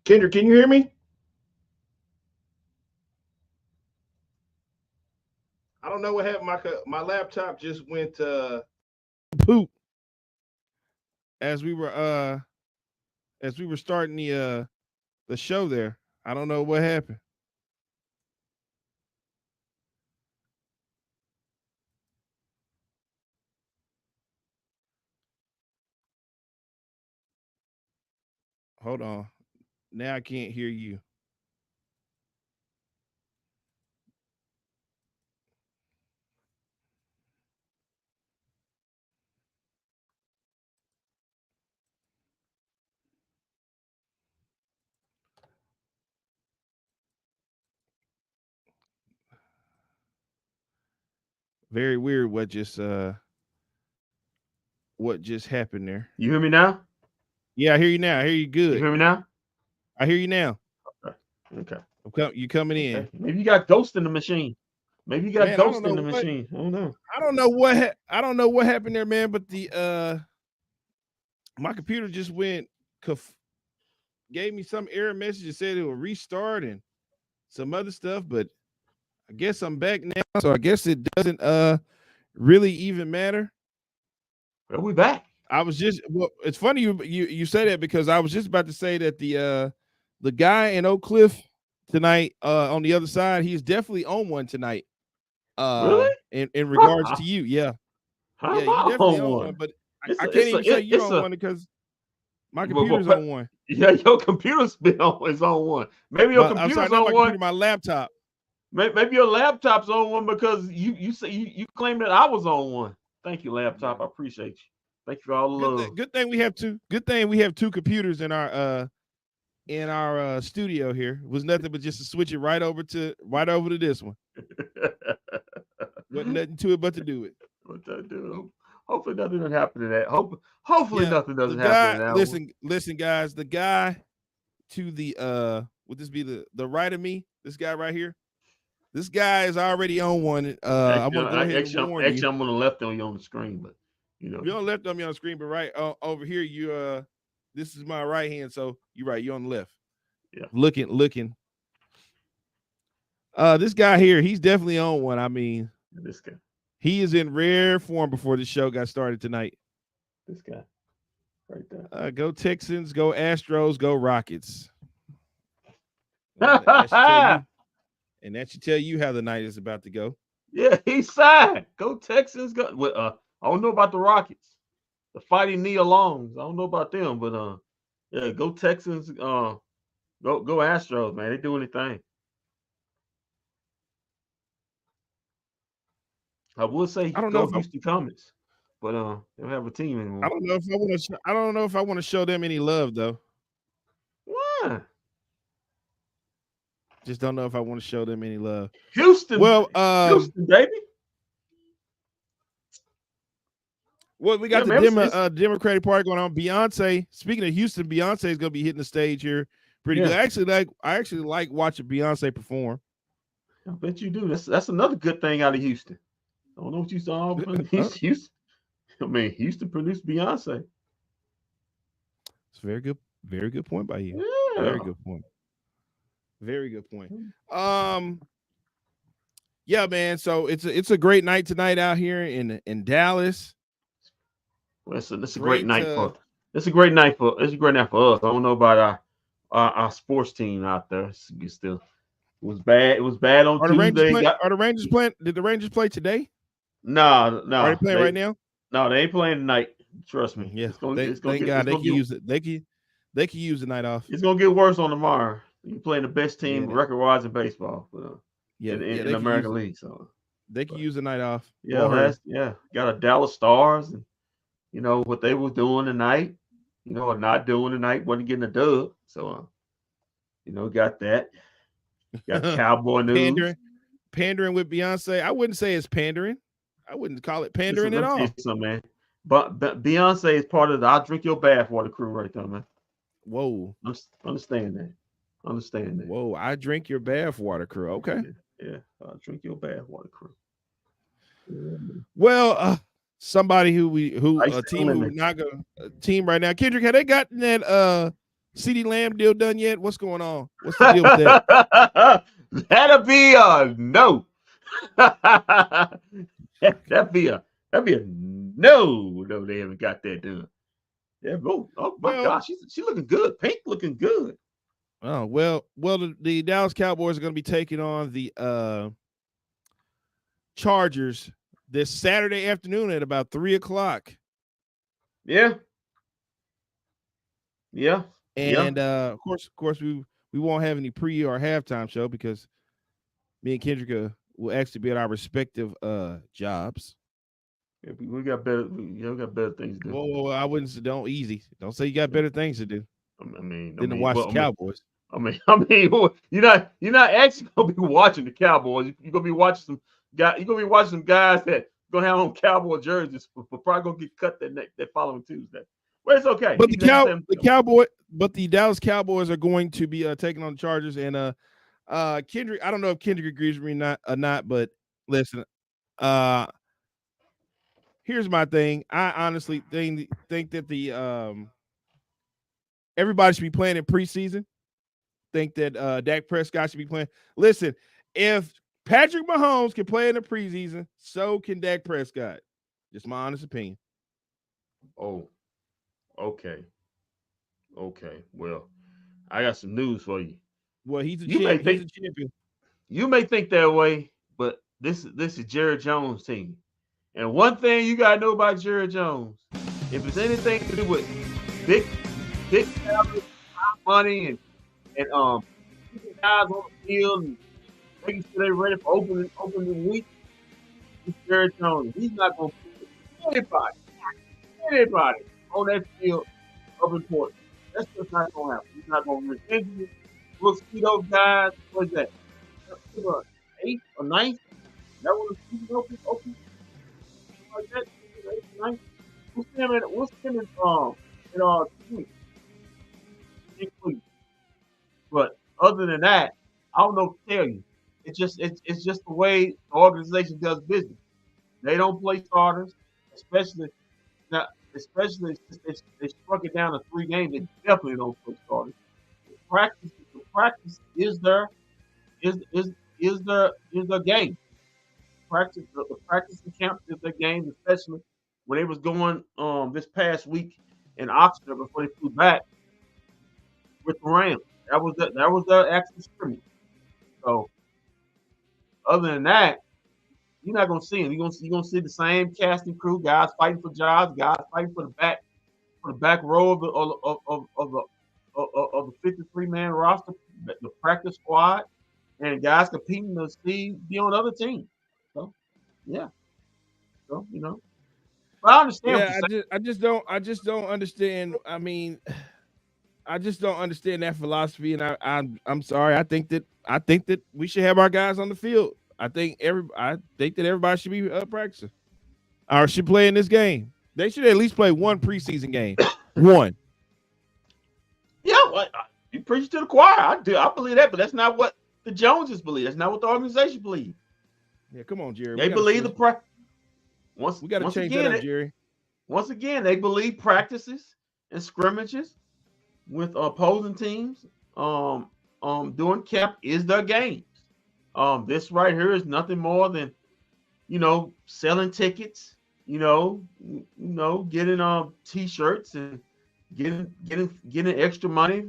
Kendrick, can you hear me? I don't know what happened. My laptop just went poop as we were starting the show there. I don't know what happened. Hold on. Now I can't hear you. Very weird what just happened there. You hear me now? Yeah, I hear you now. I hear you You good. hear me now? I hear you now. Okay. You coming in. Maybe you got ghost in the machine. Maybe you got Man, ghost in the machine. I don't know. I don't know what happened there, man, but the my computer just went gave me some error message that said it will restart and some other stuff, but I guess I'm back now, so I guess it doesn't really even matter. Well, we back. I was just it's funny you say that because I was just about to say that the guy in Oak Cliff tonight on the other side, he's definitely on one tonight. Really? In regards to you, yeah. How Yeah, am you I definitely on on one? one, but I can't even say you're on one because my computer's on one. Yeah, your computer's been on is on one. Maybe your I'm computer's sorry, not on my one. computer, my laptop. Maybe your laptop's on one because you say you claim that I was on one. Thank you, laptop. I appreciate you. Thank you for all the love. Good thing we have two. Good thing we have two computers in our studio here. It was nothing but just to switch it right over to this one. Wasn't nothing to it but to do it. What I do? Hopefully nothing doesn't happen to that. Hopefully Yeah, nothing the doesn't happen to guy. that Listen, guys. The guy to the would this be the right of me? This guy right here. This guy is already on one. I want to go ahead and warn you. I'm on the left on you on the screen, but you know. You're on the left on me on the screen, but right over here, you this is my right hand, so you're right. You're on the left. Yeah. Looking. This guy here, he's definitely on one. I mean, this guy. He is in rare form before the show got started tonight. This guy. Right there. Go Texans, go Astros, go Rockets. And that should tell you how the night is about to go. Yeah, he's signed. Go Texans. Go. I don't know about the Rockets, the Fighting Nia Longs. I don't know about them, but yeah, go Texans. Go Astros, man. They do anything. I would say go Houston Comets, but they don't have a team anymore. I don't know if I want to. I don't know if I want to show them any love though. Why? Just don't know if I want to show them any love. Houston. Well, Houston, baby. Well, we got the Democratic Party going on. Beyonce. Speaking of Houston, Beyonce is going to be hitting the stage here pretty good. I actually like watching Beyonce perform. I bet you do. That's another good thing out of Houston. I don't know what you saw. Houston. I mean, Houston produced Beyonce. It's very good point by you. Yeah. Very good point. Very good point. Yeah, man. So it's a great night tonight out here in Dallas. Well, it's a great night for us. It's a great night for us. I don't know about our sports team out there. It's still it was bad. It was bad on Tuesday. Are the Rangers playing? Did the Rangers play today? No. Are they playing right now? No, they ain't playing tonight. Trust me. Yeah. Thank God they can use it. They can use the night off. It's gonna get worse on tomorrow. You're playing the best team record-wise in baseball. In the American League, so they can use the night off. Yeah, got a Dallas Stars, and you know what they was doing tonight. You know, or not doing tonight, wasn't getting a dub. So, got that. Got Cowboy news. Pandering with Beyonce. I wouldn't say it's pandering. I wouldn't call it pandering at all. Something, man. But Beyonce is part of the "I Drink Your Bathwater" crew, right there, man. Whoa, understand that. Whoa, I drink your bathwater crew. Okay. Yeah. Drink your bathwater crew. Well, somebody who a team right now. Kendrick, had they gotten that CeeDee Lamb deal done yet? What's going on? What's the deal with that? That'll be a no. that'd be a no. No, they haven't got that done. Yeah, oh my Well, gosh, she's looking good. Pink looking good. oh well. The Dallas Cowboys are going to be taking on the Chargers this Saturday afternoon at about 3:00. Yeah. Yeah. Yeah. And of course, we won't have any pre or halftime show because me and Kendrick will actually be at our respective jobs. Yeah, we got better. We got better things to do. Whoa, I wouldn't say don't say you got better things to do than to watch the Cowboys. I mean, you're not actually gonna be watching the Cowboys. You're gonna be watching some guys. You're gonna be watching some guys that gonna have on Cowboy jerseys, but probably gonna get cut that following Tuesday. Well, it's okay. But the Dallas Cowboys are going to be taking on the Chargers, and Kendrick. I don't know if Kendrick agrees with me or not, but listen, here's my thing. I honestly think that the everybody should be playing in preseason. Think that Dak Prescott should be playing. Listen, if Patrick Mahomes can play in the preseason, so can Dak Prescott. Just my honest opinion. Oh, okay. Okay. Well, I got some news for you. Well, he's a champion. You may think that way, but this is Jerry Jones' team. And one thing you gotta know about Jerry Jones, if it's anything to do with big salary, money, and keeping guys on the field and making sure they're ready for opening week, it's Jerry Jones. He's not gonna put anybody on that field of importance. That's just not gonna happen. He's not gonna risk injuries. We'll see those guys. What's that? 8th or 9th? That was the season open. Like that, 8th or 9th. We'll see him in 2 weeks. But other than that, I don't know what to tell you. It's just the way the organization does business. They don't play starters, especially since they struck it down to 3 games. They definitely don't play starters. The practice is their game. The practice and camp is their game, especially when they was going this past week in Oxford before they flew back with the Rams. That was their actual scrimmage. So other than that, you're not gonna see them. You're gonna see the same casting crew, guys fighting for jobs, guys fighting for the back row of the 53-man roster, the practice squad, and guys competing to be on other teams. So yeah. So but I understand. Yeah, I just don't understand. I mean, I just don't understand that philosophy, and I'm sorry. I think that we should have our guys on the field. I think that everybody should be practicing or should play in this game. They should at least play one preseason game. One. Yeah, you preach to the choir. I do. I believe that, but that's not what the Joneses believe. That's not what the organization believes. Yeah, come on, Jerry. They believe the practice. We got to change that up, Jerry. Once again, they believe practices and scrimmages with opposing teams doing camp is their games. This right here is nothing more than selling tickets, getting T-shirts and getting extra money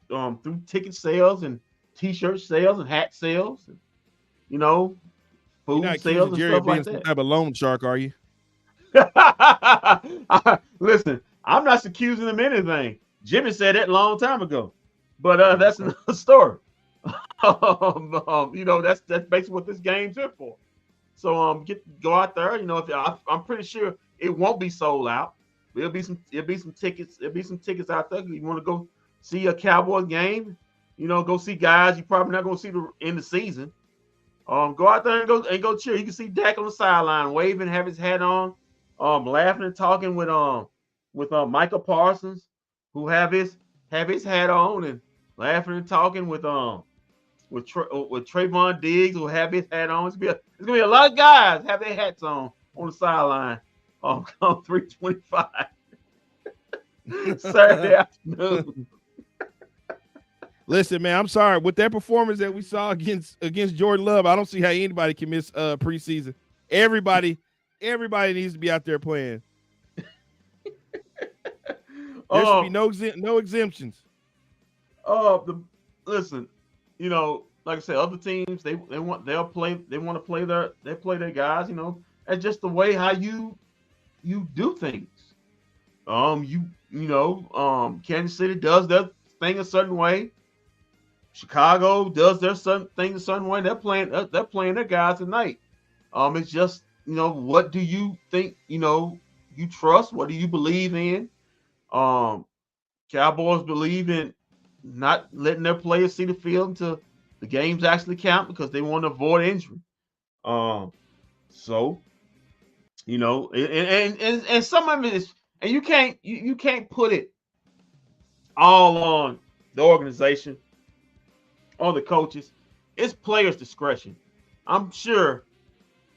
through ticket sales and T-shirt sales and hat sales and food sales and Jerry stuff being like some that. type of loan shark, are you? Listen, I'm not accusing him of anything. Jimmy said that a long time ago, but that's another story. That's basically what this game's here for. So go out there. I'm pretty sure it won't be sold out. There'll be some tickets. There'll be some tickets out there. You want to go see a Cowboys game? Go see guys you're probably not going to see in the season. Go out there and go cheer. You can see Dak on the sideline waving, have his hat on, laughing and talking with Michael Parsons, who have his hat on, and laughing and talking with Trayvon Diggs, who have his hat on. It's gonna be a lot of guys have their hats on the sideline. Come 3:25 Saturday afternoon. Listen, man, I'm sorry. With that performance that we saw against Jordan Love, I don't see how anybody can miss preseason. Everybody needs to be out there playing. There should be no exemptions. Listen, like I said, other teams they want to play their guys. That's just the way how you do things. Kansas City does their thing a certain way. Chicago does their thing a certain way. They're playing their guys tonight. It's just what do you think you trust? What do you believe in? Cowboys believe in not letting their players see the field until the games actually count because they want to avoid injury. So and some of it is, and you can't put it all on the organization, on the coaches. It's players' discretion. I'm sure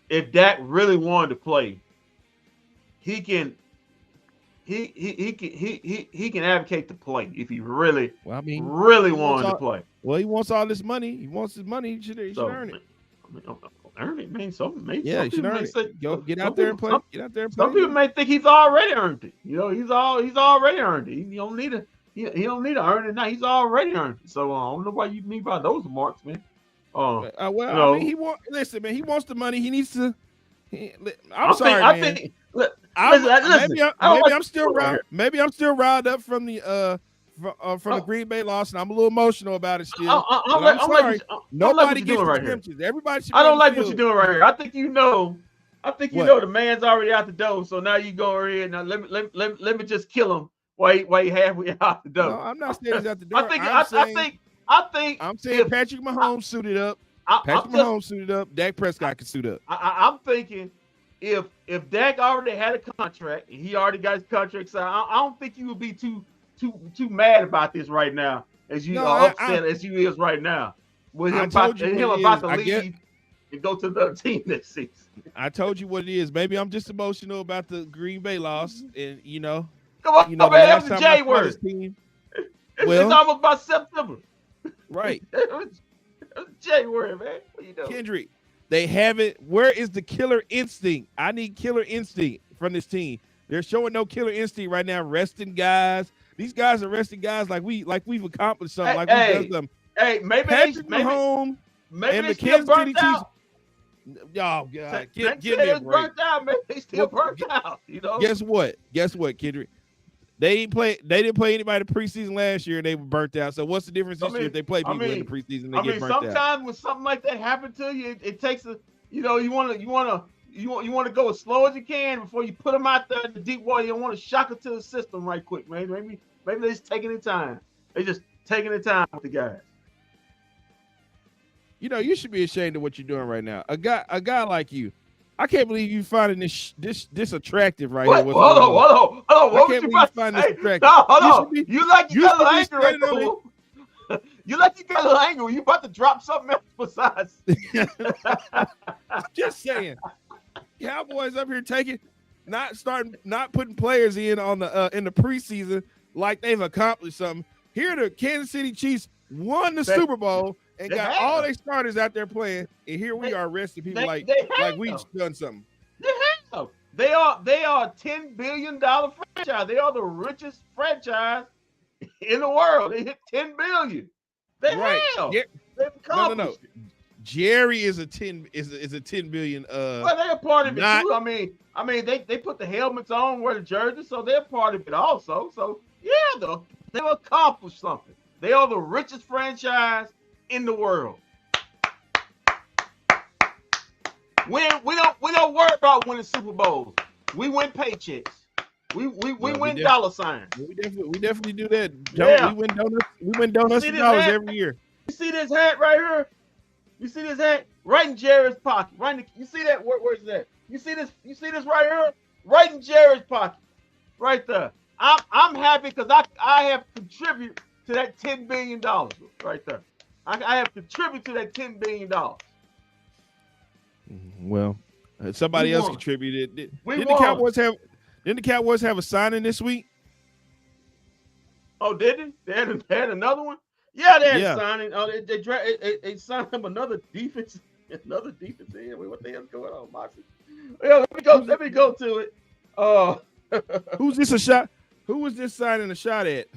if Dak really wanted to play, he can advocate to play if he really wanted to play. Well, he wants all this money. He wants his money. He should earn it. Earn it, man. He should earn it. Get out there and play. Some people may think he's already earned it. He's already earned it. He don't need to earn it now. He's already earned it. So I don't know why you mean by those remarks, man. He listen, man. He wants the money. He needs to. I'm sorry, man. Maybe I'm still riled up from the the Green Bay loss, and I'm a little emotional about it still. I'm sorry. Nobody gets exemptions. Everybody should. I don't like what you're doing right here. I think you know the man's already out the door. So now you go ahead. Now let me just kill him while he halfway out the door. No, I'm not saying he's out the door. I'm saying Patrick Mahomes suited up. Mahomes suited up. Dak Prescott can suit up. I'm thinking if Dak already had a contract and he already got his contract signed, I don't think you would be too mad about this right now as you are upset as you is right now with him about to leave and go to another team next season. I told you what it is. Maybe I'm just emotional about the Green Bay loss, and come on, man, that was the J word. It's almost about September, right? J word, man. What you doing, Kendrick? They have it. Where is the killer instinct? I need killer instinct from this team. They're showing no killer instinct right now. Resting guys. These guys are resting guys like we've accomplished something. We've done something. Maybe Patrick Mahomes and the Kansas City Chiefs. Oh God, get me a break. Burnt out, man. They still burnt out. Guess what, Kendrick? They didn't play anybody the preseason last year, and they were burnt out. So what's the difference this year if they play people in the preseason? They get burnt out. Sometimes when something like that happens to you, it takes you want to go as slow as you can before you put them out there in the deep water. You don't want to shock it to the system right quick, man. Maybe they're just taking their time. They're just taking their time with the guys. You should be ashamed of what you're doing right now. A guy like you, I can't believe you finding this attractive right here. Hold on. What can't you believe you find this attractive. No, hold on. You like you got a little angry right now. You like you got a little angry. You about to drop something else besides. I'm just saying. Cowboys up here not putting players in on in the preseason like they've accomplished something. Here the Kansas City Chiefs won the Super Bowl and got all their starters out there playing, and here we are arresting people like we've done something. They are a $10 billion franchise. They are the richest franchise in the world. They hit $10 billion. They have. Yeah. They've accomplished it. Jerry is a 10 billion. Well, they're a part of it too. I mean, they put the helmets on, wear the jerseys, so they're part of it also. So yeah, they've accomplished something. They are the richest franchise in the world. We don't worry about winning Super Bowls. We win paychecks. We win dollar signs. We definitely do that. Yeah. We win donuts and dollars every year. You see this hat right here? You see this hat? Right in Jerry's pocket. You see that? Where's that? You see this right here? Right in Jerry's pocket. Right there. I'm happy because I have contributed to that $10 billion right there. I have contributed to that $10 billion. Well, somebody else contributed. Didn't the Cowboys have a signing this week? Oh, did they? They had another one? Yeah, they had Yeah. signing. They signed him another defense end. Wait, what the hell's going on, Moxie? Yeah, let me go. Who's Let me go to it. Uh, who's this a shot? Who was this signing a shot at?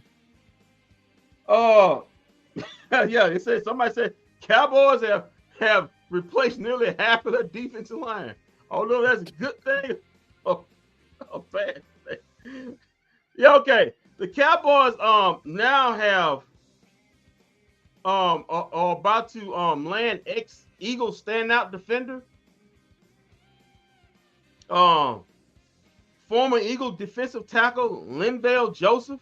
uh, yeah. It said somebody said Cowboys have replaced nearly half of their defensive line. Although that's a good thing, or a bad thing. Yeah, okay. The Cowboys now have are about to land ex Eagle standout defender, um former Eagle defensive tackle Linval Joseph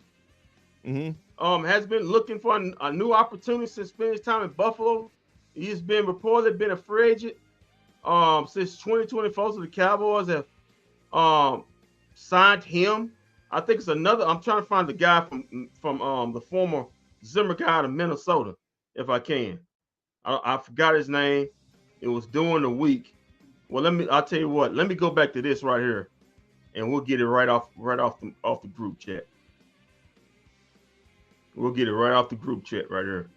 Mm-hmm. has been looking for a new opportunity since spending his time in Buffalo. He's been reportedly been a free agent since 2024. So the Cowboys have um signed him. I think it's another. I'm trying to find the guy from the former Zimmer guy out of Minnesota, if I can. I forgot his name. It was during the week. Well, I'll tell you what. Let me go back to this right here, and we'll get it off the group chat. We'll get it right off the group chat right here.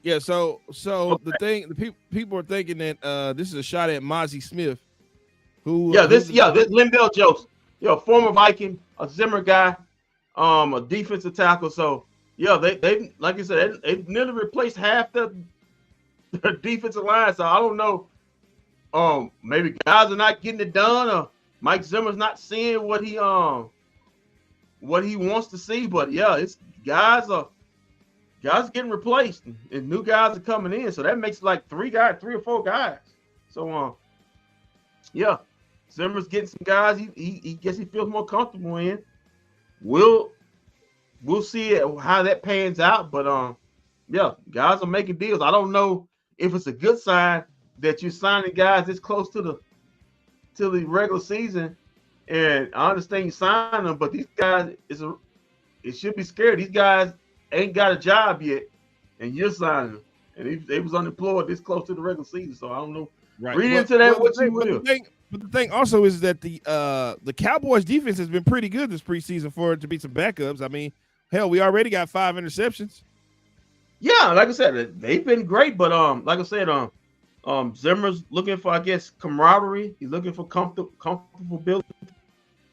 Yeah. So Okay. the people are thinking that this is a shot at Mozzie Smith, Yeah, who's this Linval Joseph, former Viking, a Zimmer guy, a defensive tackle. So yeah, they like I said, they nearly replaced half the defensive line. So I don't know. Maybe guys are not getting it done, or Mike Zimmer's not seeing what he wants to see. But yeah, it's guys getting replaced, and new guys are coming in. So that makes like three or four guys. So yeah, Zimmer's getting some guys he guess he feels more comfortable in. We'll see how that pans out. But yeah, guys are making deals. I don't know if it's a good sign that you're signing guys this close to the regular season. And I understand you sign them, but these guys it should be scared. These guys ain't got a job yet, and you're signing them. And they was unemployed this close to the regular season. So I don't know. right. Read Well, into that well, what you will. the thing also is that the Cowboys defense has been pretty good this preseason for it to be some backups. I mean, hell, we already got 5 interceptions. Yeah, like I said, they've been great, but like I said, Zimmer's looking for, I guess, camaraderie. He's looking for comfortability.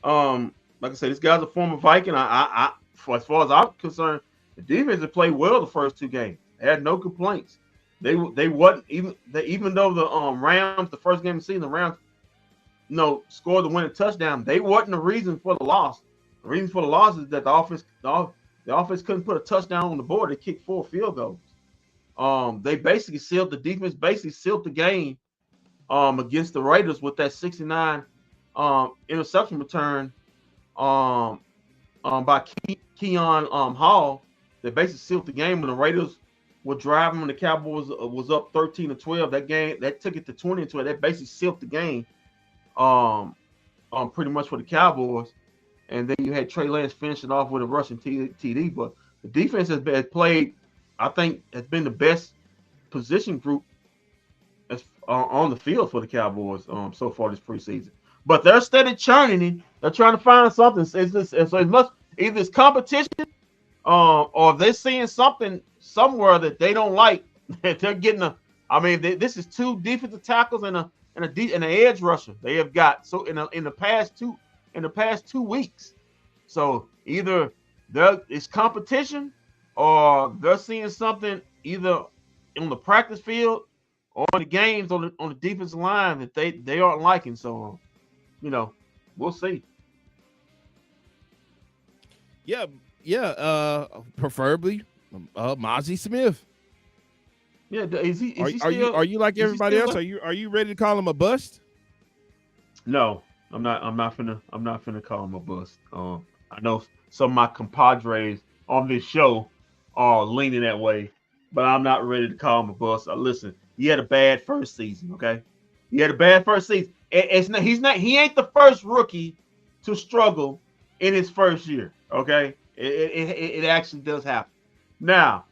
Like I said, this guy's a former Viking. For as far as I'm concerned, the defense have played well the first 2 games. They had no complaints. They wasn't even though the Rams, the first game of the season, the Rams scored the winning touchdown. They wasn't the reason for the loss. The reason for the loss is that the offense couldn't put a touchdown on the board. They kicked 4 field goals. They basically sealed the defense, basically sealed the game against the Raiders with that 69 interception return by Keon Hall. They basically sealed the game when the Raiders were driving when the Cowboys was up 13-12. That game that took it to 20-12. That basically sealed the game pretty much for the Cowboys. And then you had Trey Lance finishing off with a rushing TD. But the defense has played, I think, has been the best position group on the field for the Cowboys so far this preseason. But they're steady churning. They're trying to find something. So it must either it's competition, or they're seeing something somewhere that they don't like. That they're getting this is 2 defensive tackles and an edge rusher they have got. So in the past 2 weeks. So either it's competition, or they're seeing something either on the practice field or in the games on the defensive line that they aren't liking. So we'll see. Yeah. Preferably Mozzie Smith. Yeah, is he Are you like everybody else? Like, Are you ready to call him a bust? No, I'm not. I'm not finna call him a bust. I know some of my compadres on this show are leaning that way, but I'm not ready to call him a bust. Listen, he had a bad first season. Okay, he had a bad first season. He ain't the first rookie to struggle in his first year. Okay, it actually does happen. Now,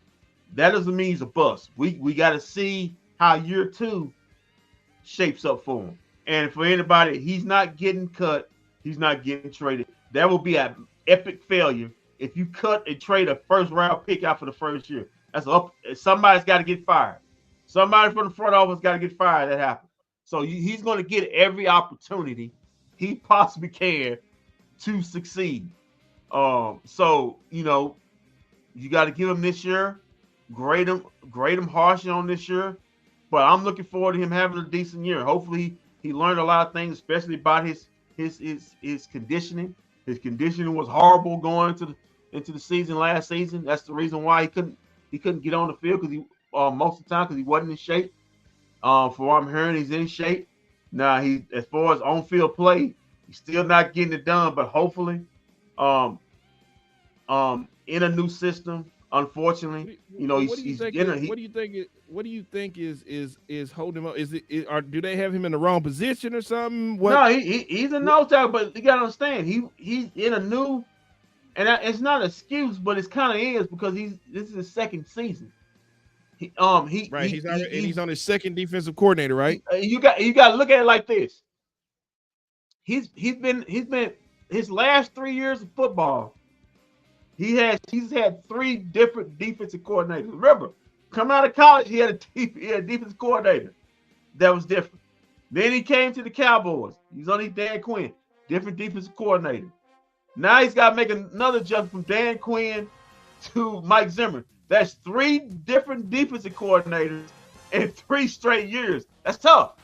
that doesn't mean he's a bust. We got to see how year 2 shapes up for him. And for anybody, he's not getting cut. He's not getting traded. That will be an epic failure if you cut and trade a first round pick out for the first year, that's up. Somebody's got to get fired. Somebody from the front office got to get fired. That happened. So he's going to get every opportunity he possibly can to succeed. So you got to give him this year, grade him harshly on this year. But I'm looking forward to him having a decent year. Hopefully, he learned a lot of things, especially about his conditioning. His conditioning was horrible going into the season last season. That's the reason why he couldn't get on the field because he most of the time because he wasn't in shape. For what I'm hearing, he's in shape. Now as far as on-field play, he's still not getting it done. But hopefully, in a new system, unfortunately, what do you think is holding him up? Or do they have him in the wrong position or something? No, he's a nose tackle, but you gotta understand he's in a new, and it's not an excuse, but it's kind of is because this is his second season. He's on his second defensive coordinator, right? You got to look at it like this. He's been his last 3 years of football. He's had 3 different defensive coordinators. Remember, coming out of college, he had a defensive coordinator that was different. Then he came to the Cowboys. He's on Dan Quinn, different defensive coordinator. Now he's got to make another jump from Dan Quinn to Mike Zimmer. That's 3 different defensive coordinators in 3 straight years. That's tough.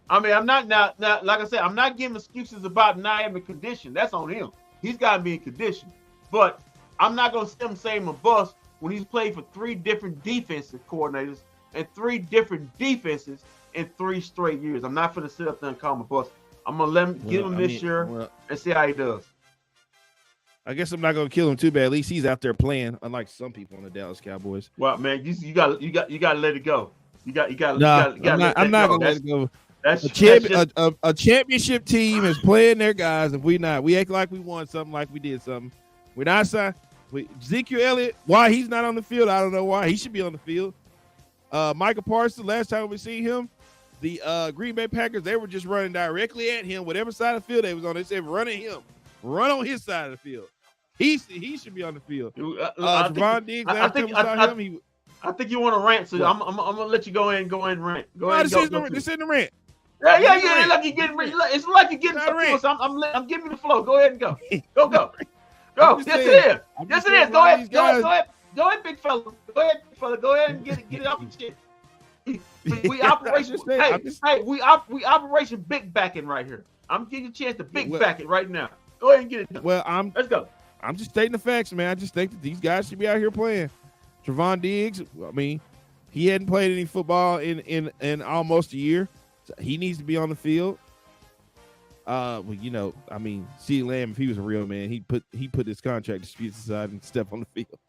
I mean, I'm not now like I said, I'm not giving excuses about not having condition. That's on him. He's got to be in condition. But I'm not going to see him say him a bust when he's played for 3 different defensive coordinators and 3 different defenses in 3 straight years. I'm not going to sit up there and call him a bust. I'm going to let him give him this year and see how he does. I guess I'm not going to kill him too bad. At least he's out there playing, unlike some people on the Dallas Cowboys. Well, man, you got to let it go. I'm not going to let it go. A championship team is playing their guys. If we act like we won something, like we did something. We're not signed. Ezekiel Elliott, why he's not on the field, I don't know why. He should be on the field. Micah Parsons, last time we seen him, the Green Bay Packers, they were just running directly at him, whatever side of the field they was on. They said, run at him. Run on his side of the field. He should be on the field. Javon Diggs, last time we saw him, I think you want to rant, so I'm gonna let you go in and rant. This is the rant. Yeah. Like you getting, it's like you're getting something. So I'm giving you the flow. Go ahead and go. Go. Yes, it is. Yes, it is. Go ahead, big fella. Go ahead and get it off your shit. We operation. We operation big backing right here. I'm giving you a chance to big back it right now. Go ahead and get it done. Well, let's go. I'm just stating the facts, man. I just think that these guys should be out here playing. Trevon Diggs, I mean, he hadn't played any football in almost a year. So he needs to be on the field. Well, I mean, CeeDee Lamb, if he was a real man, he put his contract disputes aside and step on the field.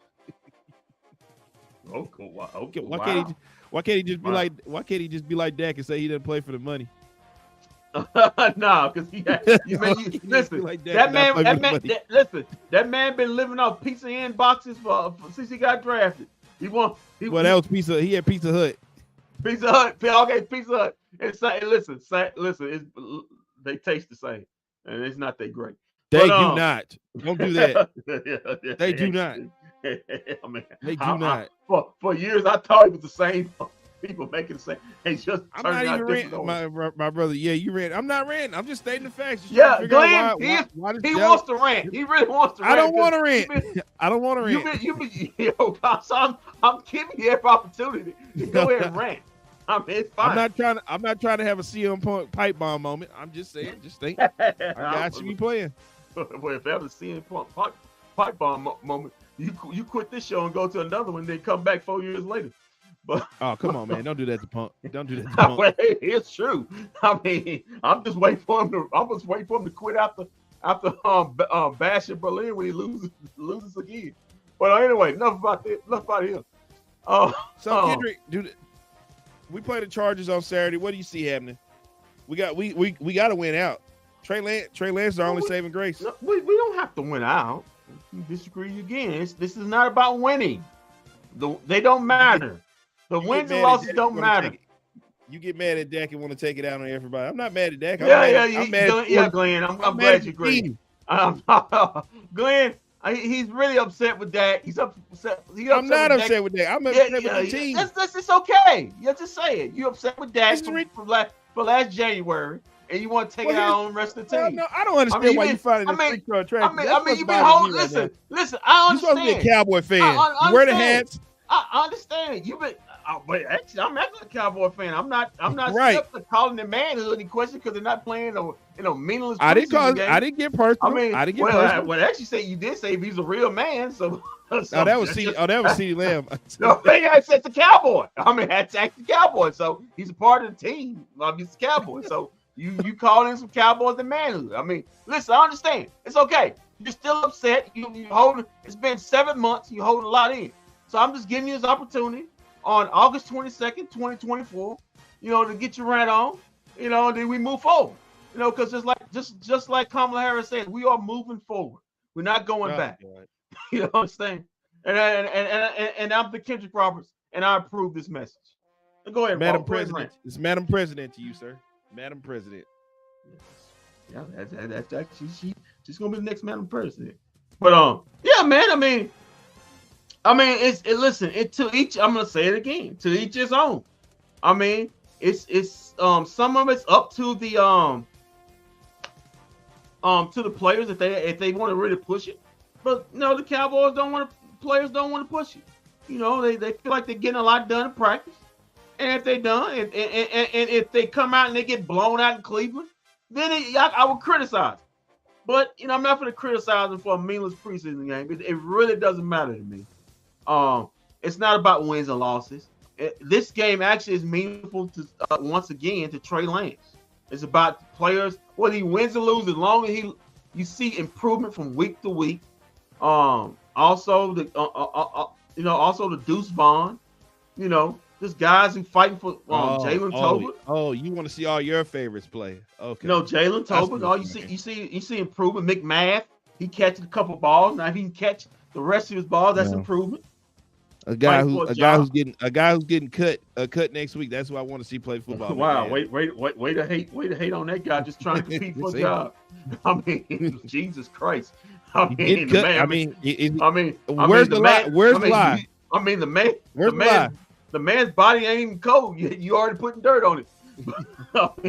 Okay. Why can't he just be like Dak and say he doesn't play for the money? No, because listen. Like that man been living off Pizza Inn boxes since he got drafted. He had Pizza Hut. Pizza Hut. Okay, Pizza Hut. And listen. They taste the same, and it's not that great. They do not. Don't do that. They do not. I mean, they do not. For years, I thought it was the same people making the same. It's just I'm not even ranting, my brother. Yeah, you rant. I'm not ranting. I'm just stating the facts. Yeah, Glenn, he wants to rant. He really wants to rant. I don't want to rant. I don't want to rant. I'm giving you every opportunity to go ahead and rant. I mean, it's fine. I'm not trying to have a CM Punk pipe bomb moment. I'm just saying, just think. I got you be playing. Well, if ever CM Punk pipe bomb moment, you quit this show and go to another one, then come back 4 years later. But oh, come on, man! Don't do that to Punk. Don't do that to Punk. Well, it's true. I mean, I'm just waiting for him to quit after Bash in Berlin when he loses again. But anyway, enough about him. Kendrick, dude, we play the Chargers on Saturday. What do you see happening? We got to win out. Trey Lance is our only saving grace. We don't have to win out. Disagree again. This is not about winning. They don't matter. The wins and losses don't matter. You get mad at Dak and want to take it out on everybody. I'm not mad at Dak. Glenn. I'm glad you agree. Glenn, He's really upset with that. He's upset. I'm not with upset with that. I'm Yeah, upset with the team. it's okay. You just say it. You upset with This Dak is for last January, and you want to take it out on the rest of the team. no, I don't understand why you finding this freak show attractive. I mean, you've been holding. Listen. I You're supposed to be a understand. Cowboy fan. I You wear the understand. hats. I understand. You've been. But actually, I'm actually a Cowboy fan. I'm not Right. calling the manhood in question because they're not playing meaningless. I didn't get personal. I mean, I didn't get personal. Well, actually, say you did say if he's a real man. So, that was CeeDee Lamb. No, it's the Cowboy. I mean, that's actually Cowboy. So he's a part of the team. He's the Cowboy. So you call in some Cowboys and manhood. I mean, listen, I understand. It's okay. You're still upset. You're holding. It's been 7 months. You're holding a lot in. So I'm just giving you this opportunity on August 22nd, 2024. To get your rant on. And then we move forward. Because just like Kamala Harris said, we are moving forward. We're not going back. God. You understand? And I'm the Kendrick Roberts, and I approve this message. Go ahead, Madam President. It's Madam President to you, sir. Madam President. Yeah, that's actually she's gonna be the next Madam President. But yeah, man. I mean, listen. To each. I'm gonna say it again. To each his own. I mean, it's some of it's up to the players if they want to really push it. But the Cowboys players don't want to push it. They feel like they're getting a lot done in practice. And if they done, and if they come out and they get blown out in Cleveland, then I would criticize. But I'm not going to criticize them for a meaningless preseason game. It really doesn't matter to me. It's not about wins and losses. This game actually is meaningful to once again to Trey Lance. It's about players whether he wins or loses, as long as you see improvement from week to week. Also the Deuce Vaughn. There's guys who fighting for Jalen Tolbert. Oh, you want to see all your favorites play? Okay. Jalen Tolbert. You see improvement. McMath, he catches a couple balls. Now if he can catch the rest of his balls, that's improvement. A guy who's getting cut next week. That's what I want to see play football. Wow, wait to hate on that guy just trying to compete for a job. I mean, Jesus Christ. Where's the lie? Where's the lie? I mean, the man's body ain't even cold. You already putting dirt on it.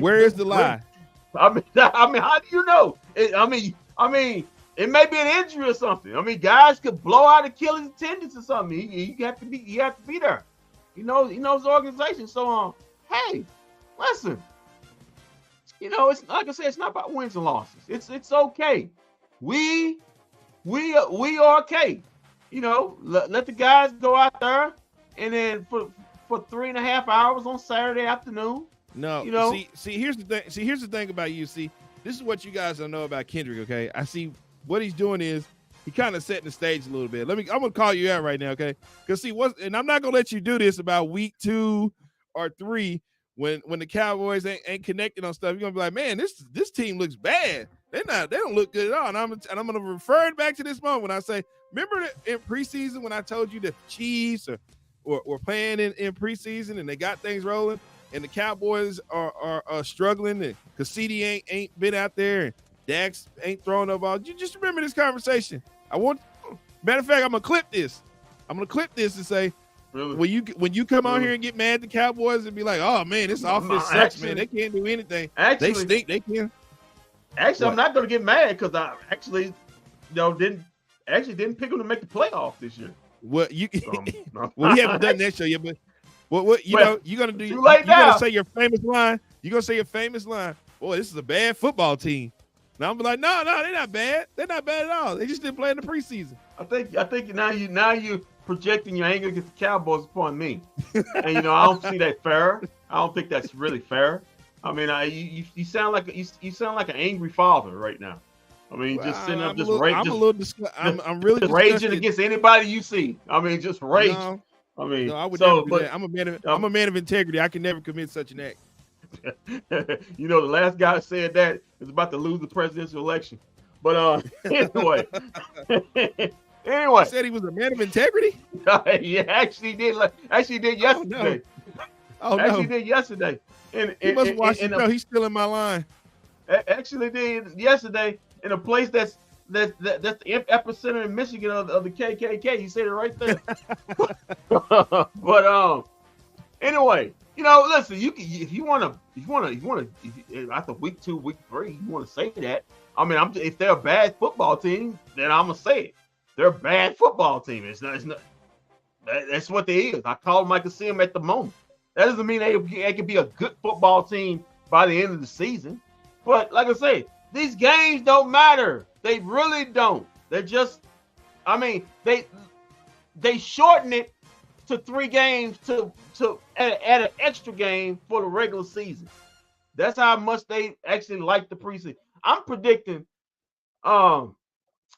Where is the lie? I mean, how do you know? I mean, it may be an injury or something. I mean, guys could blow out Achilles tendons or something. You have to be there. He knows the organization. So, hey, listen. It's like I said, it's not about wins and losses. It's okay. We are okay. Let the guys go out there, and then for 3.5 hours on Saturday afternoon. No, see, here's the thing. See, here's the thing about you. See, this is what you guys don't know about Kendrick. Okay, I see what he's doing is he kind of setting the stage a little bit. I'm gonna call you out right now, okay? Because and I'm not gonna let you do this about week 2 or 3 when the Cowboys ain't connected on stuff. You're gonna be like, man, this team looks bad. They don't look good at all. And I'm gonna refer it back to this moment when I say, remember in preseason when I told you the Chiefs were playing in preseason and they got things rolling, and the Cowboys are struggling because CD ain't been out there and Dax ain't throwing no ball. You just remember this conversation. Matter of fact, I'm gonna clip this. And say, really? when you come on here and get mad at the Cowboys and be like, oh man, this offense sucks, man. They can't do anything. They stink. They can. Actually, I'm not gonna get mad because I actually didn't pick them to make the playoffs this year. Well, we haven't done that show yet, but what you're gonna do? You're gonna say your famous line. You're gonna say your famous line. Boy, this is a bad football team. Now I'm like, no, they're not bad. They're not bad at all. They just didn't play in the preseason. I think now you projecting your anger against the Cowboys upon me, and I don't see that fair. I don't think that's really fair. I mean, you sound like an angry father right now. I mean, just sitting up, I'm really raging against anybody you see. I mean, just rage. No, I mean, no, I would never do that. I'm a man of integrity. I can never commit such an act. The last guy that said that is about to lose the presidential election. But anyway. He said he was a man of integrity? He actually did. Actually did yesterday. Actually did yesterday. And he must watch the show. He's still in my line. Actually did yesterday in a place that's that's the epicenter in Michigan of the KKK. You said it right there. But anyway, listen, you can if you want to after week 2, week 3, you want to say that. I mean, if they're a bad football team, then I'm gonna say it. They're a bad football team. It's not. That's what they is. I call them. I can see them at the moment. That doesn't mean they can be a good football team by the end of the season. But like I say, these games don't matter. They really don't. They're just. I mean, they shorten it to 3 games to add an extra game for the regular season. That's how much they actually like the preseason. I'm predicting,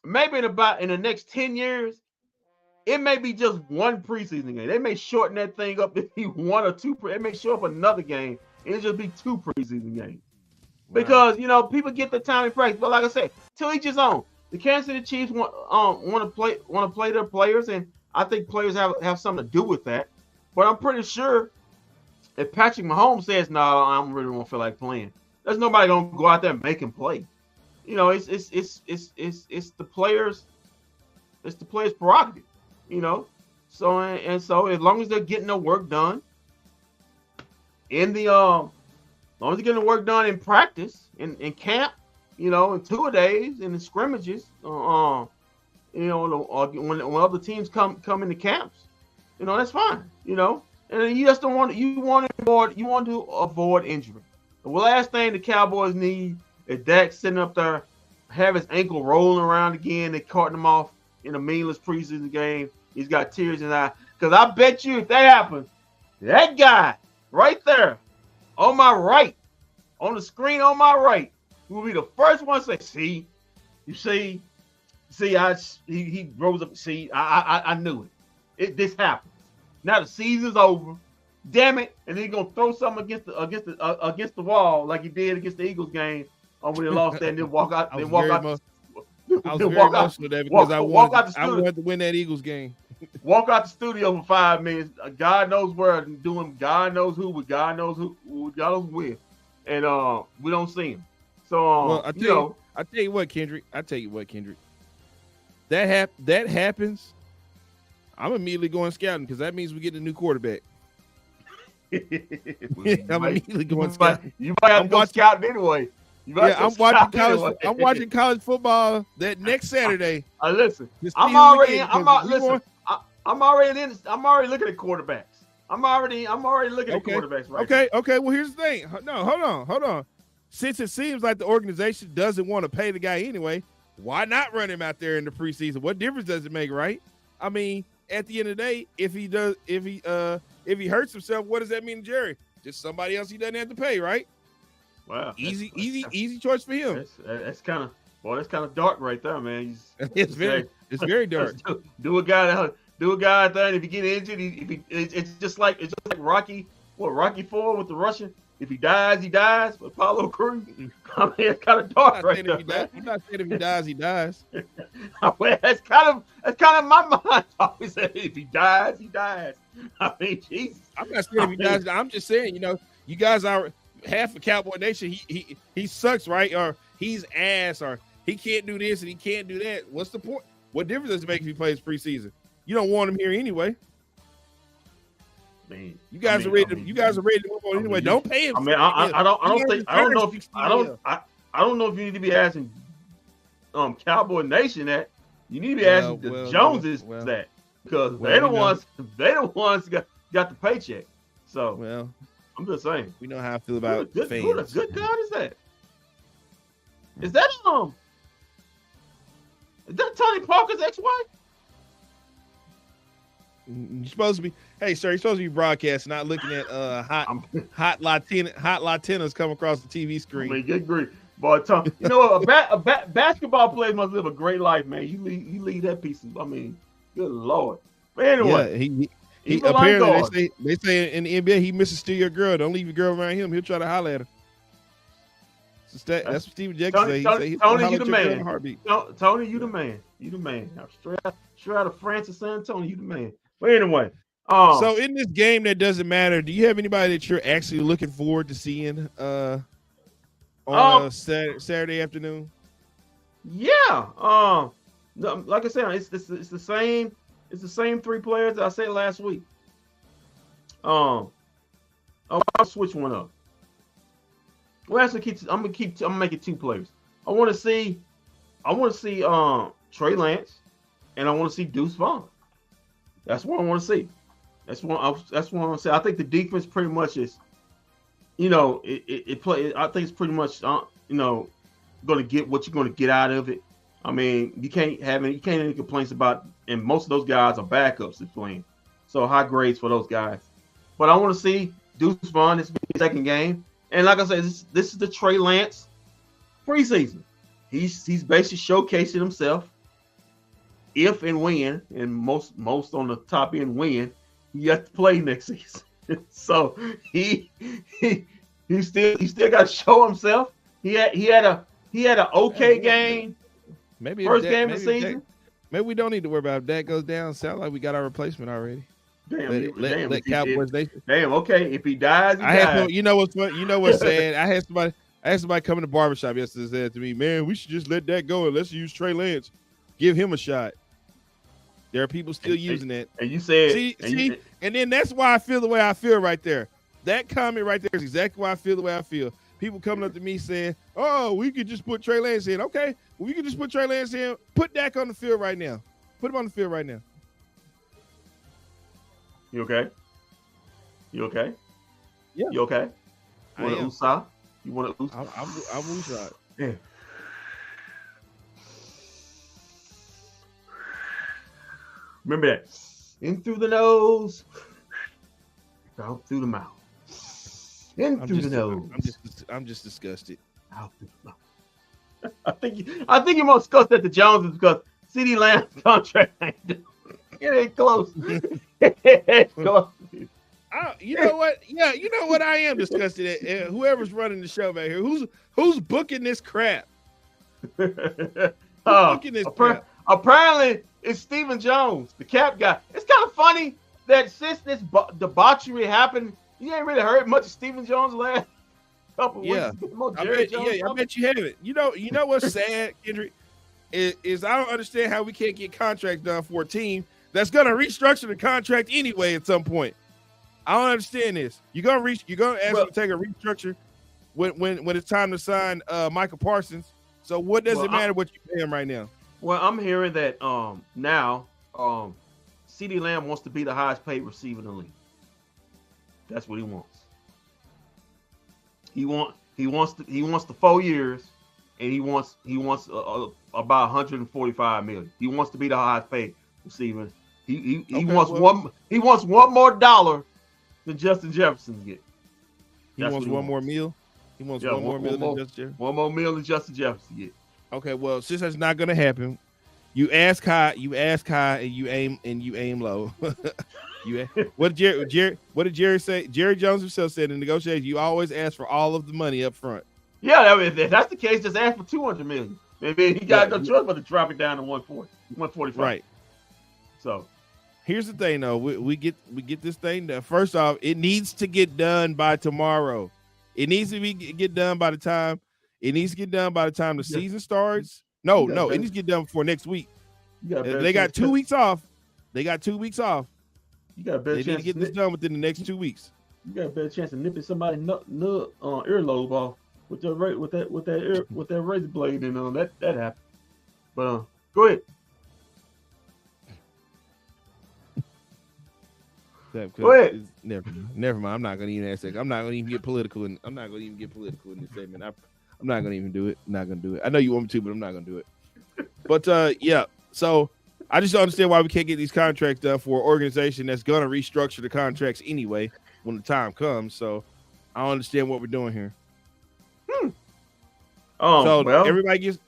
maybe in the next 10 years, it may be just 1 preseason game. They may shorten that thing up to be 1 or 2. They may show up another game. It'll just be 2 preseason games. Wow. Because people get the time in practice. But like I said, to each his own. The Kansas City Chiefs want to play their players, and I think players have something to do with that. But I'm pretty sure if Patrick Mahomes says, "No, I don't really want to feel like playing," there's nobody gonna go out there and make him play. It's the players. It's the players' prerogative. So as long as they're getting their work done in the as long as they're getting the work done in practice, in camp, in 2-a-days, in the scrimmages, when other teams come into camps, that's fine, and you just don't want to avoid injury. The last thing the Cowboys need is Dak sitting up there, have his ankle rolling around again. They carting him off in a meaningless preseason game. He's got tears in his eye. Because I bet you if that happens, that guy right there on my right, on the screen on my right, will be the first one to say, he rose up. See, I knew it. This happens. Now the season's over. Damn it! And then he's gonna throw something against the wall like he did against the Eagles game when they lost that, and then walk out. I was very emotional there because I wanted to win that Eagles game. Walk out the studio for 5 minutes. God knows where, doing God knows who, with God knows who, God knows where, and we don't see him. So I tell you what, Kendrick. That happens. I'm immediately going scouting because that means we get a new quarterback. I'm immediately going scouting. You might have to go scouting anyway. I'm watching college football that next Saturday. Listen, I'm already looking at quarterbacks. I'm already looking at quarterbacks right now. Okay. Well, here's the thing. No, hold on. Since it seems like the organization doesn't want to pay the guy anyway, why not run him out there in the preseason? What difference does it make, right? I mean, at the end of the day, if he hurts himself, what does that mean to Jerry? Just somebody else he doesn't have to pay, right? Wow, easy choice for him. That's kind of dark right there, man. It's very dark. Do a guy out there, and if you get injured, it's just like Rocky. Rocky 4 with the Russian. If he dies, he dies. With Apollo Creed, I mean, it's kind of dark right there. I'm not saying if he dies, he dies. Well, that's kind of my mind. I always say if he dies, he dies. I mean, Jesus. I'm not saying if he dies. I'm just saying, you guys are half of Cowboy Nation. He sucks, right? Or he's ass, or he can't do this and he can't do that. What's the point? What difference does it make if he plays preseason? You don't want him here anyway. Man, you guys are ready to move on anyway. Don't pay him. I mean, I don't know if you need to be asking Cowboy Nation that. You need to be asking the Joneses that, because they're the ones got the paycheck. So I'm just saying. We know how I feel about fans. Who the good God is that? Is that Tony Parker's ex-wife? You're supposed to be, hey sir, you're supposed to be broadcasting, not looking at hot Latinas come across the TV screen. I mean, get grief, boy. Tom, a basketball player must live a great life, man. You lead that piece of, I mean, good Lord. But anyway, he apparently they say in the NBA he misses steal your girl. Don't leave your girl around him. He'll try to holler at her. That's what Steven Jackson said. Tony, you the man. Tony, you the man. You the man. Straight out of Francis, San Antonio, you the man. But anyway, so in this game that doesn't matter, do you have anybody that you're actually looking forward to seeing on Saturday afternoon? Yeah. Like I said, it's the same. It's the same three players that I said last week. I'll switch one up. Well, actually, I'm gonna make it two players. I want to see Trey Lance, and I want to see Deuce Vaughn. That's what I want to see. That's what I want to say. I think the defense pretty much is, it play. I think it's pretty much, going to get what you're going to get out of it. I mean, you can't have any complaints about, and most of those guys are backups that's playing, so high grades for those guys. But I want to see Deuce Vaughn this second game, and like I said, this is the Trey Lance preseason. He's basically showcasing himself. If and when, and most on the top end when, he has to play next season. So he still got to show himself. He had an okay game. Maybe first game of the season. Maybe we don't need to worry about if that goes down. Sound like we got our replacement already. Let Cowboys. Damn. Okay. If he dies, he dies. You know what's funny? You know what's sad? I had somebody come in the barbershop yesterday and said to me, "Man, we should just let that go and let's use Trey Lance. Give him a shot." There are people still using that. And you said, and then that's why I feel the way I feel right there. That comment right there is exactly why I feel the way I feel. People coming up to me saying, "Oh, we could just put Trey Lance in." Okay, well, we could just put Trey Lance in. Put Dak on the field right now. Put him on the field right now. You okay? You okay? Yeah. You okay? You want an Oughta? You want an Oughta? I'm Oughta. Yeah. Remember that. In through the nose, out through the mouth. In through the nose. I'm just disgusted. Out through the mouth. I think you're more disgusted at the Joneses because CeeDee Lamb's contract ain't close. It ain't close. You know what? Yeah, you know what? I am disgusted at whoever's running the show back here. Who's booking this crap? Booking this crap? Apparently, it's Stephen Jones, the cap guy. It's kind of funny that since this debauchery happened, you ain't really heard much of Stephen Jones last couple weeks. I bet you haven't. You know what's sad, Kendrick, is I don't understand how we can't get contracts done for a team that's gonna restructure the contract anyway at some point. I don't understand this. You're gonna ask them to take a restructure when it's time to sign Michael Parsons. So what does it matter what you pay him right now? Well, I'm hearing that now CeeDee Lamb wants to be the highest paid receiver in the league. That's what he wants. He wants the 4 years, and he wants about 145 million. He wants to be the highest paid receiver. He wants one more dollar than Justin Jefferson get. He wants one more meal. He wants one more meal than Justin Jefferson. One more meal than Justin Jefferson get. Okay, well, since that's not gonna happen, you ask high, and you aim low. What did Jerry say? Jerry Jones himself said in negotiations, you always ask for all of the money up front. Yeah, if that's the case, just ask for 200 million. Maybe he got no choice but to drop it down to 145. Right. So here's the thing, though. We get this thing done. First off, it needs to get done by tomorrow. It needs to get done by the time. It needs to get done by the time the season starts. No, it needs to get done before next week. They got 2 weeks off. You got a better chance. They need to get this done within the next 2 weeks. You got a better chance of nipping somebody's earlobe off with that razor blade and that happened. But go ahead. Go ahead. Never mind. I'm not gonna even ask that. I'm not gonna even get political in this segment. I'm not gonna even do it. I'm not gonna do it. I know you want me to, but I'm not gonna do it. But yeah. So I just don't understand why we can't get these contracts done for an organization that's gonna restructure the contracts anyway when the time comes. So I don't understand what we're doing here. Everybody gets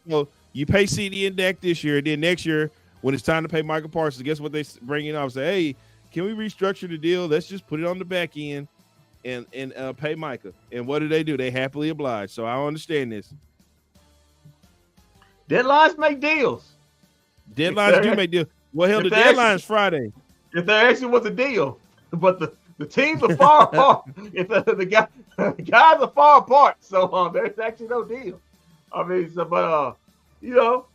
you pay CD and Dak this year, and then next year when it's time to pay Michael Parsons, guess what they bring in? Say, hey, can we restructure the deal? Let's just put it on the back end and pay Micah. And what do? They happily oblige. So I don't understand this. Deadlines make deals. Deadlines do make deals. Well, hell, the deadline's Friday. If there actually was a deal, but the teams are far apart. If the guys are far apart, so there's actually no deal. I mean, You know,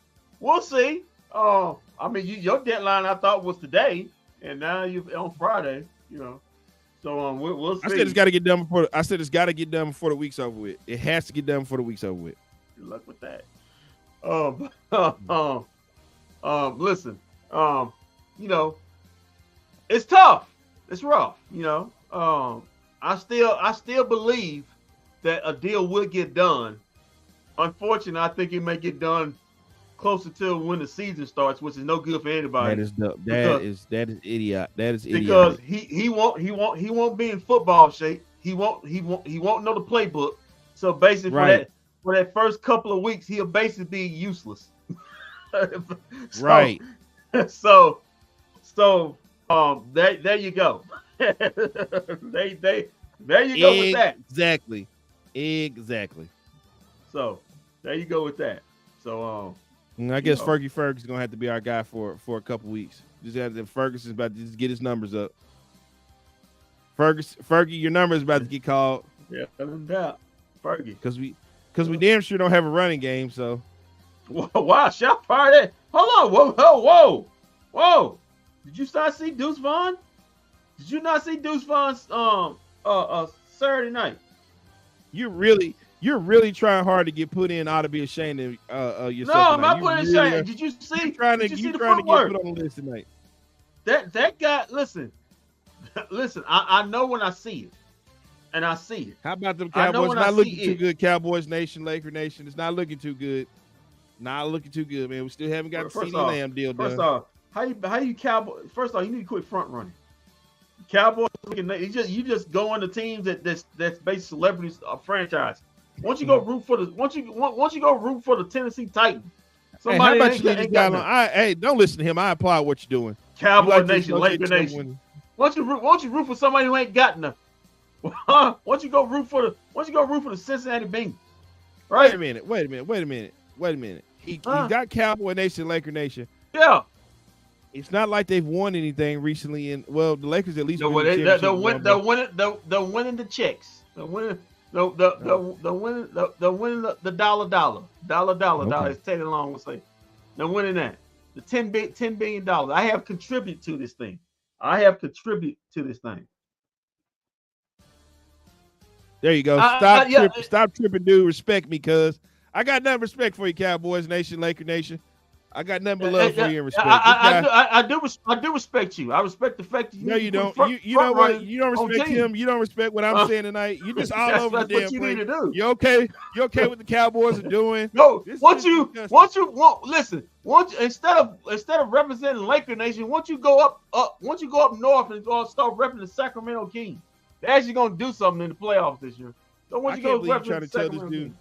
we'll see. I mean, your deadline I thought was today, and now you on Friday. You know, so we'll see. I said it's got to get done before. I said it's got to get done before the week's over with. It has to get done before the week's over with. Good luck with that. Listen, you know, it's tough. It's rough. You know, I still believe that a deal will get done. Unfortunately, I think it may get done closer to when the season starts, which is no good for anybody. That is idiot. That is idiot. Because he won't be in football shape. He won't know the playbook. So basically, for that first couple of weeks, he'll basically be useless. Right. So there you go. There you go with that. Exactly. So there you go with that. So I guess Fergie Ferguson's gonna have to be our guy for a couple weeks. Ferguson's about to just get his numbers up. Fergie, your number is about to get called. Yeah, no doubt. Fergie. Because we damn sure don't have a running game, so. Wow, shot fired. Hold on. Whoa. Did you not see Deuce Vaughn? Did you not see Deuce Vaughn's Saturday night? You're really trying hard to get put in. Ought to be ashamed of yourself. No, I'm not putting in shame. Did you see? You're trying to get put on the list tonight. That guy. Listen. I know when I see it, and I see it. How about them Cowboys? Not looking too good. Cowboys Nation, Laker Nation. It's not looking too good. Not looking too good, man. We still haven't got the CeeDee Lamb deal done. First off, how you Cowboys? First off, you need to quit front running. Cowboys, you just go on the teams that's based celebrities franchise. Once you go root for the Tennessee Titans. Somebody how about you leave this guy alone? Hey, don't listen to him. I applaud what you're doing. Cowboy Nation, Laker Nation. Once you root for somebody who ain't got nothing. Once you go root for the Cincinnati Bengals. Right? Wait a minute. He got Cowboy Nation, Laker Nation. Yeah. It's not like they've won anything recently. The Lakers at least they're winning the checks. They're winning the dollar. Okay. As Teddy Long would say. They're winning that. The $10 billion. I have contributed to this thing. There you go. Stop tripping, dude. Respect me, cuz. I got nothing respect for you, Cowboys Nation, Laker Nation. I got nothing but love for you and respect. I do respect you. I respect the fact that you. No, you don't. You know what? You don't respect him. You don't respect what I'm saying tonight. You just all over the damn place. You okay? You okay with the Cowboys are doing? No. Instead of representing Laker Nation, once you go up north and start representing the Sacramento Kings, they're actually gonna do something in the playoffs this year. So once you go represent the Sacramento Kings.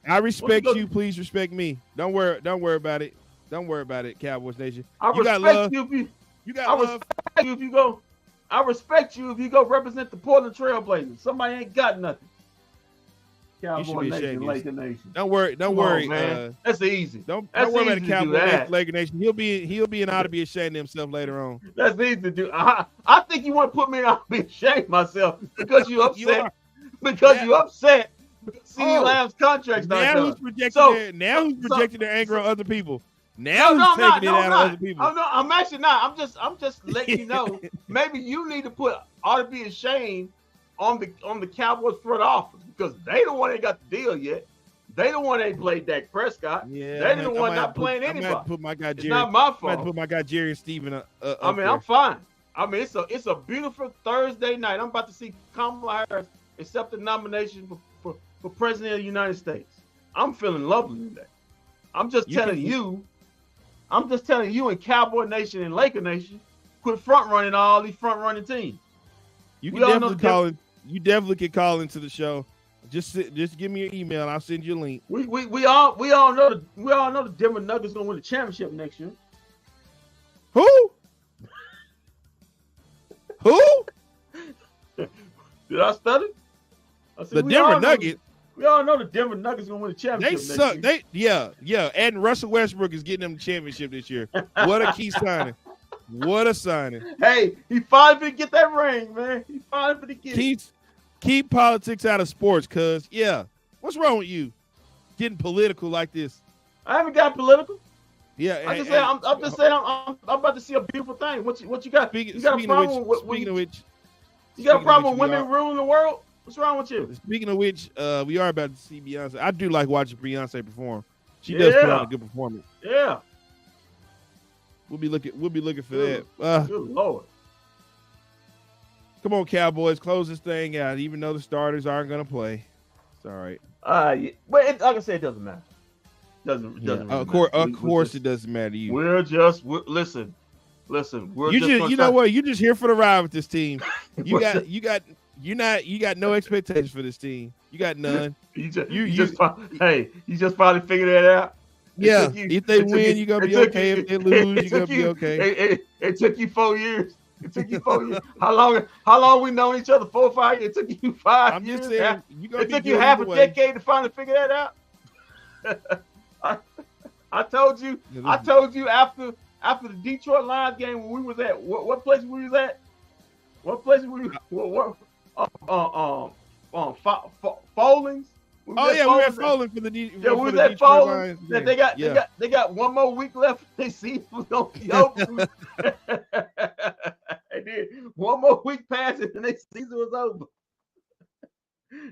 I respect you. Please respect me. Don't worry about it. Don't worry about it, Cowboys Nation. I respect you if you go represent the Portland Trail Blazers. Somebody ain't got nothing. Cowboy Nation, Laker Nation. Don't worry, man. That's easy. Don't worry about the Cowboy Laker Nation. He'll be and ought to be ashamed of himself later on. That's easy to do. I think you want to put me in ought to be ashamed of myself because you upset. You upset. CeeDee Lamb's contract's not done. Who's projecting their anger on other people? Now who's taking it out on other people? I'm actually not. I'm just letting you know. Maybe you need to ought to be ashamed on the Cowboys front office because they the one ain't got the deal yet. They the one ain't played Dak Prescott. Yeah, they the one not playing anybody. I might put my guy Jerry. It's not my fault. I might put my guy Jerry and Steven up I mean, I'm fine. I mean, it's a beautiful Thursday night. I'm about to see Kamala Harris accept the nomination for President of the United States. I'm feeling lovely today. I'm just telling you and Cowboy Nation and Laker Nation, quit front running all these front running teams. You definitely can call into the show. Just give me your email and I'll send you a link. We all know the Denver Nuggets gonna win the championship next year. Who? Did I study? The Denver Nuggets. We all know the Denver Nuggets gonna win the championship. They suck. Next year. Yeah. And Russell Westbrook is getting them the championship this year. What a key signing. What a signing. Hey, he finally get that ring, man. He finally get it. Keep politics out of sports, cuz. Yeah. What's wrong with you? getting political like this. I haven't got political. Yeah, I'm just saying I'm about to see a beautiful thing. What you got? You got a problem with you got a problem with women ruling the world? What's wrong with you? Speaking of which, we are about to see Beyonce. I do like watching Beyonce perform. She does put on a good performance. Yeah. We'll be looking for Good. that. Good Lord. Come on, Cowboys, close this thing out. Even though the starters aren't gonna play, it's all right. Yeah. But like I said, it doesn't matter. Doesn't really of matter. course, it doesn't matter to you. Listen. You know what? You're just here for the ride with this team. You got no expectations for this team. You got none. You just finally figured that out. Yeah, if they win, you're gonna be okay. If they lose, you're gonna be okay. It took you 4 years. It took you 4 years. How long we known each other? 4 or 5 years. It took you 5 years. I'm just saying, it took you half a decade to finally figure that out. I told you after the Detroit Lions game when we was at what place we was at? What place we Follins? We were at Follins for the we was at Follins. They got 1 more week left. They see was gonna be over. And then 1 more week passed and their season was over.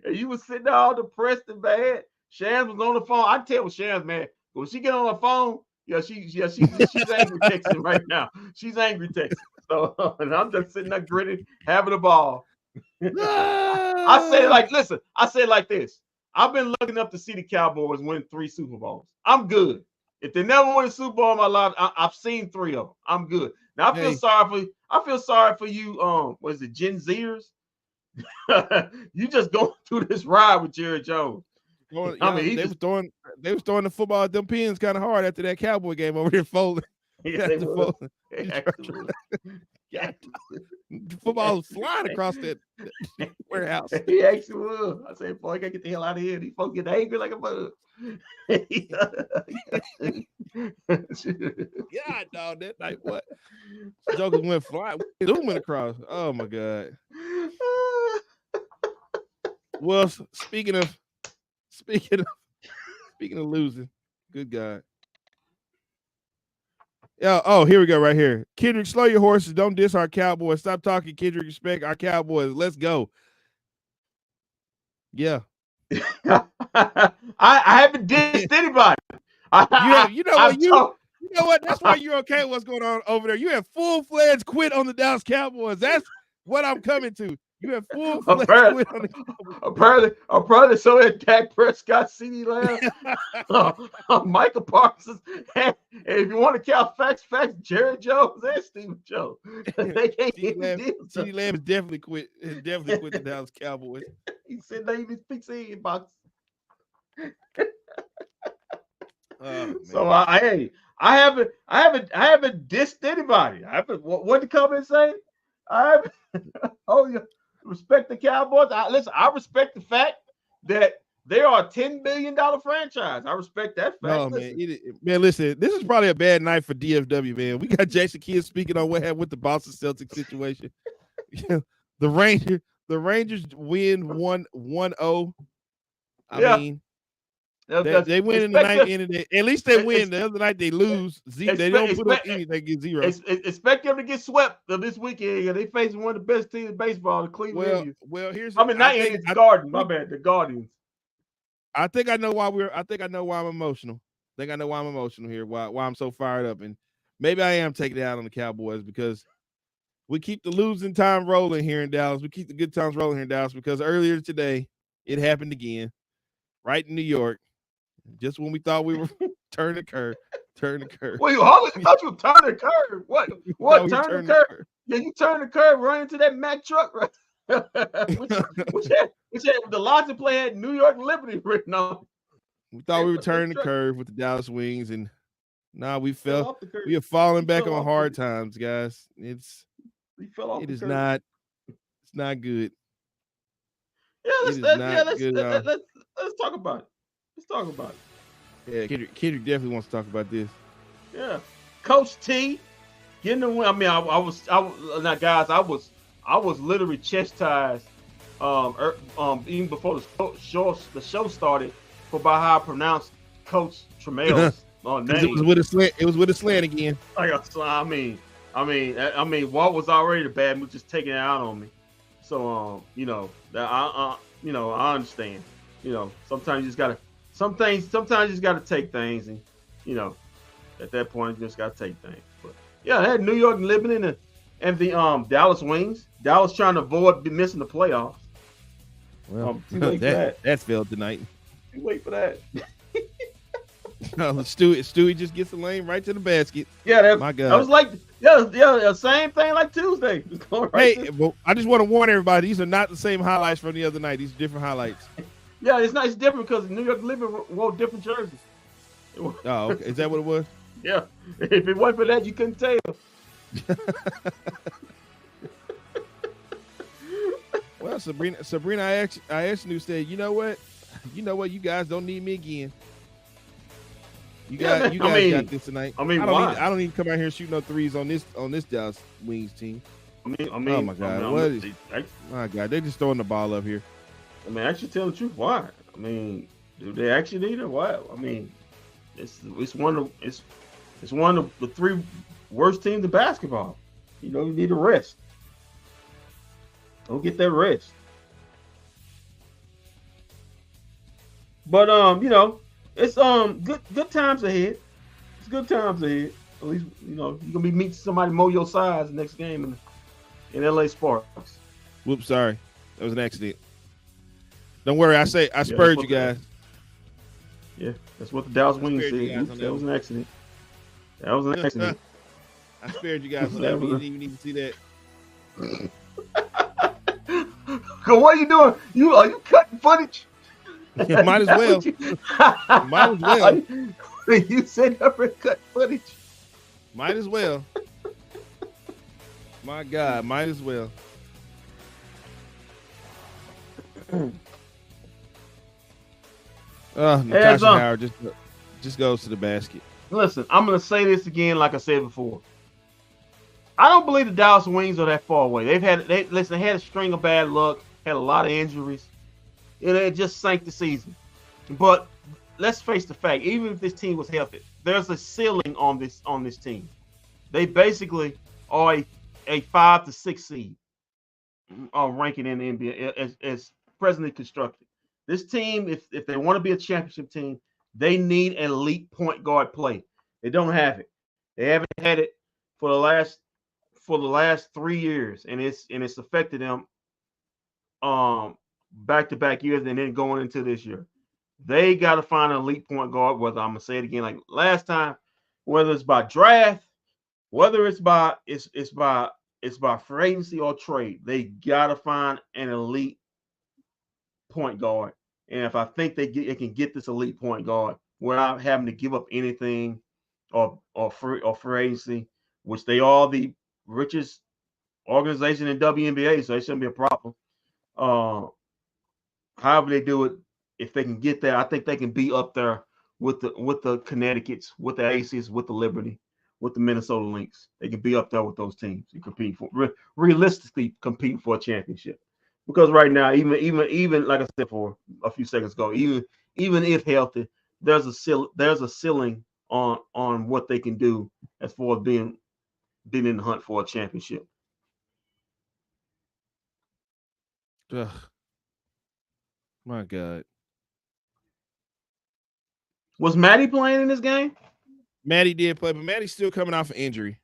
And you was sitting there all depressed and bad. Shams was on the phone. I tell Shams, man, when she get on the phone, she's angry texting right now. She's angry texting. So and I'm just sitting there grinning, having a ball. I say like this. I've been looking up to see the Cowboys win 3 Super Bowls. I'm good. If they never win a Super Bowl in my life, I've seen 3 of them. I'm good. Now I feel sorry for you. What is it, Gen Zers? You just going through this ride with Jerry Jones. They was throwing the football at them pins kind of hard after that Cowboy game over here folding. Yeah, The football was flying across that warehouse. He actually was. I said, boy, I gotta get the hell out of here. These folks get angry like a bug. Yeah, dog, that night what? Jokers went flying, zooming across. Oh my God. Well, speaking of losing, good God. Yeah. Oh, here we go. Right here. Kendrick, slow your horses. Don't diss our Cowboys. Stop talking, Kendrick. Respect our Cowboys. Let's go. Yeah. I haven't dissed anybody. You know what? That's why you're okay with what's going on over there. You have full-fledged quit on the Dallas Cowboys. That's what I'm coming to. You have full-fledged quit on the Cowboys. Apparently, so that Dak Prescott, CeeDee Lamb, Michael Parsons, and if you want to count facts, Jerry Jones and Stephen Jones. They can't get CeeDee Lamb has definitely quit. The Dallas Cowboys. He said they even speaks inbox. So I haven't dissed anybody. What the comment say? I haven't respect the Cowboys. I respect the fact that they are a $10 billion franchise. I respect that fact. No, man, listen, this is probably a bad night for DFW, man. We got Jason Kidd speaking on what happened with the Boston Celtics situation. The Rangers win 1-0. I mean, they win in the night. At least they win. The other night they lose. They don't put up anything. They get 0. Expect them to get swept this weekend. They facing one of the best teams in baseball, the Cleveland Indians. Well, here's. The Guardians. My bad, the Guardians. I think I know why I'm emotional. I think I know why I'm emotional here. Why I'm so fired up, and maybe I am taking it out on the Cowboys because we keep the losing time rolling here in Dallas. We keep the good times rolling here in Dallas because earlier today it happened again, right in New York. Just when we thought we were turning the curve. Wait, I thought you were turning the curve. What turning the curve? Yeah, you turned the curve right into that Mack truck, right? which had the license plate had New York Liberty written on. We thought we were turning the curve with the Dallas Wings, and now we are falling back on hard times, guys. It's not good. Yeah, let's talk about it. Let's talk about it. Yeah, Kendrick definitely wants to talk about this. Yeah, Coach T getting the win. I mean, I was literally chastised even before the show started for by how I pronounced Coach Tramel's Because it was name. with a slant. It was with a slant again. I mean, Walt was already the bad mood, just taking it out on me. So, I understand. Sometimes you just gotta, sometimes you just gotta take things, and you know, at that point, you just gotta take things. But yeah, I had New York living in the Dallas Wings. Dallas trying to avoid missing the playoffs. Well, Too late for that. that's failed tonight. Too late for that. Stewie just gets the lane right to the basket. Yeah, My God. I was like, yeah, same thing like Tuesday. Hey, well, I just want to warn everybody: these are not the same highlights from the other night. These are different highlights. Yeah, it's not. It's different because New York Living wore different jerseys. Oh, okay. Is that what it was? Yeah. If it wasn't for that, you couldn't tell. Well, Sabrina, I actually said, you know what, you guys don't need me again. You guys got this tonight. I mean, I don't even come out here and shoot no threes on this Dallas Wings team. I mean, oh my God, my God, they just throwing the ball up here. I mean, actually, tell the truth, why? I mean, do they actually need it? Why? I mean, it's one of the three worst teams in basketball. You need a rest. Don't get that rest. But it's good times ahead. It's good times ahead. At least you're gonna be meeting somebody more your size next game in LA Sparks. Whoops, sorry, that was an accident. Don't worry, I spurred you guys. Yeah, that's what the Dallas Wings said. Oops, that was an accident. That was an accident. I spared you guys. So that you didn't even need to see that. What are you doing? Are you cutting footage? Yeah, might as well. Might as well. You said never cut footage. Might as well. My God, might as well. Natasha Howard just goes to the basket. Listen, I'm gonna say this again, like I said before. I don't believe the Dallas Wings are that far away. They had a string of bad luck, had a lot of injuries, and it just sank the season. But let's face the fact: even if this team was healthy, there's a ceiling on this team. They basically are a 5 to 6 seed ranking in the NBA as presently constructed. This team, if they want to be a championship team, they need an elite point guard play. They don't have it. They haven't had it for the last 3 years, and it's affected them back-to-back years, and then going into this year. They got to find an elite point guard, whether I'm gonna say it again like last time, whether it's by draft, whether it's by free agency or trade. They got to find an elite point guard. And if I think they can get this elite point guard without having to give up anything or free agency, which they are the richest organization in WNBA, so it shouldn't be a problem. However they do it, if they can get there, I think they can be up there with the Connecticut's, with the Aces, with the Liberty, with the Minnesota Lynx. They can be up there with those teams and compete realistically competing for a championship. Because right now, even like I said for a few seconds ago, even if healthy, there's a ceiling on what they can do as far as being in the hunt for a championship. Ugh. My God. Was Maddie playing in this game? Maddie did play, but Maddie's still coming off an injury.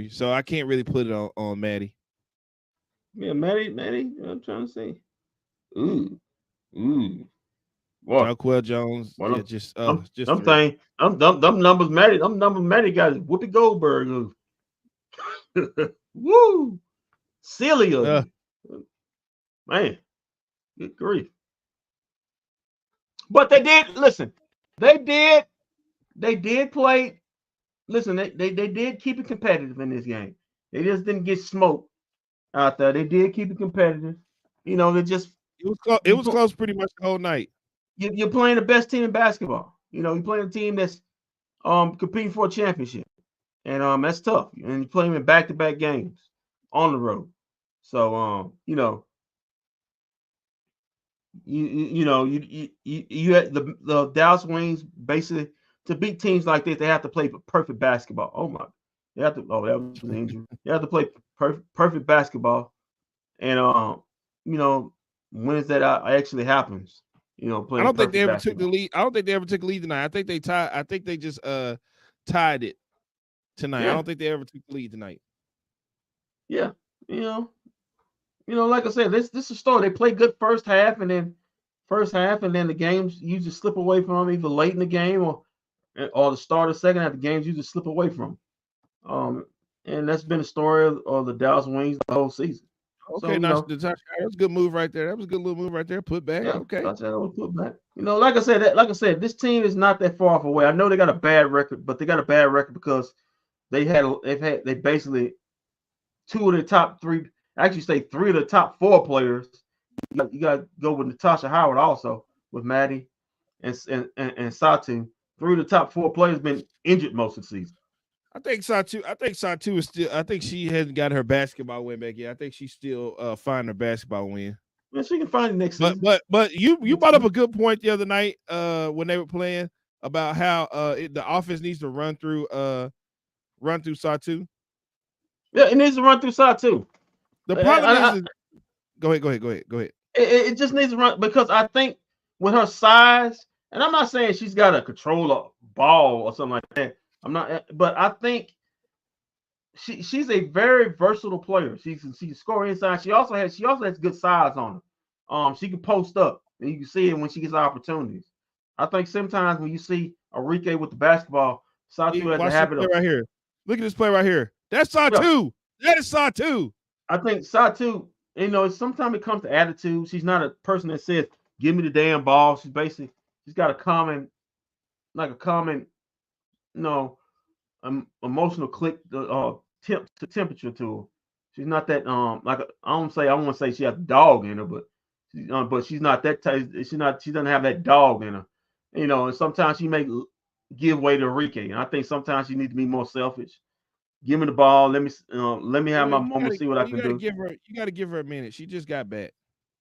So I can't really put it on Maddie. Yeah, Maddie. I'm trying to see. Ooh. What? Joquel Jones. Well, just them numbers Maddie. Them numbers Maddie got Whoopi Goldberg. Woo! Celia. Man, good grief. But they did listen. They did play. Listen, they did keep it competitive in this game. They just didn't get smoked out there. They did keep it competitive. They just it was close pretty much the whole night. You're playing the best team in basketball. You're playing a team that's competing for a championship, and that's tough. And you're playing in back-to-back games on the road. So you had the Dallas Wings basically to beat teams like this, they have to play perfect basketball. Oh my, they have to. Oh, that was an injury. They have to play perfect basketball, and when is that actually happens? I Playing don't think they perfect ever took the basketball. lead. I don't think they ever took the lead tonight. I think they tied. I think they just tied it tonight. I Yeah, don't think they ever took the lead tonight. yeah. You know, like I said, this is a story. They play good first half, and then the games usually slip away from them either late in the game or the start of second half. The games usually slip away from 'em. And that's been the story of the Dallas Wings the whole season. Okay, So nice. That was a good move right there. That was a good little move right there. Put back. yeah, Okay. touchdown was put back. Like I said, this team is not that far off away. I know they got a bad record, but they got a bad record because they basically two of the top three, actually say three of the top four players. You got to go with Natasha Howard also with Maddie and Satu. Three of the top four players been injured most of the season. I think Satu is still. I think she hasn't got her basketball win back yet. I think she's still finding her basketball win. Yeah, she can find it next But season. but but you brought up a good point the other night when they were playing about how the offense needs to run through Satu. Yeah, it needs to run through Satu. The problem I, is go ahead. it just needs to run because I think with her size, and I'm not saying she's got to control a ball or something like that. I'm not, but I think she's a very versatile player. She can score inside. She also has good size on her. She can post up, and you can see it when she gets opportunities. I think sometimes when you see Enrique with the basketball, Satu has a Watch this habit play of right here. Look at this play right here. That's yeah. Satu. That is Satu. I think Satu, sometimes it comes to attitude. She's not a person that says, "Give me the damn ball." She's got a common, you know, emotional click, temperature to her. She's not that I don't want to say she has a dog in her, but she's not that type. She doesn't have that dog in her. And sometimes she may give way to Enrique, and I think sometimes she needs to be more selfish. Give me the ball. Let me have my Well, moment. See what I can do. you gotta give her a minute. She just got back.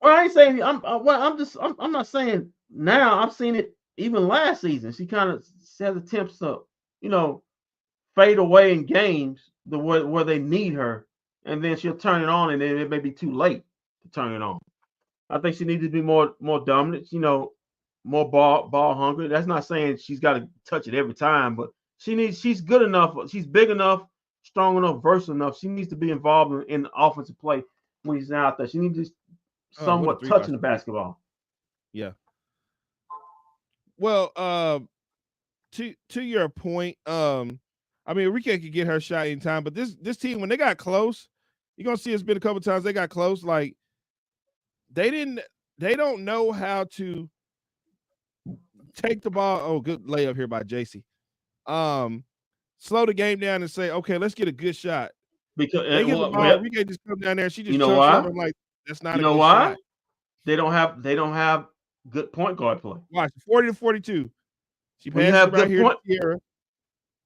Well, I ain't saying I'm not saying now. I've seen it even last season. She kind of has attempts to, you know, fade away in games where they need her, and then she'll turn it on, and then it may be too late to turn it on. I think she needs to be more dominant. More ball hungry. That's not saying she's got to touch it every time, but she's good enough. She's big enough, strong enough, versatile enough. She needs to be involved in the offensive play when he's out there. She needs to Oh, what a somewhat three by touching the three. basketball. Yeah. Well, to your point, I mean, Enrique could get her shot anytime, but this team when they got close, you're gonna see it's been a couple times they got close. Like they didn't, they don't know how to take the ball. Oh, good layup here by JC. Um, Slow the game down and say, okay, let's get a good shot. Because They get the ball, well, Enrique just come down there, she you just know chunks over. why? I'm like, that's not You a know good why? shot. They don't have good point guard play. Watch 40-42. She When you passes it have right good here to point Tierra.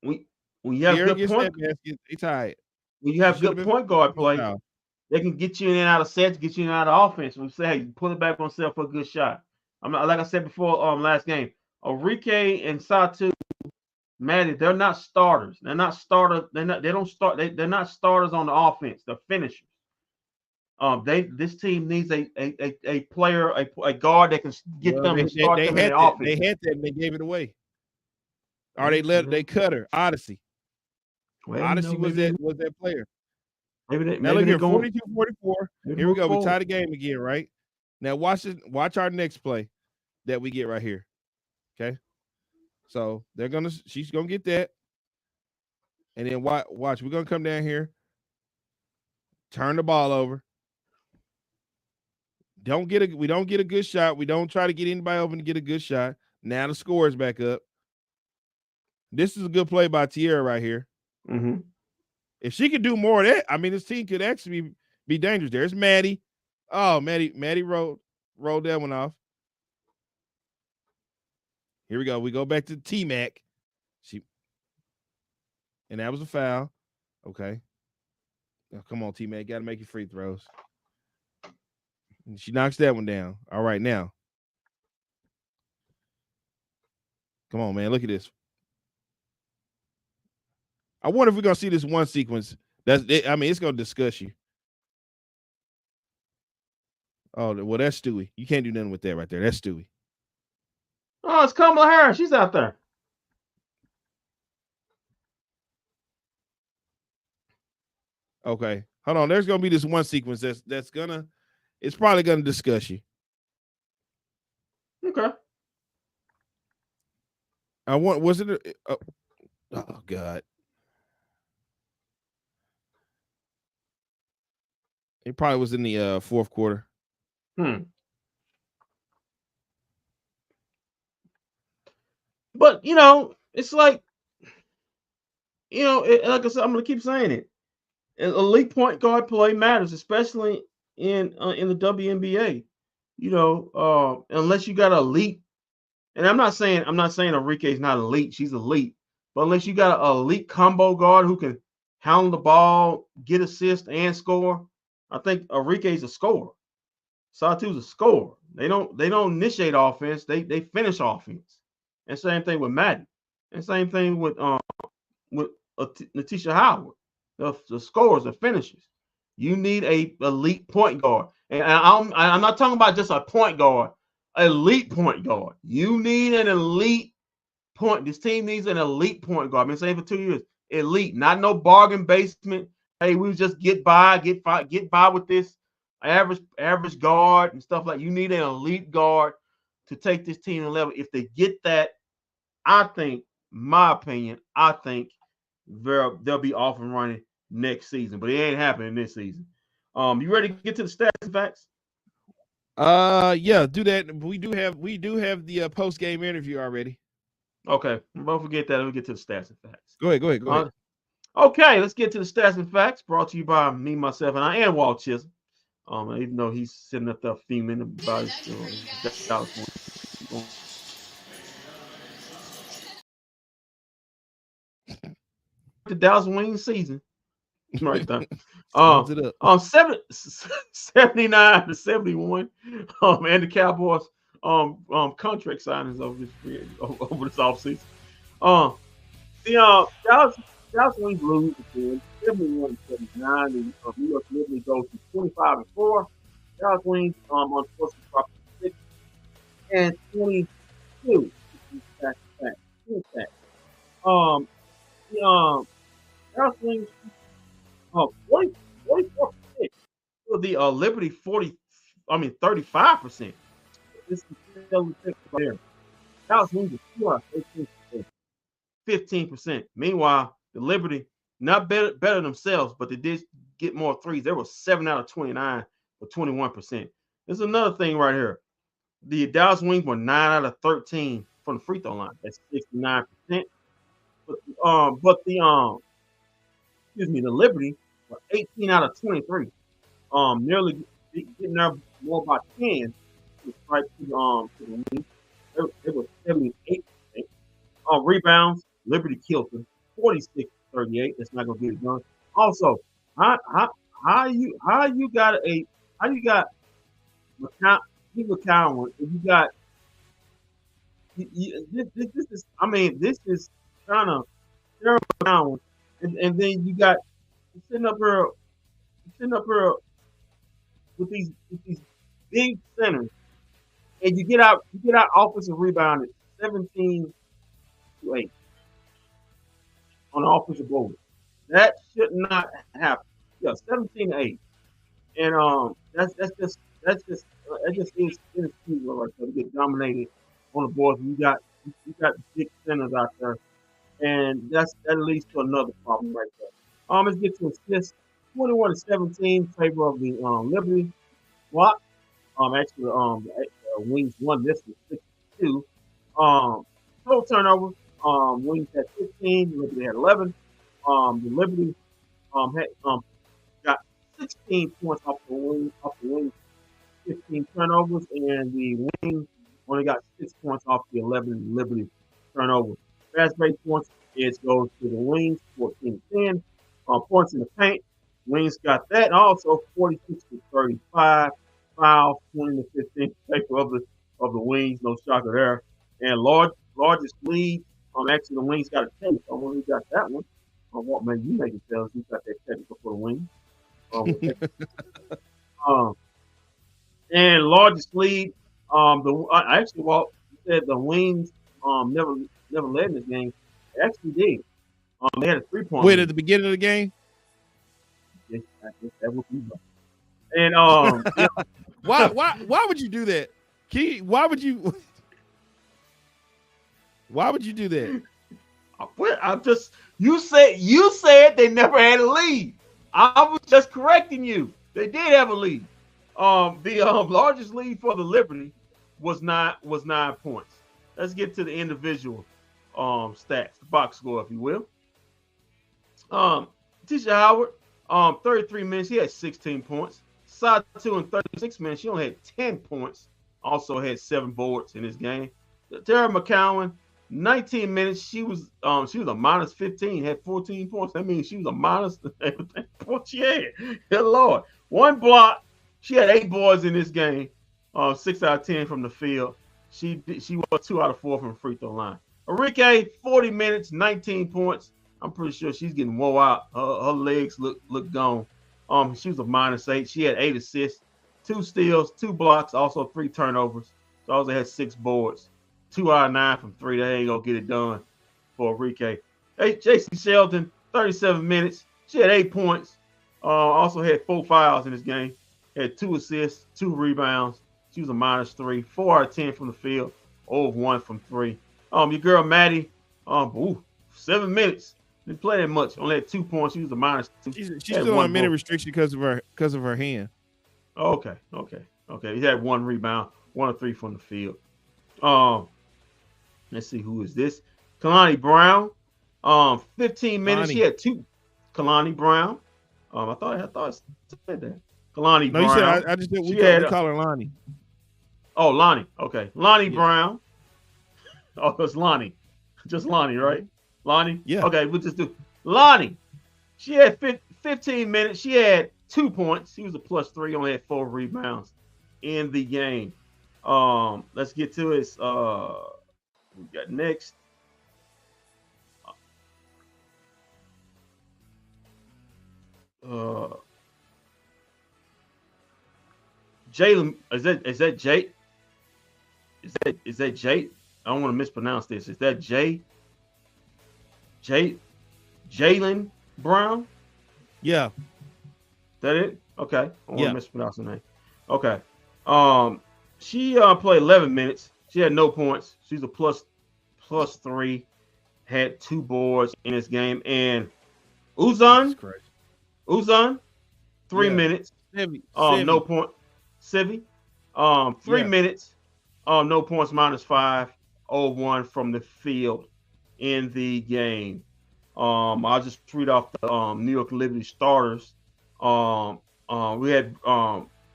when, when you have Tierra good gets point that basket. They tied. when you She have should have good been point guard play, foul. they can get you in and out of sets, get you in and out of offense. We say, hey, pull it back on self for a good shot. I'm not, like I said before, last game, Enrique and Satu, Maddie, they're not starters. They're not starters. They don't start. They're not starters on the offense. They're finishers. This team needs a player, a guard that can get Well, them they, and they, start they them in had the that. They offense. had that and they gave it away. Or they Well, cut her. Odyssey. Odyssey was maybe that player. maybe they Now maybe look they here, going 42-44. maybe Here we move go. We forward. tie the game again, right? Now watch our next play that we get right here. Okay. So she's gonna get that. And then watch, we're gonna come down here, turn the ball over. We don't get a good shot. We don't try to get anybody open to get a good shot. Now the score is back up. This is a good play by Tierra right here. Mm-hmm. If she could do more of that, I mean, this team could actually be dangerous. There's Maddie. Oh, Maddie rolled that one off. Here we go. We go back to T-Mac. And that was a foul. Okay. Now, come on, T-Mac. Got to make your free throws. And she knocks that one down. All right, now Come on, man. Look at this. I wonder if we're gonna see this one sequence. I mean, it's gonna discuss you. Oh, well, that's Stewie. You can't do nothing with that right there. That's Stewie. Oh, it's Kamala Harris. She's out there. Okay, hold on. There's gonna be this one sequence that's gonna. It's probably gonna discuss you. Okay. Was it? Oh God. It probably was in the fourth quarter. But it's like, like I said, I'm gonna keep saying it. Elite point guard play matters, especially in the WNBA. Unless you got elite, and I'm not saying Enrique is not elite. She's elite, but unless you got an elite combo guard who can handle the ball, get assists, and score, I think Enrique's a scorer. Satu's a scorer. They don't initiate offense. They finish offense. And same thing with Maddie. And same thing with Letitia Howard. The scorers, the finishers. You need a elite point guard. And I'm not talking about just a point guard, elite point guard. You need an elite point. This team needs an elite point guard. I've been saying for 2 years. Elite, not no bargain basement. Hey, we just get by with this average guard and stuff like. You need an elite guard to take this team to level. If they get that, I think, my opinion, they'll be off and running next season, but it ain't happening this season. You ready to get to the stats and facts? Yeah, do that. We do have the post game interview already. Okay, don't forget that. Let me get to the stats and facts. Go ahead. Okay, let's get to the stats and facts. Brought to you by me, myself, and I am Walt Chisholm. Even though he's sitting up there fuming about his Dallas Wings. The Dallas Wings season. Right there. 79 to 71. And the Cowboys contract signings over this offseason. The Dallas Wings lose again, 71 to 79, and New York Liberty goes to 25 and 4. Dallas Wings unfortunately dropped 6 and 22. Dallas Wings 44% for the Liberty 35%. This is still there. Dallas Wings is 15%. Meanwhile, the Liberty not better themselves, but they did get more threes. There was 7 out of 29 for 21%. There's another thing right here. The Dallas Wings were 9 out of 13 from the free throw line. That's 69%. But the Liberty were 18 out of 23. Nearly getting there more by 10 right to the Wings. It was 78%. Rebounds, Liberty killed them 46-38. That's not gonna get it done. Also, how you got McCowan if you got this is kind of terrible, and then you got sitting up here with these big centers, and you get out offensive rebound at 17 to 8 on the offensive board. That should not happen. Yeah, 17 to 8, and that's just inexcusable right there to get dominated on the boards. You got big centers out there, and that leads to another problem right there. Let's get to assists. 21 to 17 in favor of the Liberty. What? Actually, the Wings won this with 62. Total turnovers. Wings had 15. Liberty had 11. The Liberty got 16 points off the Wings, 15 turnovers, and the Wings only got 6 points off the 11 Liberty turnovers. Fast break points, it goes to the Wings, 14-10. Points in the paint, Wings got that, and also 46 to 35. Foul, 20 to 15 favor of the Wings, no shocker there. And Lord largest lead. Actually, the Wings got a technical. I wonder who got that one. What man, you make it tell us who got that technical for the Wings. Um, and largest lead. I actually said the Wings never led in this game. They actually did. They had a 3-point Wait, lead. at the beginning of the game? Yes, that was me. And yeah. Why would you do that? Why would you do that? You said they never had a lead. I was just correcting you. They did have a lead. The largest lead for the Liberty was 9 points. Let's get to the individual stats, the box score, if you will. Tisha Howard, 33 minutes, he had 16 points. Satu in 36 minutes, she only had 10 points. Also had 7 boards in this game. Tara McCowan, 19 minutes, she was a minus 15, had 14 points. That means she was a minus everything points she had. Good Lord. 1 block. She had 8 boards in this game. 6 out of 10 from the field. She was 2 out of 4 from the free throw line. Enrique, 40 minutes, 19 points. I'm pretty sure she's getting wore out. Her legs look gone. She was a minus 8. She had 8 assists, 2 steals, 2 blocks, also 3 turnovers. So also had 6 boards. 2 out of 9 from 3. They ain't gonna get it done for Enrique. Hey, Jason Sheldon, 37 minutes. She had 8 points. Also had 4 fouls in this game. Had 2 assists, 2 rebounds. She was a minus 3. 4 out of 10 from the field. 0 of 1 from 3. Your girl Maddie, 7 minutes. Didn't play that much. Only had 2 points. She was a minus 2. She's still on a minute restriction because of her hand. Okay. He had 1 rebound, 1 of 3 from the field. Let's see who is this. Kalani Brown, 15 minutes. She had 2. Kalani Brown. I thought I said that. Kalani Brown. No, you said I just did. We call her Lonnie. Oh, Lonnie. Okay, Lonnie Brown. Oh, it's Lonnie. Just Lonnie, right? Lonnie? Yeah. Okay, we'll just do Lonnie. She had 15 minutes. She had 2 points. She was a plus 3, only had 4 rebounds in the game. Let's get to it. We got next. Jalen, is that Jay? Is that Jay? I don't want to mispronounce this. Is that Jalen Brown? Yeah. Is that it? Okay. I don't want to mispronounce the name. Okay. She played 11 minutes. She had no points. She's a plus 3. Had 2 boards in this game. And Uzan, 3 minutes. No point. Civi, 3 minutes. No points, minus 5. 0-1 from the field in the game. I'll just read off the New York Liberty starters. We had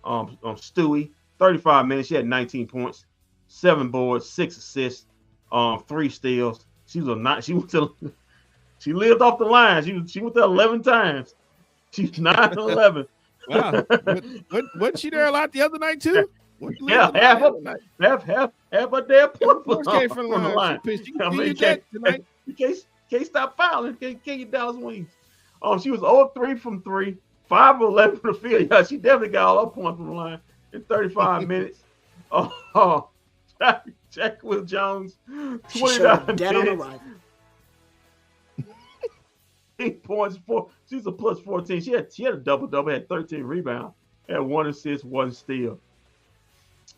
Stewie, 35 minutes. She had 19 points, 7 boards, 6 assists, 3 steals. She lived off the line. She went there 11 times. She's 9-11. Wow. Wasn't she there a lot the other night too? Yeah, half a damn point came from the line. You can't stop fouling. Can't get Dallas Wings. She was 0-3 from 3, 5 of 11 from the field. Yeah, she definitely got all her points from the line in 35 minutes. Jack Will Jones, 29 minutes. 8 points, 4. She's a plus 14. She had a double, had 13 rebounds, had 1 assist, 1 steal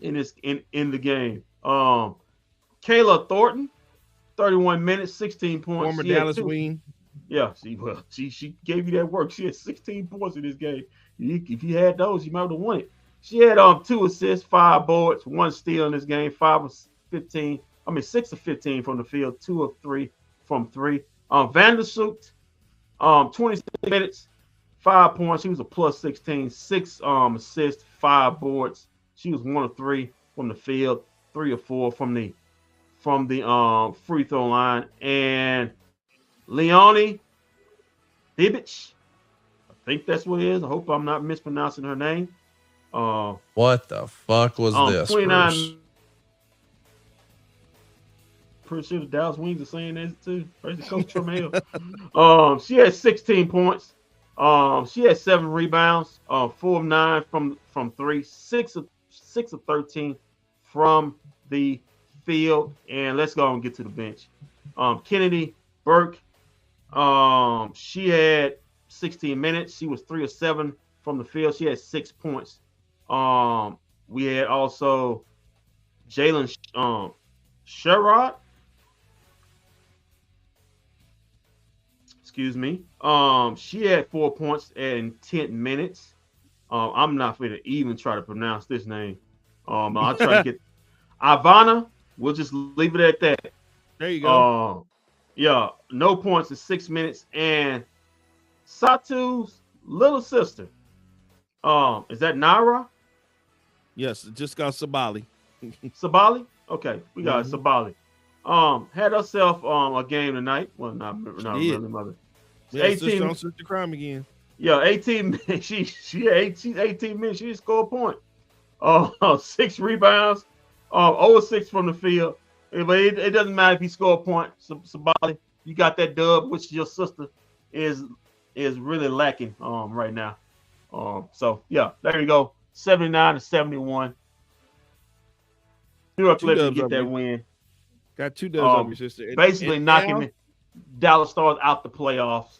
in the game. Kayla Thornton, 31 minutes, 16 points. Former Dallas Wing. Yeah, she gave you that work. She had 16 points in this game. If you had those, you might have won it. She had 2 assists, 5 boards, 1 steal in this game, 6 of 15 from the field, 2 of 3 from 3. Vandersloot, 26 minutes, 5 points. She was a plus 16, 6 assists, 5 boards. She was 1 of 3 from the field, 3 of 4 from the free throw line. And Leonie Bibic, I think that's what it is. I hope I'm not mispronouncing her name. What the fuck was this? 29. pretty sure the Dallas Wings are saying that too. Praise the coach Tremel. She had 16 points. She had 7 rebounds. 4 of 9 from 3. 6 of 13 from the field. And let's go and get to the bench. Kennedy Burke. She had 16 minutes. She was 3 of 7 from the field. She had 6 points. We had also Jalen Sherrod. Excuse me. She had 4 points in 10 minutes. I'm not going to even try to pronounce this name. I'll try to get Ivana. We'll just leave it at that. There you go. Yeah, no points in 6 minutes. And Satu's little sister. Is that Naira? Yes, just got Sabali. Sabali? Okay, we got Sabali. Had herself a game tonight. Well, not really, mother. Yeah, 18 on the crime again. Yeah, 18 minutes. She had 18 minutes. She didn't score a point. 6 rebounds. 0-6 from the field. But it doesn't matter if you score a point. Sabali, you got that dub, which your sister is really lacking right now. So yeah, there you go. 79-71. New York Clippers get that win. Got 2 dubs on your sister. Basically knocking the Dallas Stars out the playoffs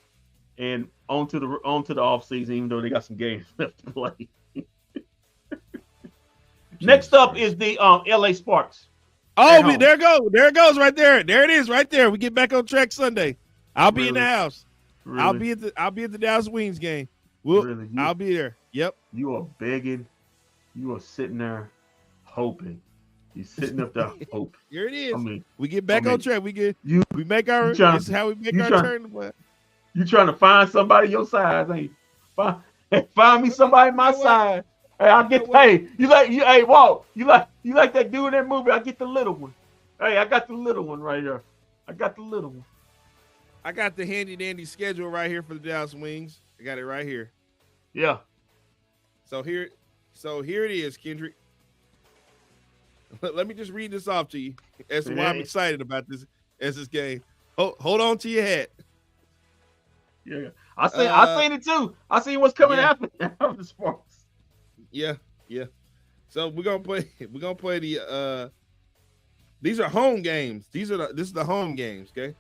and onto the offseason, even though they got some games left to play. Next up is the LA Sparks. Oh, there it goes right there. There it is right there. We get back on track Sunday. I'll be in the house. Really? I'll be at the Dallas Wings game. I'll be there. Yep. You are begging. You are sitting there hoping. You're sitting up there hoping. Here it is. We get back on track. We make our. This is how we make our turn. You trying to find somebody your size, ain't you? Find me somebody my size. Hey, I'll get. Hey, hey, Walt. You like that dude in that movie? I get the little one. Hey, I got the little one right here. I got the little one. I got the handy dandy schedule right here for the Dallas Wings. I got it right here. Yeah. So here it is, Kendrick. Let me just read this off to you as to why I'm excited about this game. Hold on to your hat. Yeah, I seen it too. I seen what's coming after the Sparks. Yeah. So we're gonna play the these are home games. This is the home games, okay?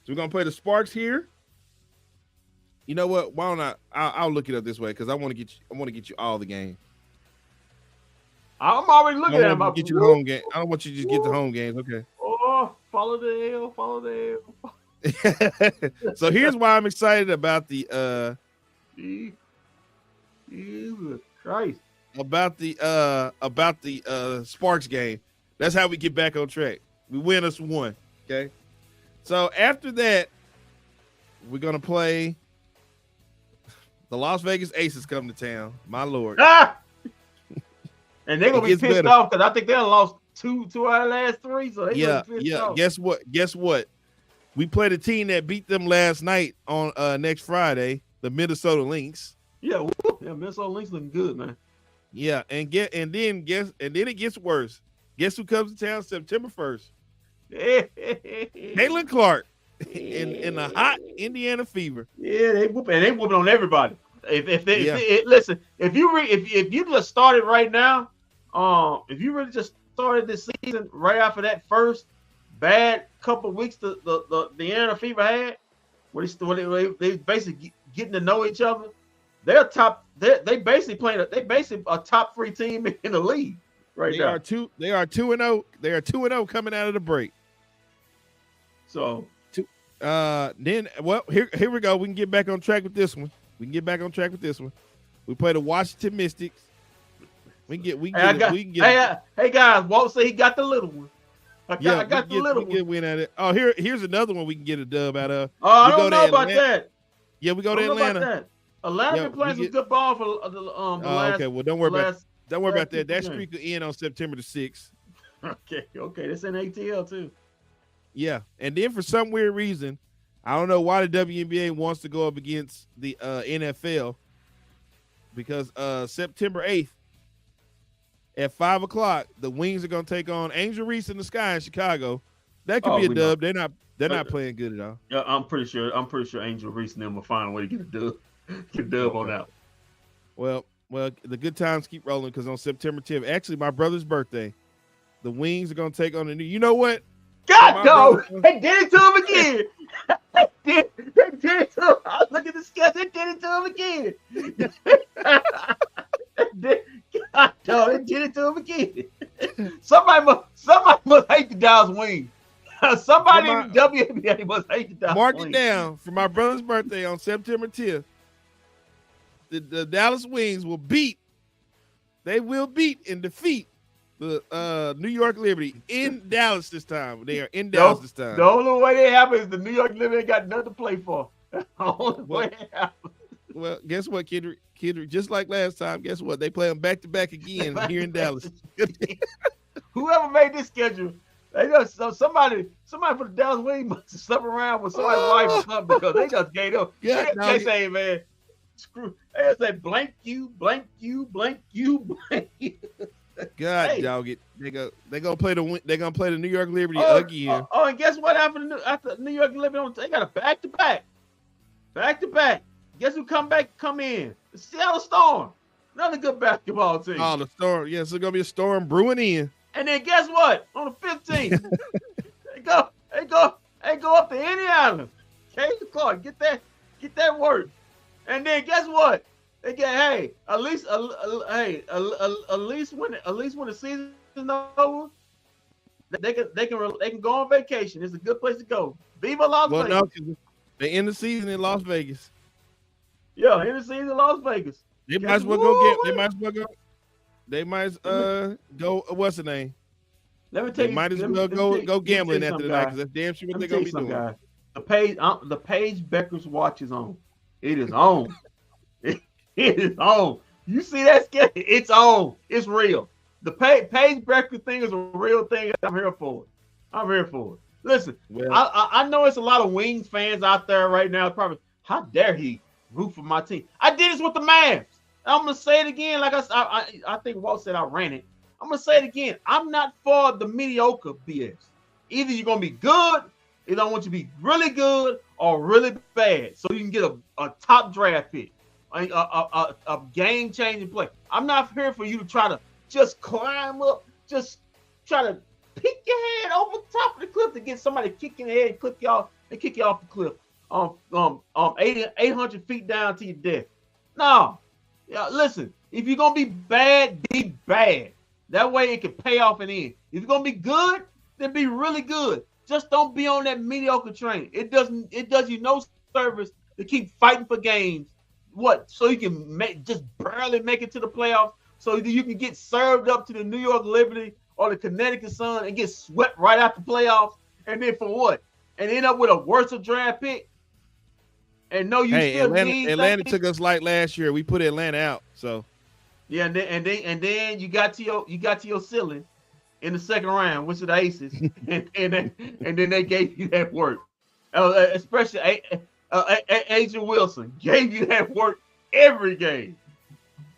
So we're gonna play the Sparks here. You know what? Why don't I'll look it up this way because I want to get you all the game. I'm already looking at my get you home game. I don't want you to just get the home games. Okay. Oh, follow the L. So here's why I'm excited about the Jesus Christ. About the Sparks game. That's how we get back on track. We win us one. Okay. So after that, we're gonna play the Las Vegas Aces come to town. My Lord. And they're gonna be pissed off because I think they lost two out of the last 3. So they pissed off. Guess what? We played a team that beat them last night on next Friday, the Minnesota Lynx. Yeah, Minnesota Lynx looking good, man. Yeah, and then it gets worse. Guess who comes to town September 1st? Caitlin Clark in the hot Indiana Fever. Yeah, they whooping on everybody. Listen, if you just started right now, if you really just started this season right after that first bad couple of weeks the Indiana Fever had, where they basically getting to know each other, they're top. They basically a top 3 team in the league right now. They are 2-0. They are 2-0 coming out of the break. So then here we go. We can get back on track with this one. We play the Washington Mystics. Hey guys, Walt say he got the little one. I got the little one. We get a win at it. Oh, here's another one we can get a dub out of. Oh, I don't know about that. Yeah, we go to Atlanta. Atlanta been playing some good ball for the last. Okay, well don't worry about that. That streak will end on September the 6th. Okay, that's in ATL too. Yeah, and then for some weird reason, I don't know why the WNBA wants to go up against the NFL, because September 8th at 5:00, the Wings are going to take on Angel Reese in the Sky in Chicago That could Oh, be a we know. dub. They're not playing good at all. Yeah, I'm pretty sure Angel Reese and them will find a way to get a dub. Get a dub on Okay. that. Well, the good times keep rolling because on September 10th, actually my brother's birthday, the Wings are gonna take on the new. You know what? For God my brother, dog, they did it to him again. They did it to him. I was looking at the schedule. They did it to him again. God dog, they did it to him again. Somebody must hate the Dallas Wings. Somebody in the WNBA must hate the Dallas mark Wings. it down for my brother's birthday on September 10th. The Dallas Wings will beat. They will beat and defeat the New York Liberty in Dallas this time. They are in Dallas this time. The only way they happen is the New York Liberty ain't got nothing to play for. The only way it happens. Well, guess what, Kendrick? Just like last time, guess what? They play them back to back again here in Dallas. Whoever made this schedule, they just somebody for the Dallas Wings must have slept around with somebody's wife or something because they just gave up. Yeah, they say, man, screw. They say blank you, blank you, blank you, blank you. God dog it. They gonna play the New York Liberty again. And guess what happened after New York Liberty? They got a back to back. Guess who come in? The Seattle Storm. Another good basketball team. Oh, the Storm. Yes, there's gonna be a storm brewing in. And then guess what? On the 15th, they go up to Indiana. Cage Clark, get that work. And then guess what? They get at least when the season is over, they can go on vacation. It's a good place to go. Viva Las Vegas. No, they end the season in Las Vegas. Yeah, end the season in Las Vegas. They might as well go. They might go. What's the name? Let me tell you. They might as well go gambling after the night because that's damn sure what they're gonna be doing. Guy. The Paige Becker's watch is on. It is on. It is on. You see that schedule? It's on. It's real. The Paige Becker thing is a real thing. I'm here for it. Listen, I know it's a lot of Wings fans out there right now. Probably, how dare he root for my team? I did this with the Mavs. I'm gonna say it again. Like I think Walt said I ran it. I'm gonna say it again. I'm not for the mediocre BS. Either you're gonna be good, either I want you to be really good or really bad, so you can get a top draft pick, a game-changing play. I'm not here for you to try to just climb up, just try to pick your head over the top of the cliff to get somebody to kick in the head and kick you off the cliff. 800 feet down to your death. No. Yeah, listen, if you're gonna be bad, be bad. That way it can pay off in the end. If you're gonna be good, then be really good. Just don't be on that mediocre train. It does you no service to keep fighting for games. What? So you can just barely make it to the playoffs, so that you can get served up to the New York Liberty or the Connecticut Sun and get swept right out the playoffs. And then for what? And end up with a worse draft pick. And no, you still Atlanta took us like last year. We put Atlanta out. So yeah, and then you got to your ceiling in the second round, which is the Aces, and then they gave you that work. Especially Agent Wilson gave you that work every game.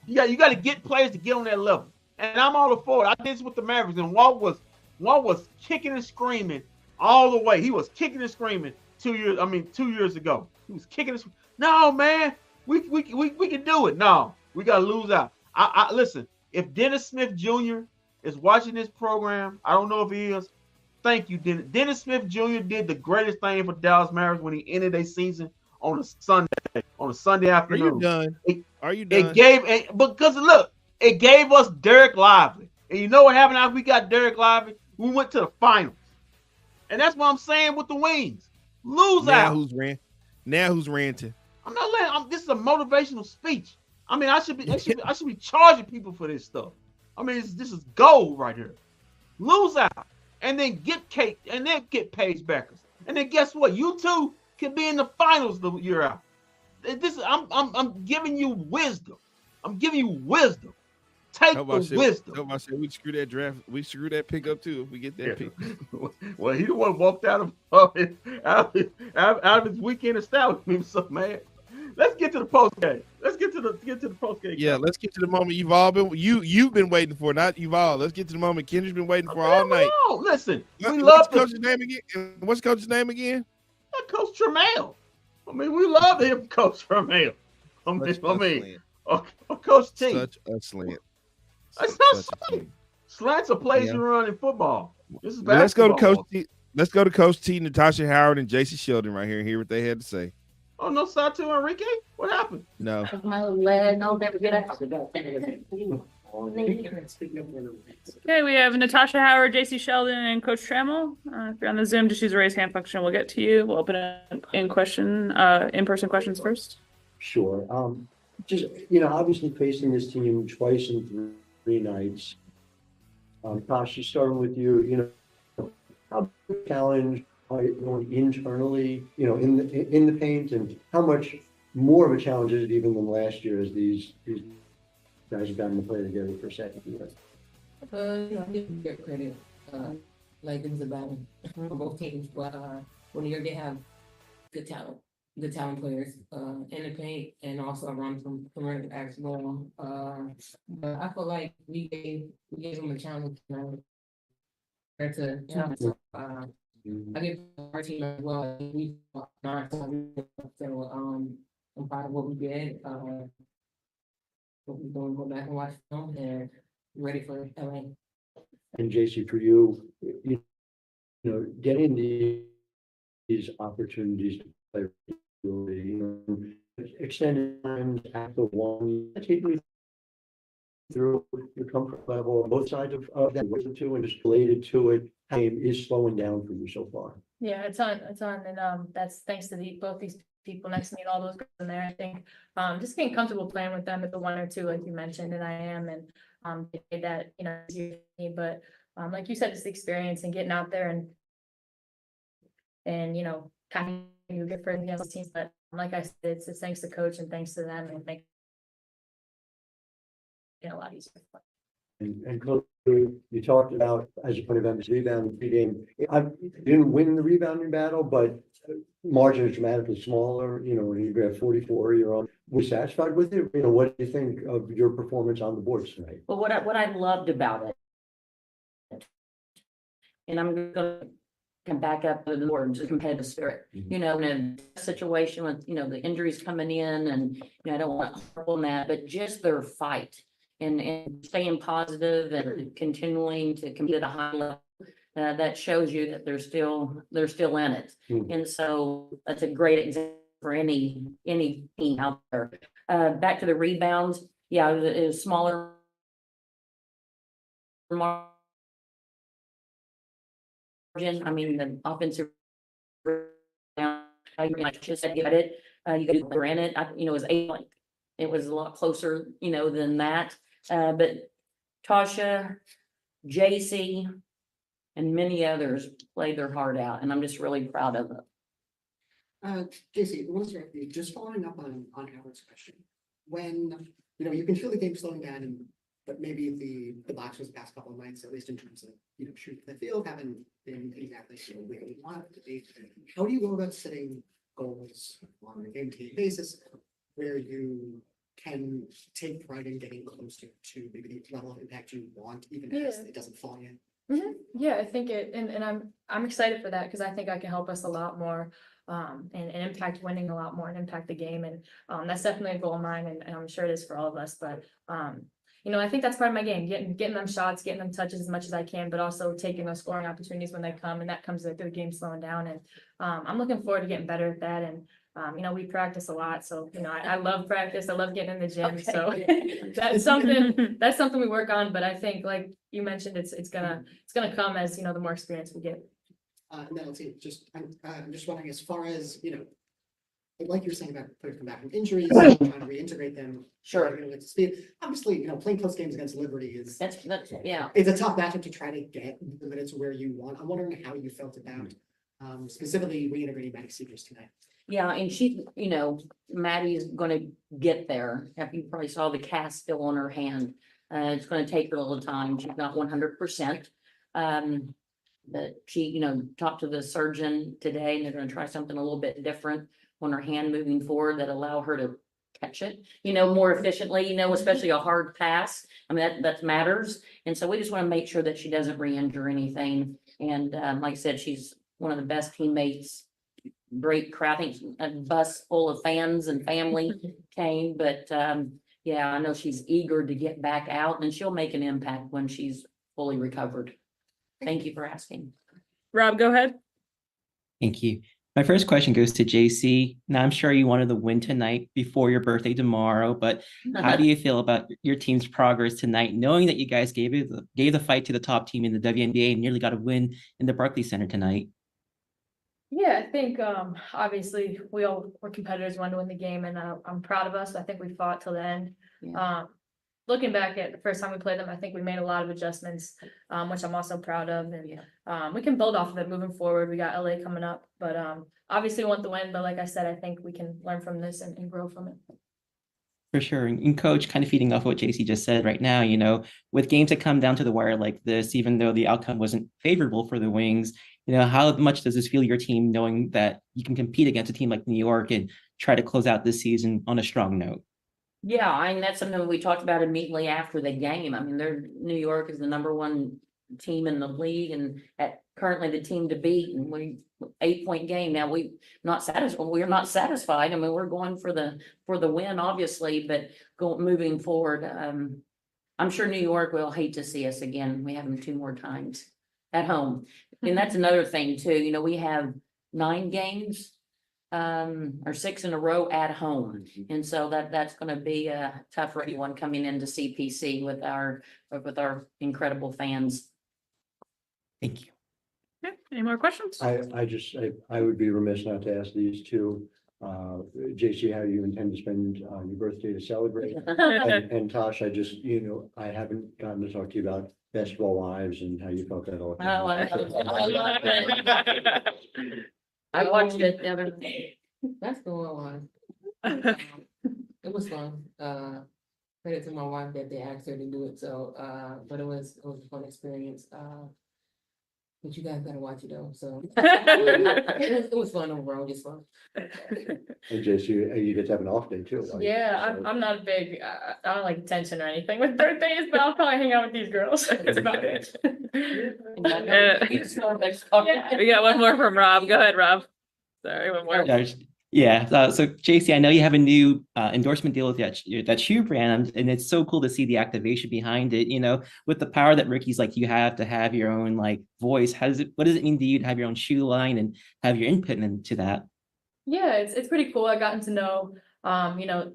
You got to get players to get on that level. And I'm all for it. I did this with the Mavericks, and Walt was kicking and screaming all the way. He was kicking and screaming 2 years ago. He was kicking us. No, man, we can do it. No, we gotta lose out. I listen. If Dennis Smith Jr. is watching this program, I don't know if he is. Thank you, Dennis. Dennis Smith Jr. did the greatest thing for Dallas Mavericks when he ended their season on a Sunday afternoon. Are you done? Because look, it gave us Derek Lively, and you know what happened after we got Derek Lively? We went to the finals, and that's what I'm saying with the Wings. Lose out. Now who's ranting? I'm not letting. This is a motivational speech. I mean, I should be charging people for this stuff. I mean, this is gold right here. Lose out, and then get Paige Beckers, and then guess what? You two can be in the finals the year out. I'm giving you wisdom. I'm giving you wisdom. Take the wisdom. I said we screw that draft. We screw that pick up too if we get that pick. Well, he the one walked out of his weekend establishment. He was so mad. let's get to the post game. Let's get to the post game. Yeah, let's get to the moment you've been waiting for, not Yuval. Let's get to the moment Kendra's been waiting for all night. Listen, we What's love coach's name again? What's coach's name again? Coach Tremail. I mean, we love him, Coach Tremail. Coach T. Such a slant. It's not slant. Slants are plays you run in football. This is basketball. Let's go to Coach T. Let's go to Coach T, Natasha Howard, and JC Sheldon right here and hear what they had to say. Oh, no Satu Enrique? What happened? No. Okay, we have Natasha Howard, JC Sheldon, and Coach Trammell. If you're on the Zoom, just use the raise hand function. We'll get to you. We'll open up in-person questions first. Sure. Just, obviously facing this team twice in 3 nights. Tasha, starting with you, how big a challenge are you going internally, in the paint, and how much more of a challenge is it even than last year as these guys have gotten to play together for a second year? I give great credit. Like it's a battle for both teams, but when you're gonna have good talent players in the paint and also run from perimeter as well. But I feel like we gave them a challenge compared to I give our team as well. We not so I'm proud of what we did. What we're doing, go back and watch film and ready for LA. And JC, for you, getting these opportunities to play, extended times after one, take me through the comfort level on both sides of that, and just related to it, game is slowing down for you so far. Yeah, it's on, and that's thanks to both these people next to me and all those guys in there. I think just getting comfortable playing with them at the 1 or 2, like you mentioned, and I am, and they made that easier for me. But like you said, it's the experience and getting out there and kind of good for the teams. But like I said, it's thanks to coach and thanks to them, and make it a lot easier. And Coach, you talked about, as a point of emphasis, rebound game. I didn't win the rebounding battle, but margin is dramatically smaller. When you grab 44, you're on. We're satisfied with it. What do you think of your performance on the boards tonight? Well, what I loved about it, and I'm going to come back up to the board, the competitive spirit. In a situation with the injuries coming in, and I don't want to harp on that, but just their fight. And staying positive and continuing to compete at a high level, that shows you that they're still in it. And so that's a great example for any team out there. Back to the rebounds, yeah, it was smaller margin. I mean, the offensive rebound, like just said, get it. You got to grant it. It was 8 point. It was a lot closer, than that. But Tasha, JC, and many others played their heart out, and I'm just really proud of it. JC, just following up on Howard's question. When you can feel the game slowing down, but maybe the box was the past couple of nights, at least in terms of shooting the field, haven't been exactly where we want it to be. How do you go about setting goals on a game-to-game basis where you can take pride in getting closer to maybe the level of impact you want, even as it doesn't fall in? Yeah, I think and I'm excited for that because I think I can help us a lot more and impact winning a lot more and impact the game, and that's definitely a goal of mine, and I'm sure it is for all of us. But I think that's part of my game, getting them shots, getting them touches as much as I can, but also taking those scoring opportunities when they come, and that comes with the game slowing down. And I'm looking forward to getting better at that. And we practice a lot, so I love practice. I love getting in the gym. Okay. So that's something we work on. But I think, like you mentioned, it's gonna come as the more experience we get. And then let's see. I'm just wondering, as far as like you're saying about players come back from injuries, trying to reintegrate them. Sure. To speed. Obviously, playing close games against Liberty is That's yeah. It's a tough matchup to try to get the minutes where you want. I'm wondering how you felt about specifically reintegrating Maddie Seegers tonight. Yeah, and she, Maddie's gonna get there. You probably saw the cast still on her hand. It's gonna take her a little time. She's not 100%. But she, talked to the surgeon today, and they're gonna try something a little bit different on her hand moving forward that allow her to catch it, more efficiently, especially a hard pass. I mean, that matters. And so we just want to make sure that she doesn't re-injure anything. And like I said, she's one of the best teammates. Great crowd. I think a bus full of fans and family came, but yeah, I know she's eager to get back out and she'll make an impact when she's fully recovered. Thank you for asking. Rob, go ahead. Thank you. My first question goes to JC. Now, I'm sure you wanted to win tonight before your birthday tomorrow, but how do you feel about your team's progress tonight, knowing that you guys gave the fight to the top team in the WNBA and nearly got a win in the Barclays Center tonight? Yeah, I think obviously we're competitors, want to win the game, and I'm proud of us. I think we fought till the end. Yeah. Looking back at the first time we played them, I think we made a lot of adjustments, which I'm also proud of, and we can build off of it moving forward. We got LA coming up, but obviously we want the win. But like I said, I think we can learn from this and grow from it. For sure. And Coach, kind of feeding off what JC just said right now, with games that come down to the wire like this, even though the outcome wasn't favorable for the Wings, how much does this feel your team knowing that you can compete against a team like New York and try to close out this season on a strong note? Yeah, I mean, that's something we talked about immediately after the game. I mean, New York is the #1 team in the league and currently the team to beat, and we 8-point game. Now we're not satisfied. I mean, we're going for the win, obviously, but moving forward, I'm sure New York will hate to see us again. We have them 2 more times at home. And that's another thing too. We have 9 games or 6 in a row at home. And so that's going to be tough for anyone coming into CPC with our incredible fans. Thank you. Okay, any more questions? I would be remiss not to ask these two. JC, how you intend to spend your birthday to celebrate? And Tosh, I haven't gotten to talk to you about Basketball Wives and how you felt that all. I watched it the other day. That's going on. It was fun. Credit to my wife that they asked her to do it. So, but it was a fun experience. But you guys gotta watch it though. So it was fun overall, just fun. And JC, you get to have an off day too. Right? Yeah, I'm not a big, I don't like attention or anything with birthdays, but I'll probably hang out with these girls. That's about it. We got one more from Rob. Go ahead, Rob. Sorry, one more. Yeah. So JC, I know you have a new endorsement deal with that shoe brand, and it's so cool to see the activation behind it. With the power that rookies like you have to have your own voice. What does it mean to you to have your own shoe line and have your input into that? Yeah, it's pretty cool. I've gotten to know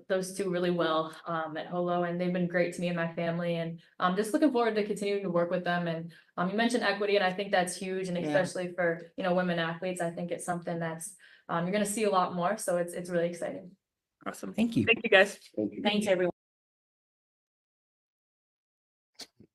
those two really well at Holo, and they've been great to me and my family, and I'm just looking forward to continuing to work with them. And you mentioned equity, and I think that's huge, and especially for women athletes, I think it's something that's you're going to see a lot more, so it's really exciting. Awesome. Thank you. Thank you, guys. Thanks, everyone.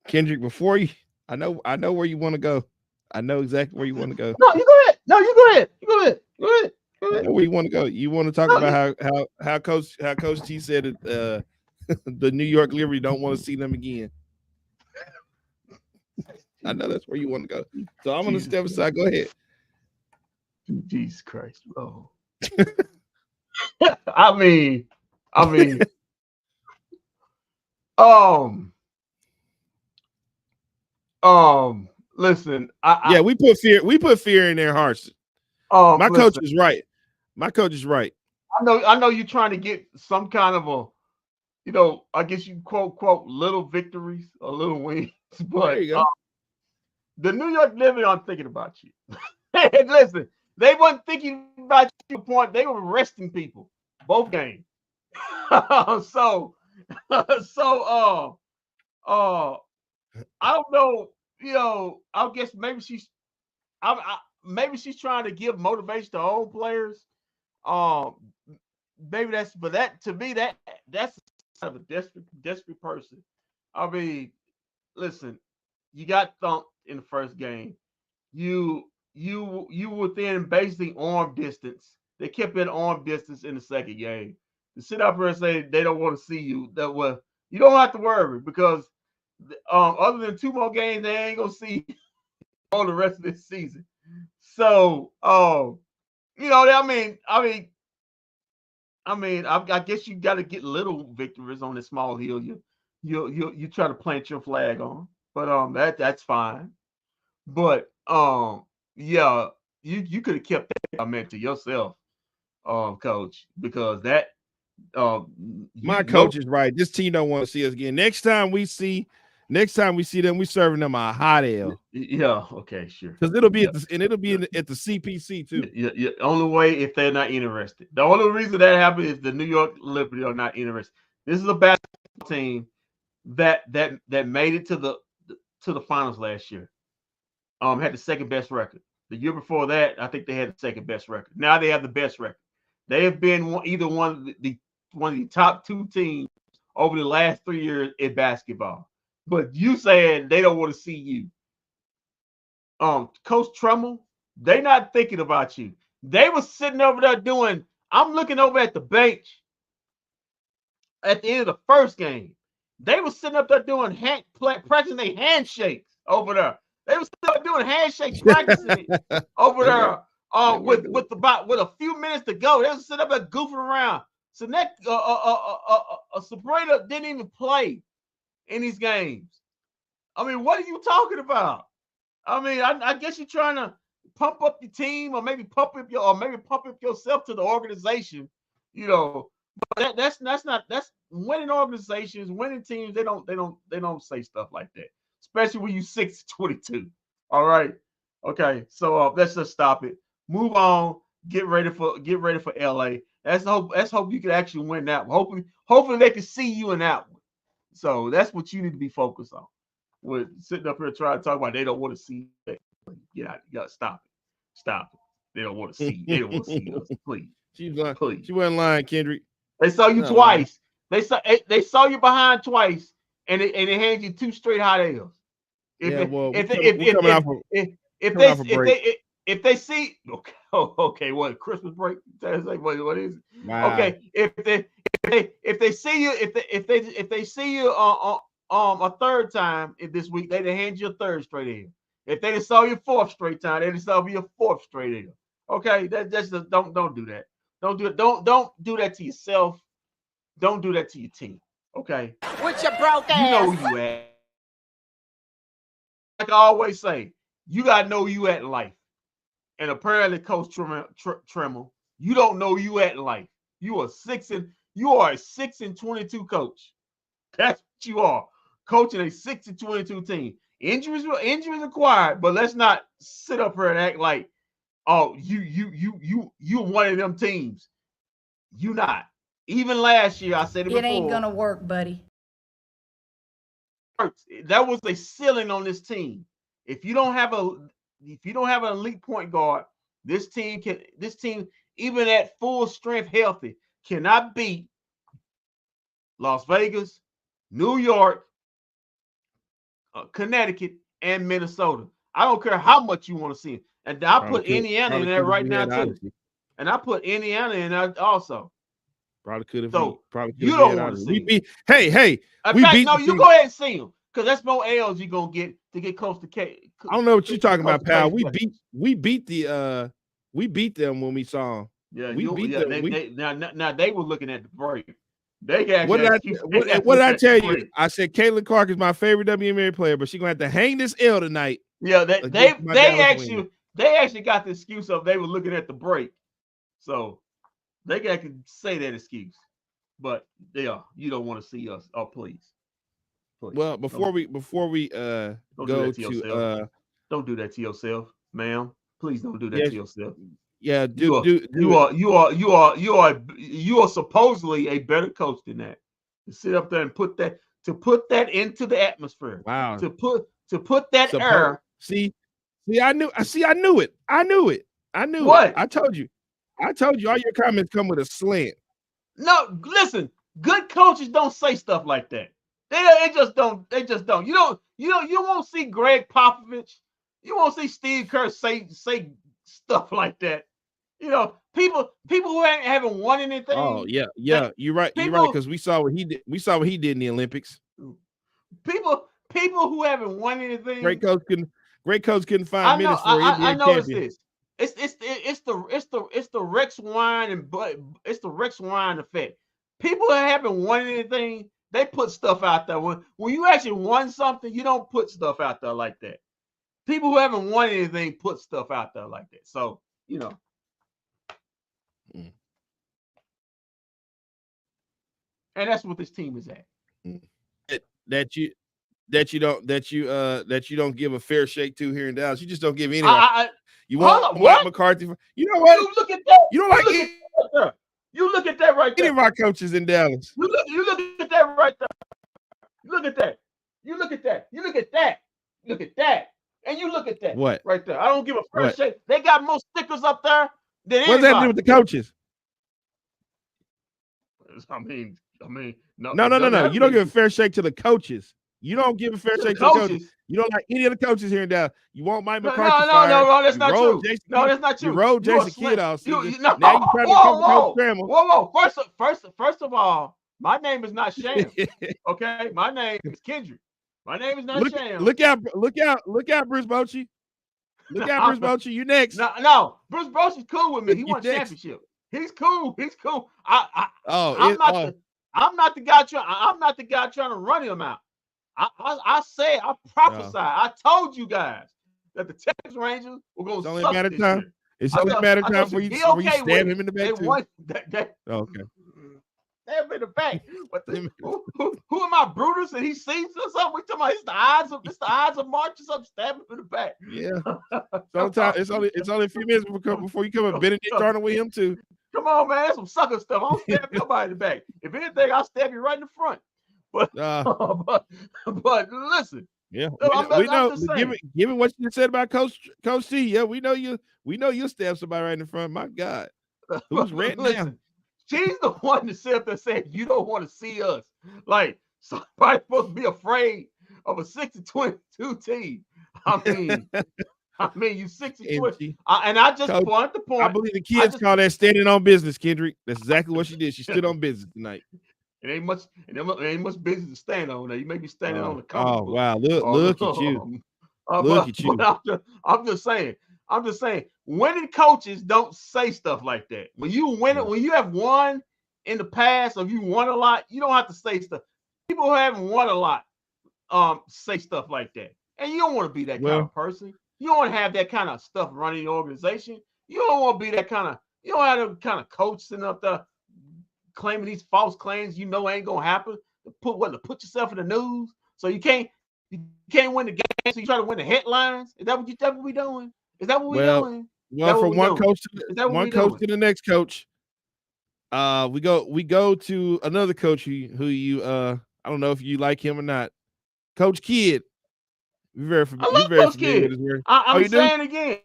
Kendrick, before you, I know where you want to go. I know exactly where you want to go. No, you go ahead. No, you go ahead. You go ahead. Go ahead. I know where you want to go. You want to talk about how Coach T said it, the New York Liberty don't want to see them again. I know that's where you want to go. So I'm going to step aside. Go ahead. Jesus Christ, bro. I mean, listen, we put fear in their hearts. My coach is right. My coach is right. I know you're trying to get some kind of I guess you quote little victories or little wins, but There you go. The New York Liberty aren't thinking about you. And listen, they weren't thinking about you. Point they were arresting people both games. So I don't know. I guess maybe she's trying to give motivation to old players. Maybe that's to me that's kind of a desperate person. I mean, listen, you got thumped in the first game. You within basically arm distance. They kept it arm distance in the second game. To sit up here and say they don't want to see you, you don't have to worry, because other than 2 more games, they ain't gonna see you all the rest of this season. So I mean, I mean, I guess you got to get little victories on this small hill. You try to plant your flag on, but that's fine. But yeah, you could have kept that comment to yourself, coach, because that My you coach is right. This team don't want to see us again. Next time we see them, we serving them a hot ale. Yeah, okay, sure. Because it'll be at the CPC too. Yeah, only way if they're not interested. The only reason that happened is the New York Liberty are not interested. This is a basketball team that made it to the finals last year. Had the second best record. The year before that, I think they had the second best record. Now they have the best record. They have been one of the top 2 teams over the last 3 years in basketball. But you saying they don't want to see you. Coach Tremmel, they not thinking about you. They were sitting over there doing, I'm looking over at the bench at the end of the first game. They were sitting up there doing practicing their handshakes over there. They were still doing handshakes, practicing it over there with a few minutes to go. They were sitting up there goofing around. So that Sabrina didn't even play in these games. I mean, what are you talking about? I mean, I guess you're trying to pump up your team, or maybe pump up yourself to the organization, you know. But that's winning organizations, winning teams. They don't say stuff like that, especially when you 6-22. All right, okay. So let's just stop it. Move on. Get ready for LA. Let's hope you can actually win that one. Hopefully they can see you in that one. So that's what you need to be focused on. With sitting up here trying to talk about they don't want to see that. Get out. You gotta stop it. They don't want to see. They don't want to see us. Please. She wasn't lying, Kendrick. They saw you twice. They saw you behind twice, and they handed you 2 straight hot ales. If they see, okay, what, Christmas break? What is it? Wow. Okay, if they see you, if they see you a third time this week, they hand you a 3rd straight ale. If they saw you 4th straight time, they saw you a 4th straight ale. Okay, that's just don't do that. Don't do it. Don't do that to yourself. Don't do that to your team. Okay. With your broke ass. You know who you at. Like I always say, you gotta know you at in life. And apparently, Coach Tremmel, you don't know you at in life. You are a 6-22 coach. That's what you are, coaching a 6-22 team. Injuries acquired, but let's not sit up here and act like, oh, you one of them teams. You not. Even last year, I said it before. It ain't gonna work, buddy. That was a ceiling on this team. If you don't have an elite point guard, this team even at full strength, healthy, cannot beat Las Vegas, New York, Connecticut, and Minnesota. I don't care how much you want to see it. And I put Indiana in there right now too. And I put Indiana in there also. Probably could have. So probably you don't want to see. Hey. You go ahead and see them, because that's more L's you're gonna get to get close to K. I don't know what you're talking about, pal. We beat them when we saw them. Yeah, we beat them. Now they were looking at the break. What did I tell you? I said Caitlin Clark is my favorite WNBA player, but she's gonna have to hang this L tonight. Yeah, they actually got the excuse of they were looking at the break, so they can say that excuse. But you don't want to see us. Oh, please. Well, before we go to don't do that to yourself, ma'am. Please don't do that to yourself. Yeah, you are supposedly a better coach than that. To sit up there and put that into the atmosphere. Wow. To put that air. See, I knew it. What? I told you all your comments come with a slant. No, listen, good coaches don't say stuff like that. They just don't. You won't see Greg Popovich. You won't see Steve Kerr say stuff like that. You know, people who haven't won anything. Oh yeah, you're right. You're right, because we saw what he did. We saw what he did in the Olympics. People who haven't won anything. Great coach couldn't find minutes for I noticed this. it's the Rex wine it's the Rex wine effect. People that haven't won anything, they put stuff out there. When you actually won something, you don't put stuff out there like that. People who haven't won anything put stuff out there like that. So, you know. And that's what this team is at. That you don't give a fair shake to here in Dallas. You just don't give any. You want Mike McCarthy? You know what? You look at that. You don't like it. You look at that right there. Any of our coaches in Dallas. You look at that right there. Look at that. You look at that. You look at that. Look at that. And you look at that. What? Right there. I don't give a fair shake. They got more stickers up there than anybody. What's that to do with the coaches? I mean, no. You don't give a fair shake to the coaches. You don't give a fair shake to the coaches. You don't like any of the coaches here in Dallas. You want Mike McCarthy fired. No, that's not true. No, that's not true. You rolled Jason Kidd off season. Now you trying to come Coach Trammell. Whoa. First of all, my name is not Shams. Okay, my name is Kendrick. My name is not Shams. Look out, Bruce Bochy. Look out, Bruce Bochy. You next. No, Bruce Bochy's cool with me. He won championship. He's cool. I'm not the guy trying to run him out. I prophesied. I told you guys that the Texas Rangers were going to suck this year. It's only a matter of time before you stab him in the back too. Okay. Stab him in the back. But who am I, Brutus? And he sees or something? We talking about it's the eyes of March or something. Stab him in the back. Yeah. It's only a few minutes before you come up. Benedict Arnold with him too. Come on, man. That's some sucker stuff. I don't stab nobody in the back. If anything, I'll stab you right in the front. But listen. Yeah, we know. Given what you said about Coach C, yeah, we know you'll stab somebody right in the front. My God, who's ranting now? She's the one that said that said you don't want to see us. Like somebody's supposed to be afraid of a 6-22 team. I mean, you 60-20. And I just point the point. I believe the kids call that standing on business, Kendrick. That's exactly what she did. She stood on business tonight. It ain't much business to stand on there. You may be standing on the cover. Oh wow! Look at you! Look at you! I'm just saying. Winning coaches don't say stuff like that. When you win it, when you have won in the past, or if you won a lot, you don't have to say stuff. People who haven't won a lot, say stuff like that, and you don't want to be that kind of person. You don't want to have that kind of stuff running your organization. You don't want to be that kind of. You don't have that kind of coach sitting up there claiming these false claims you know ain't gonna happen. To put yourself in the news, so you can't win the game. So you try to win the headlines. Is that what we doing? Is that what we doing? Well, from one coach to the next coach, we go to another coach who you I don't know if you like him or not, Coach Kidd. You're very familiar with his word. I'm saying again.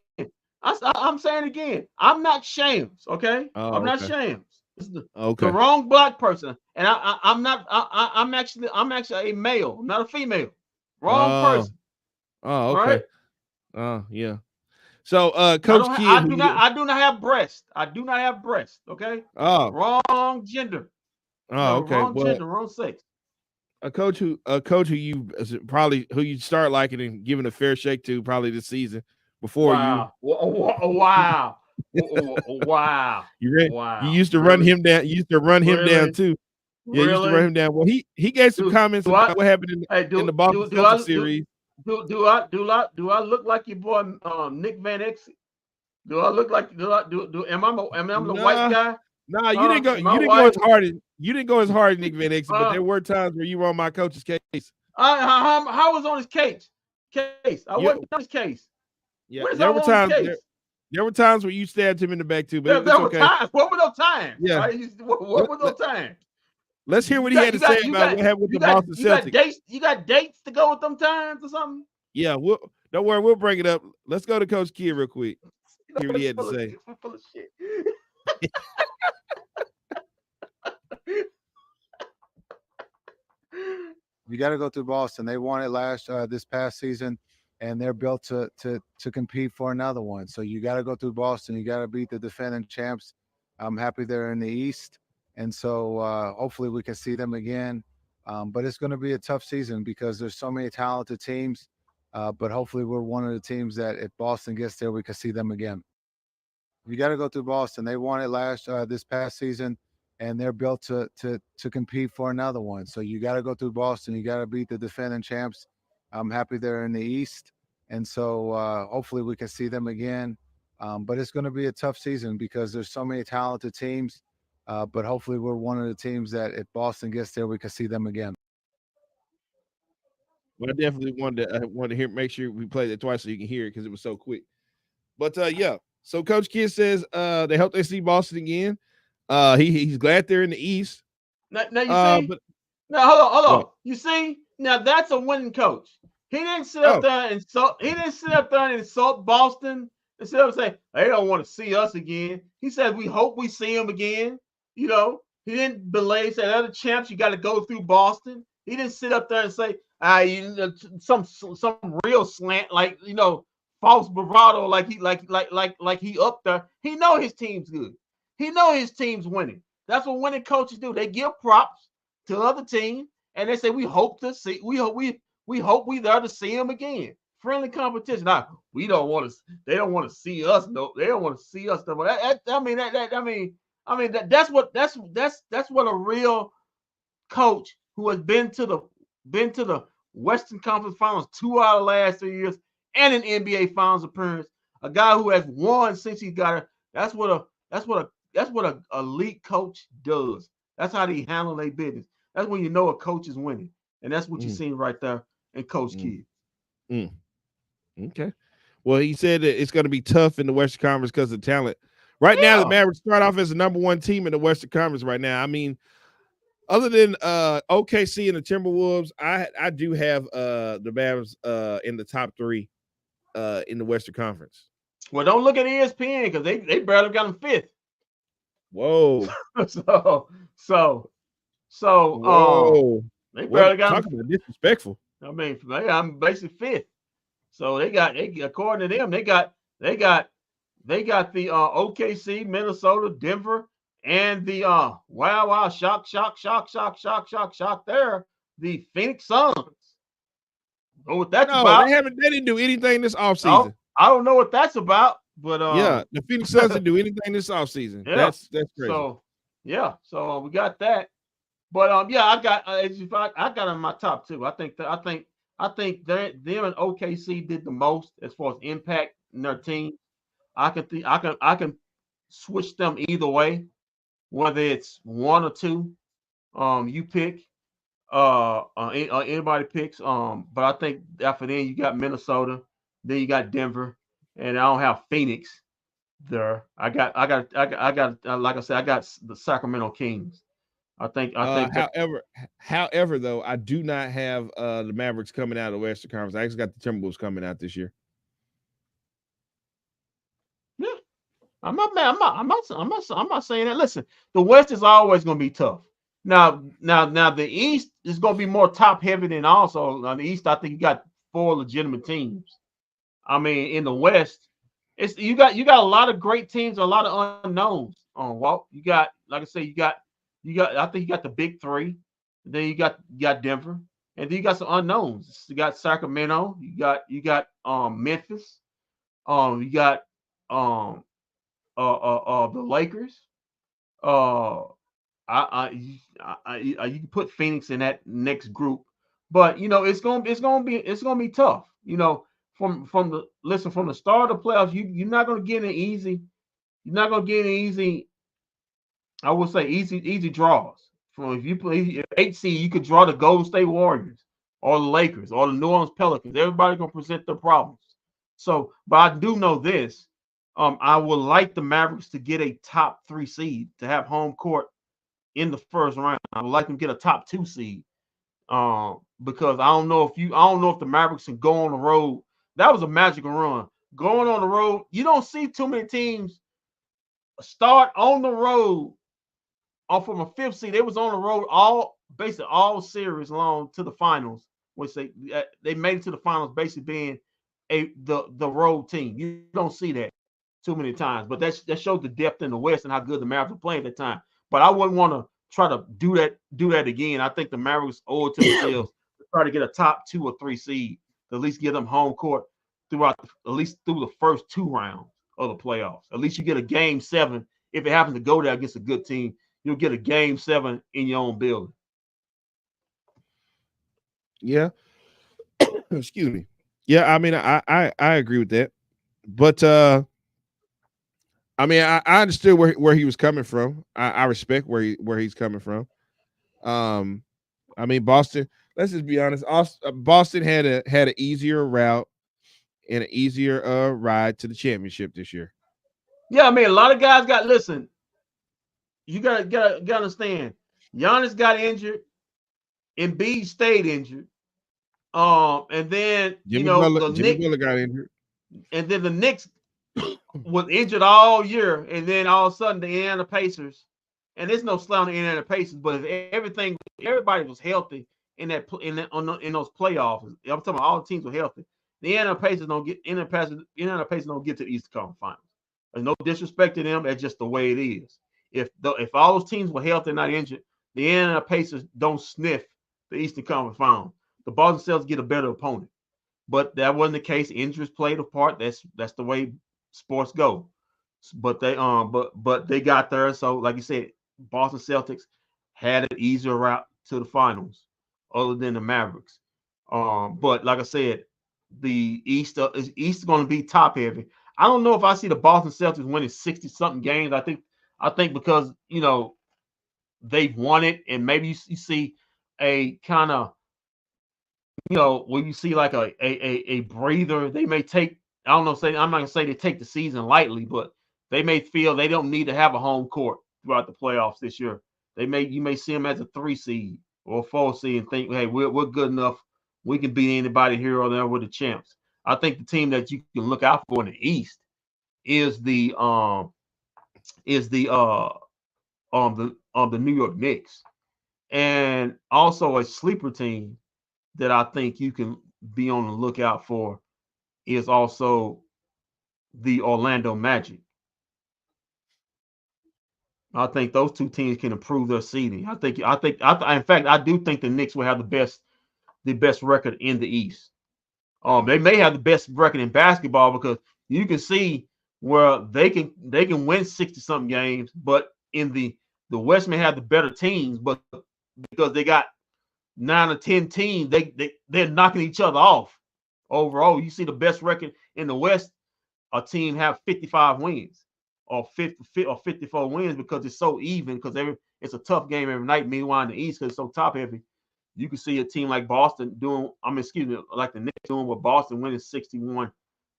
I'm saying again. I'm not Shams. Okay, I'm not Shams. The wrong black person, and I'm not. I'm actually a male. I'm not a female. Wrong person. Oh, okay. Right? Yeah. So, Coach Kidd, I do not have breast. I do not have breast. Okay. Oh, wrong gender. Okay. Wrong gender. Wrong sex. A coach who you start liking and giving a fair shake to probably this season before Wow. Wow. You ready? Wow. You used to run him down. You used to run him down too. Yeah, you used to run him down. Well, he gave some comments about what happened in the Boston Celtics series. Do I look like your boy Nick Van Exel? Do I look like am I the white guy? Nah, you didn't go as hard as Nick Van Exel, but there were times where you were on my coach's case. How was on his case? I wasn't on his case. Yeah, there were times where you stabbed him in the back too, but there were times. What were those times? Yeah. Right? What were those times? Let's hear what he had to say about what happened with the Boston Celtics. You got dates to go with them times or something? Yeah, don't worry, we'll bring it up. Let's go to Coach Kidd real quick. Hear what he had to say. Full of shit. You got to go through Boston. They won it this past season, and they're built to compete for another one. So you got to go through Boston. You got to beat the defending champs. I'm happy they're in the East, and so hopefully we can see them again. But it's going to be a tough season because there's so many talented teams. But hopefully we're one of the teams that if Boston gets there, we can see them again. You got to go through Boston. They won it this past season, and they're built to compete for another one. So you got to go through Boston. You got to beat the defending champs. I'm happy they're in the East, and so hopefully we can see them again. But it's going to be a tough season because there's so many talented teams. But hopefully we're one of the teams that if Boston gets there, we can see them again. Well, I definitely wanted to hear, make sure we played it twice so you can hear it because it was so quick. But yeah, so Coach Kidd says they hope they see Boston again. He's glad they're in the East. Now you see, but now hold on. what? You see, now that's a winning coach. He didn't sit up there and insult. He didn't sit up there and insult Boston and sit up and say they don't want to see us again. He said we hope we see them again. You know, he didn't belay. He said other champs, you got to go through Boston. He didn't sit up there and say you know, some real slant like false bravado like he up there. He know his team's good. He know his team's winning. That's what winning coaches do. They give props to other teams and they say we hope to see. We hope we there to see them again. Friendly competition. Now we don't want to. They don't want to see us. No, they don't want to see us. That's what a real coach who has been to the Western Conference Finals 2 out of the last 3 years and an NBA Finals appearance. A guy who has won since he got it. That's what a elite coach does. That's how they handle their business. That's when you know a coach is winning, and that's what you're seeing right there in Coach Kidd. Okay. Well, he said that it's going to be tough in the Western Conference because of talent. Right now, the Mavericks start off as the #1 team in the Western Conference right now. I mean, other than OKC and the Timberwolves, I do have the Mavericks in the top 3 in the Western Conference. Well, don't look at ESPN because they barely got them 5th. Whoa. So they barely got them. Talking about disrespectful. I mean, I'm basically 5th. So they according to them, they got the OKC, Minnesota, Denver, and the shock there, the Phoenix Suns. Know what that's about? They didn't do anything this offseason. I don't know what that's about, but yeah, the Phoenix Suns didn't do anything this offseason. Yeah. That's crazy. So we got that. But I got in my top 2. I think them and OKC did the most as far as impact in their team. I can switch them either way, whether it's 1 or 2. You pick. Anybody picks. But I think after then you got Minnesota, then you got Denver, and I don't have Phoenix there. I got like I said, I got the Sacramento Kings. I think. However, though, I do not have the Mavericks coming out of the Western Conference. I actually got the Timberwolves coming out this year. Yeah, I'm not saying that. Listen, the West is always going to be tough. Now, the East is going to be more top heavy than also on the East. I think you got 4 legitimate teams. I mean, in the West, you got a lot of great teams, a lot of unknowns. Walt, you got, like I say, you got. I think you got the big 3. Then you got Denver, and then you got some unknowns. You got Sacramento. You got Memphis. You got the Lakers. You can put Phoenix in that next group, but it's gonna be tough. From the start of the playoffs, you're not gonna get an easy. You're not gonna get an easy. I would say easy draws. From if you play 8 seed, you could draw the Golden State Warriors or the Lakers or the New Orleans Pelicans. Everybody gonna present their problems. So, but I do know this. I would like the Mavericks to get a top 3 seed to have home court in the first round. I would like them to get a top 2 seed. Because I don't know if the Mavericks can go on the road. That was a magical run. Going on the road, you don't see too many teams start on the road from a 5th seed. They was on the road basically all series long to the finals, which they made it to the finals basically being the road team. You don't see that too many times, but that shows the depth in the West and how good the Mavericks were playing at the time. But I wouldn't want to try to do that again. I think the Mavericks owe it to themselves to try to get a top 2 or 3 seed to at least give them home court at least through the first 2 rounds of the playoffs. At least you get a game 7. If it happens to go there against a good team, you'll get a game 7 in your own building. Yeah. Excuse me. Yeah, I mean, I agree with that. But I mean, I understood where he was coming from. I respect where he's coming from. I mean, Boston. Let's just be honest. Boston had an easier route and an easier ride to the championship this year. Yeah, I mean, a lot of guys got. Listen, you gotta understand. Giannis got injured. Embiid stayed injured. And then Jimmy Butler got injured, and then the Knicks was injured all year, and then all of a sudden the Indiana Pacers, and there's no slam on the Indiana Pacers, but if everybody was healthy in those playoffs, I'm talking about all the teams were healthy. The Indiana Pacers don't get to the Eastern Conference Finals. There's no disrespect to them. That's just the way it is. If all those teams were healthy and not injured, the Indiana Pacers don't sniff the Eastern Conference Finals. The Boston Celtics get a better opponent, but that wasn't the case. Injuries played a part. That's the way sports go. But they got there. So, like you said, Boston Celtics had an easier route to the finals, other than the Mavericks. But like I said, the East is going to be top heavy. I don't know if I see the Boston Celtics winning 60-something games. I think because they've won it, and maybe you see a kind of when you see like a breather, they may take. I'm not gonna say they take the season lightly, but they may feel they don't need to have a home court throughout the playoffs this year. You may see them as a 3 seed or a 4 seed and think, hey, we're good enough. We can beat anybody here or there. We're the champs. I think the team that you can look out for in the East is the New York Knicks, and also a sleeper team that I think you can be on the lookout for is also the Orlando Magic. I think those two teams can improve their seeding. In fact, I do think the Knicks will have the best record in the East. They may have the best record in basketball because you can see where they can win 60-something games, but in the West may have the better teams, but because they got 9 or 10 teams, they're knocking each other off. Overall, you see the best record in the West, a team have 55 wins or 50 or 54 wins because it's so even, because it's a tough game every night. Meanwhile, in the East, because it's so top heavy, you can see a team like Boston like the Knicks doing what Boston winning 61,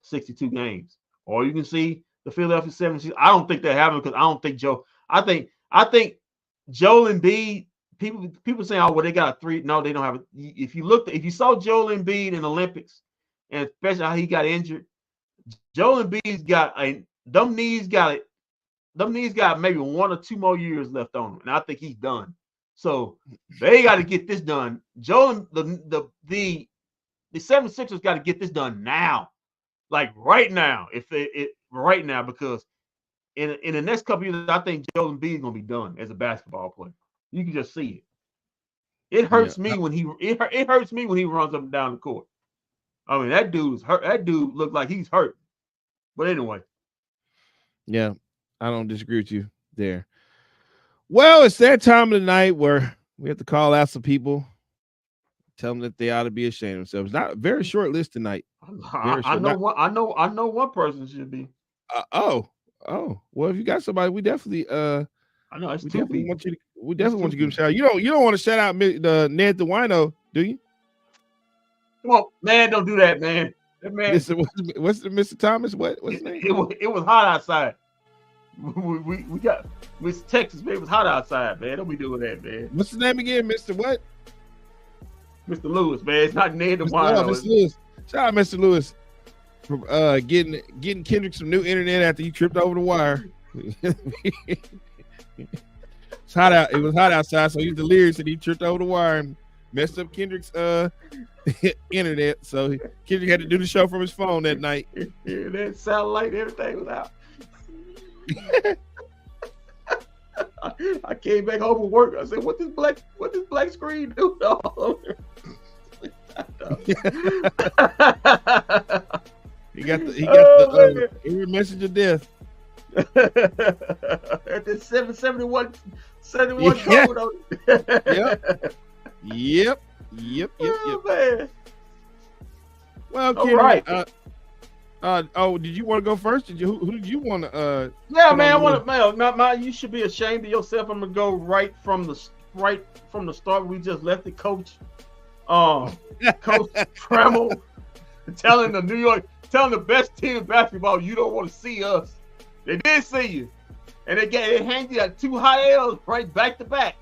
62 games. Or you can see the Philadelphia 76ers. I don't think they're having, because I don't think I think Joel Embiid. People saying, oh, well, they got a 3. No, they don't have it. If you saw Joel Embiid in the Olympics, and especially how he got injured, Joel Embiid's got them knees got maybe 1 or 2 more years left on him, and I think he's done. So they got to get this done. The 76ers got to get this done now, like right now. Right now, because in the next couple of years, I think Joel Embiid is gonna be done as a basketball player. You can just see it. It hurts me when it hurts me when he runs up and down the court. I mean, that dude's hurt. That dude looked like he's hurt. But anyway. Yeah, I don't disagree with you there. Well, it's that time of the night where we have to call out some people, tell them that they ought to be ashamed of themselves. Not a very short list tonight. I know one person should be. Well, if you got somebody, we definitely I know it's we two definitely people. want you to give him a shout out. You don't want to shout out the Ned the Wino, do you? Come on, man, don't do that, man. That man. What's the Mr. Thomas? What's his name? It was hot outside. We got Miss Texas, man. It was hot outside, man. Don't be doing that, man. What's his name again, Mr. What? Mr. Lewis, man. It's not Ned the Mr. Wino. Mr. Lewis. Shout out Mr. Lewis for getting Kendrick some new internet after he tripped over the wire. It's hot out. It was hot outside, so he was delirious and he tripped over the wire and messed up Kendrick's internet. So Kendrick had to do the show from his phone that night. Yeah, that satellite, everything was out. I came back home from work. I said, "What this black screen do?" He got the Oh, error message of death. At the 771 Yeah. code on it. Yep. Oh, man. Well, All Kenny, right. Did you want to go first? Who did you want to? Yeah, put man. I on the want to, man. You should be ashamed of yourself. I'm gonna go right from the start. We just left the coach, Coach Trammell, telling the best team in basketball, you don't want to see us. They did see you, and they handed you 2 high L's right back to back.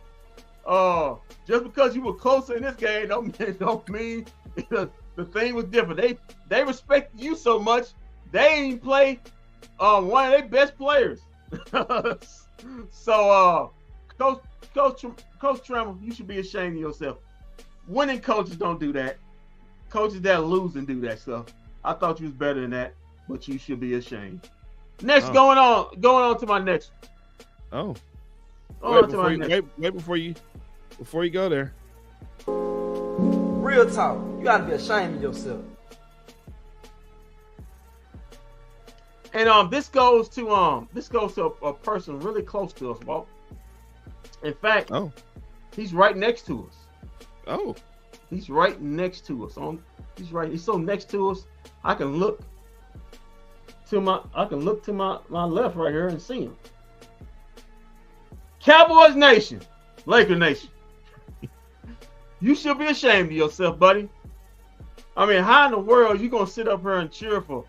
Just because you were closer in this game don't mean the thing was different. They respect you so much they ain't play one of their best players. So Coach Trammell, you should be ashamed of yourself. Winning coaches don't do that. Coaches that are losing do that stuff. I thought you was better than that, but you should be ashamed. Next, going on to my next. Oh. Wait, Before you go there. Real talk. You gotta be ashamed of yourself. And this goes to a person really close to us, Walt. In fact, he's right next to us. Oh. He's right next to us. He's so next to us, I can look to my left right here and see him. Cowboys Nation, Laker Nation. You should be ashamed of yourself, buddy. I mean, how in the world you gonna sit up here and cheer for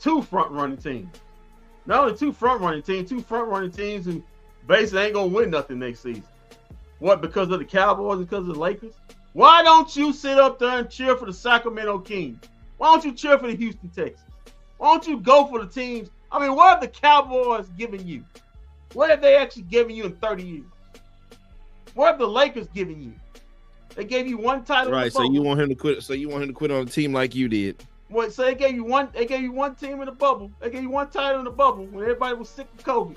2 front-running teams? Not only 2 front-running teams, 2 front-running teams who basically ain't gonna win nothing next season. What, because of the Cowboys and because of the Lakers? Why don't you sit up there and cheer for the Sacramento Kings? Why don't you cheer for the Houston Texans? Why don't you go for the teams? I mean, what have the Cowboys given you? What have they actually given you in 30 years? What have the Lakers given you? They gave you 1 title. Right. So you want him to quit. So you want him to quit on a team like you did. What? So they gave you one. They gave you 1 team in the bubble. They gave you 1 title in the bubble when everybody was sick of Kobe.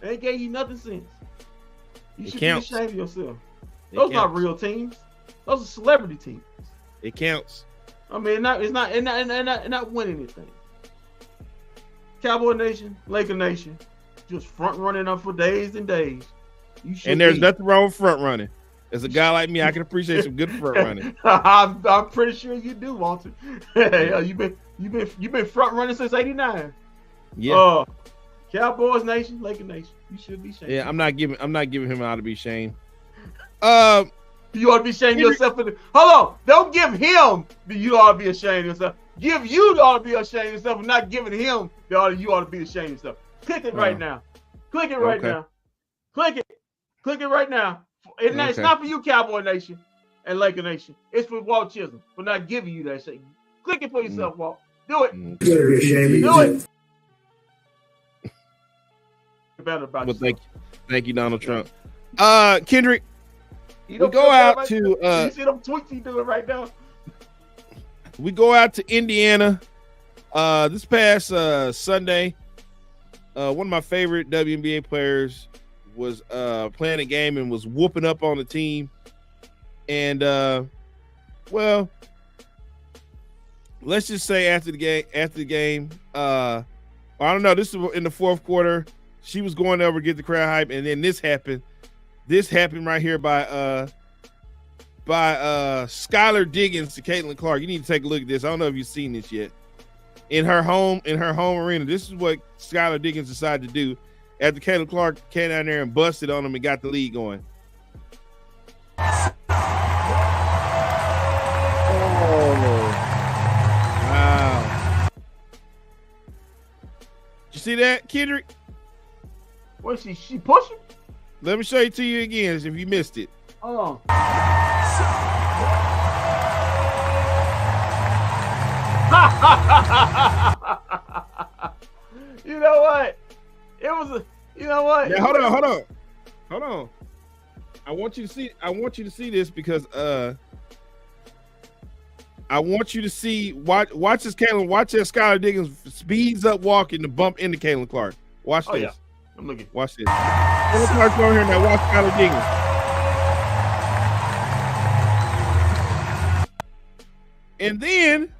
They gave you nothing since. You should be ashamed of yourself. Those are not real teams. Those are celebrity teams. It counts. I mean, it's not winning anything. Cowboy Nation, Laker Nation, just front running up for days and days. And there's nothing wrong with front running. As a guy like me, I can appreciate some good front running. I'm pretty sure you do, Walter. You've been front running since '89. Yeah. Cowboys Nation, Laker Nation. You should be ashamed. Yeah, I'm not giving him out to be ashamed. You ought to be ashamed of yourself. Hold on. Don't give him the you ought to be ashamed of yourself. Give you the ought to be ashamed of yourself and not giving him the you ought to be ashamed of yourself. Click it right now. Click it right now. Click it. Click it right now. It's not for you, Cowboy Nation and Laker Nation. It's for Walt Chisholm for not giving you that shit. Click it for yourself, Walt. Do it. Do it. Better about well, thank you, Donald Trump. Kendrick, we go out to you see them tweets he doing right now? We go out to Indiana this past Sunday. One of my favorite WNBA players was playing a game and was whooping up on the team. And well, let's just say after the game, I don't know, this is in the 4th quarter. She was going over to get the crowd hype, and then this happened. This happened right here by Skylar Diggins to Caitlin Clark. You need to take a look at this. I don't know if you've seen this yet. In her home arena, this is what Skylar Diggins decided to do after Caitlin Clark came down there and busted on him and got the lead going. Oh, wow. Did you see that, Kendrick? What, she pushing? Let me show it to you again if you missed it. Hold on. You know what? It was you know what? Now, hold on. I want you to see this because I want you to see watch this Caitlin, watch as Skylar Diggins speeds up walking to bump into Caitlin Clark. Watch this. Yeah. I'm looking. Watch this. Caitlin Clark's over here now. Watch Skylar Diggins. And then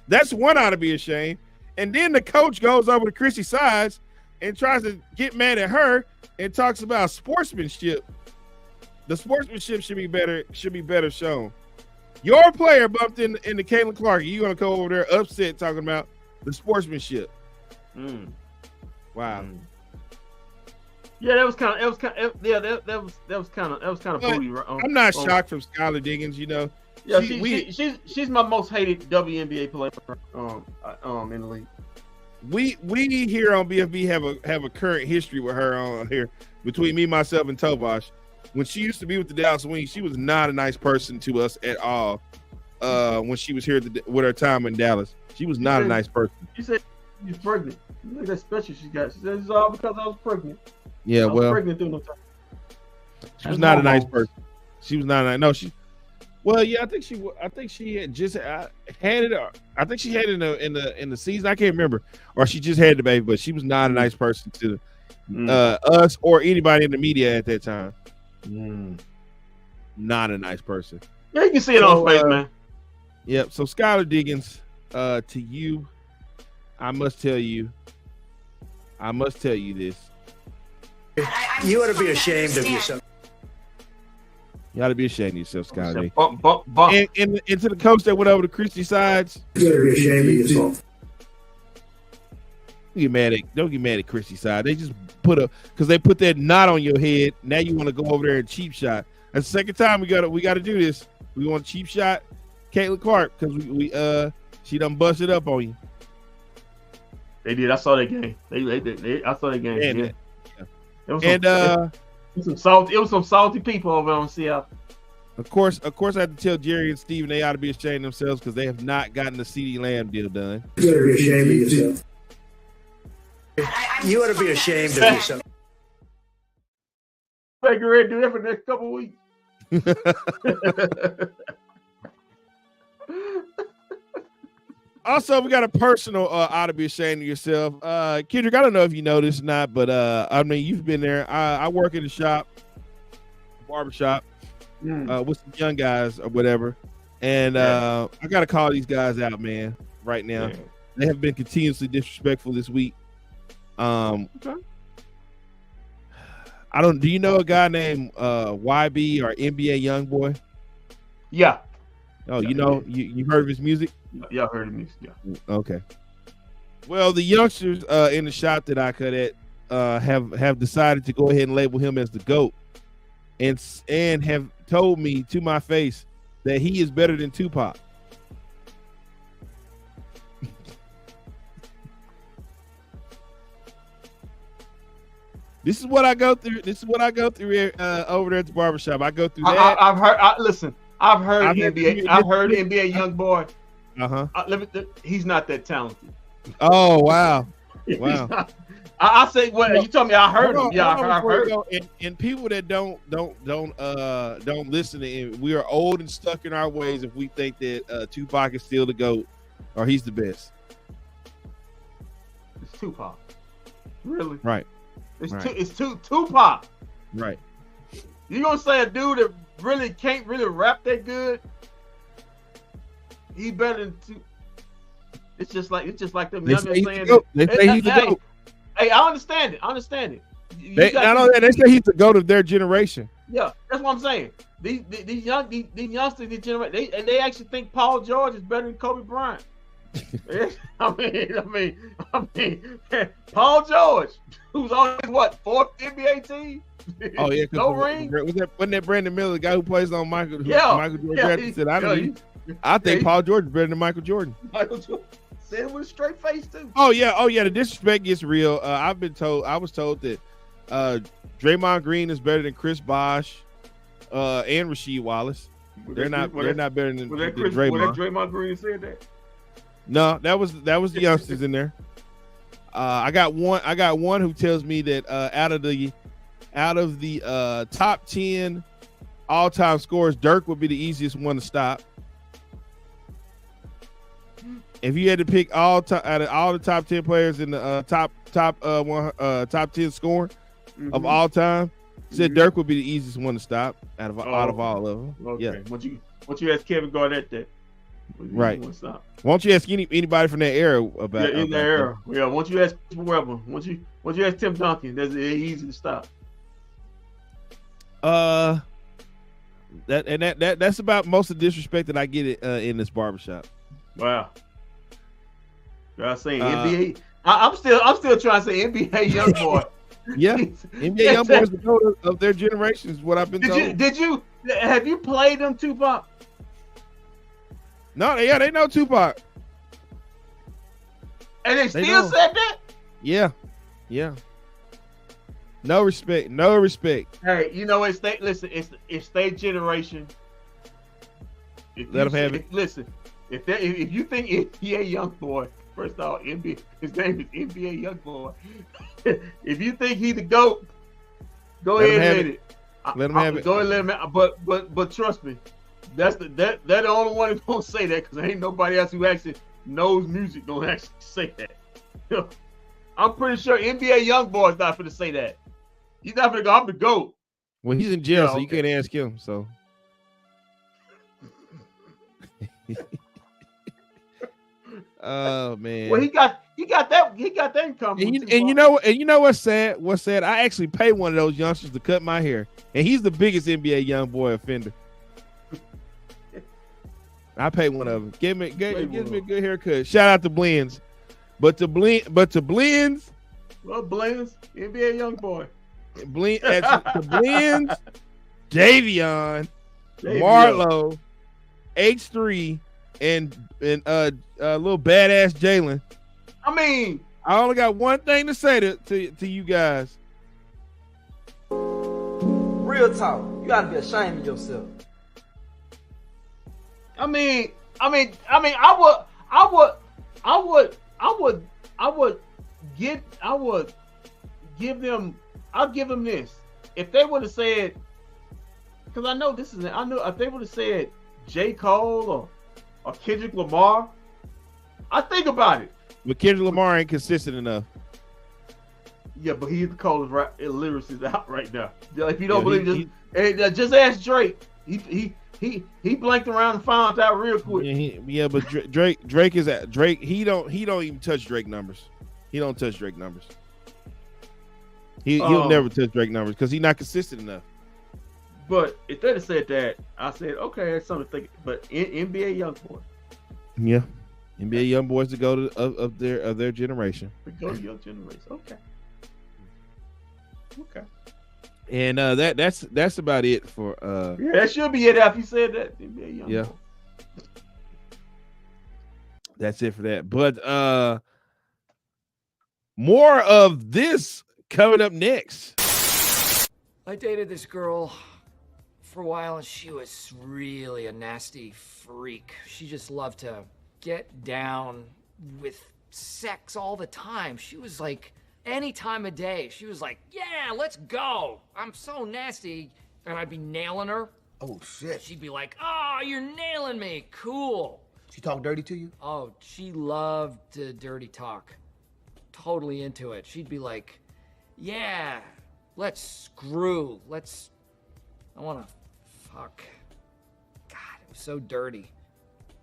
that's one ought to be ashamed. And then the coach goes over to Chrissy Sides and tries to get mad at her and talks about sportsmanship. The sportsmanship should be better shown. Your player bumped into Caitlin Clark. You gonna go over there upset talking about the sportsmanship? Wow. Yeah, that was kind of booty. I'm not shocked from Skylar Diggins. You know. Yeah, she's my most hated WNBA player in the league. We here on BFB have a current history with her on here between me, myself, and Tobosh. When she used to be with the Dallas Wings, she was not a nice person to us at all. When she was here with her time in Dallas, she was not a nice person. She said she's pregnant. Look at that special she got. She said it's all because I was pregnant. Yeah, I was pregnant through no time. She was not a nice person. She was not. No, she. Well, yeah, I think she had just had it. I think she had it in the season. I can't remember, or she just had the baby. But she was not a nice person to us or anybody in the media at that time. Not a nice person. Yeah, you can see it on face, man. Yep. So Skylar Diggins, to you, I must tell you this. You ought to be ashamed of yourself. You ought to be ashamed of yourself, Skylar. Bump. And to the coach that went over to Christy Sides. You ought to be ashamed of yourself. Don't get mad at Christy Sides. They just because they put that knot on your head. Now you want to go over there and cheap shot. That's the second time we got to do this. We want to cheap shot Caitlin Clark because she done busted up on you. They did. I saw that game. They did. I saw that game. Yeah. It was some salty people over on Seattle. Of course, I have to tell Jerry and Steven they ought to be ashamed of themselves because they have not gotten the CeeDee Lamb deal done. You ought to be ashamed of yourself. You ought to be ashamed of yourself. Make ready to do that for the next couple of weeks. Also, we got a personal ought to be ashamed of yourself. Kendrick, I don't know if you know this or not, but I mean, you've been there. I work in a shop, barbershop, with some young guys or whatever. And I got to call these guys out, man, right now. Yeah. They have been continuously disrespectful this week. Okay. Do you know a guy named YB or NBA Youngboy? Yeah. Oh, you know, you heard of his music? Yeah, I heard of music. Yeah. Okay. Well, the youngsters in the shop that I cut at have decided to go ahead and label him as the GOAT, and have told me to my face that he is better than Tupac. This is what I go through. Over there at the barbershop. I go through that. I've heard NBA Youngboy. He's not that talented. Oh wow! Wow. I say, well, you told me I heard him. Yeah, I heard him. And people that don't listen to him, we are old and stuck in our ways if we think that Tupac is still the GOAT or he's the best. It's Tupac. Really? Right. It's Tupac. Right. You gonna say a dude that really can't really rap that good? He better than Tupac. It's just like them youngers saying. They say he's the GOAT. Hey, I understand it. Not only that, they say he's the GOAT of their generation. Yeah, that's what I'm saying. These youngsters, this generation, they actually think Paul George is better than Kobe Bryant. I mean, Paul George, who's on his fourth NBA team. Oh yeah, no ring. Wasn't that Brandon Miller, the guy who plays on Michael? Michael Jordan said, I think Paul George is better than Michael Jordan. Michael Jordan said it with a straight face too. Oh yeah. The disrespect gets real. I was told that Draymond Green is better than Chris Bosh and Rasheed Wallace. They're not better than Draymond. Was that Draymond Green said that? No, that was the youngsters in there. I got one who tells me that out of the top 10 all-time scorers, Dirk would be the easiest one to stop. If you had to pick out of all the top 10 players in the top 10 scoring of all time, said Dirk would be the easiest one to stop out of all of them. Okay. Yeah. What you ask Kevin Garnett that? Right. What's up? Won't you ask anybody from that era about? Yeah, in about that era. Yeah, once you ask whoever, once you ask Tim Duncan, that's easy to stop. That's about most of the disrespect that I get in this barbershop. Wow. I was saying NBA. I'm still trying to say NBA young boy. Yeah, NBA young boys the goat of their generation is what I've been told. Have you played them, Tupac? No, they know Tupac. And they still said that? Yeah. No respect. No respect. Hey, you know, it's their generation. Let them have it. Listen, if you think NBA young boy, first of all, NBA, his name is NBA young boy. If you think he the GOAT, go ahead and hit it. Let him have it. Go ahead and let him. But trust me, they're the only one who's gonna say that, because ain't nobody else who actually knows music gonna actually say that. I'm pretty sure NBA young boy is not gonna say that. He's not gonna go, I'm the GOAT. Well, he's in jail, Yeah, so you okay. can't ask him. So. Oh man. Well, he got that in common. And you know what's sad? What's sad? I actually pay one of those youngsters to cut my hair, and he's the biggest NBA young boy offender. I pay one of them. Give me a good haircut. Shout out to Blends, but to Blends. Well, Blends, NBA young boy. To Blends, Davion, Marlo, H3, and little badass Jalen. I mean, I only got one thing to say to you guys. Real talk. You gotta be ashamed of yourself. I I'll give them this. If they would have said, because I know if they would have said J. Cole or Kendrick Lamar, I think about it. But Kendrick Lamar ain't consistent enough. Yeah, but he's the coldest lyricist out right now. If you don't believe, just ask Drake. He blanked around and found out real quick. But Drake is at Drake. He don't even touch Drake numbers. He don't touch Drake numbers. He'll never touch Drake numbers because he's not consistent enough. But if they'd have said that, I said, okay, that's something to think. But NBA young boy. Yeah. NBA young boys to go to of their generation. The go to your generation. Okay. And that's about it for yeah, that should be it after you said that. NBA young boy. That's it for that. But more of this coming up next. I dated this girl for a while, and she was really a nasty freak. She just loved to get down with sex all the time. She was like, any time of day, she was like, yeah, let's go. I'm so nasty. And I'd be nailing her. Oh, shit. She'd be like, oh, you're nailing me. Cool. She talk dirty to you? Oh, she loved to dirty talk. Totally into it. She'd be like, yeah, let's screw. I want to fuck. God, it was so dirty.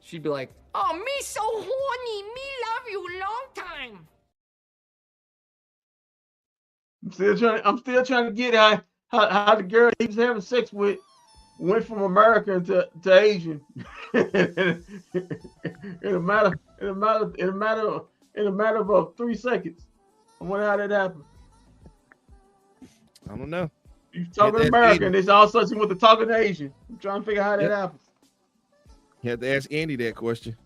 She'd be like, oh, me so horny. Me love you long time. I'm still trying to get how the girl he was having sex with went from American to Asian in a matter of 3 seconds. I wonder how that happened. I don't know. You talking American, it's all such with the talking Asian. I'm trying to figure out how that happens. You have to ask Andy that question.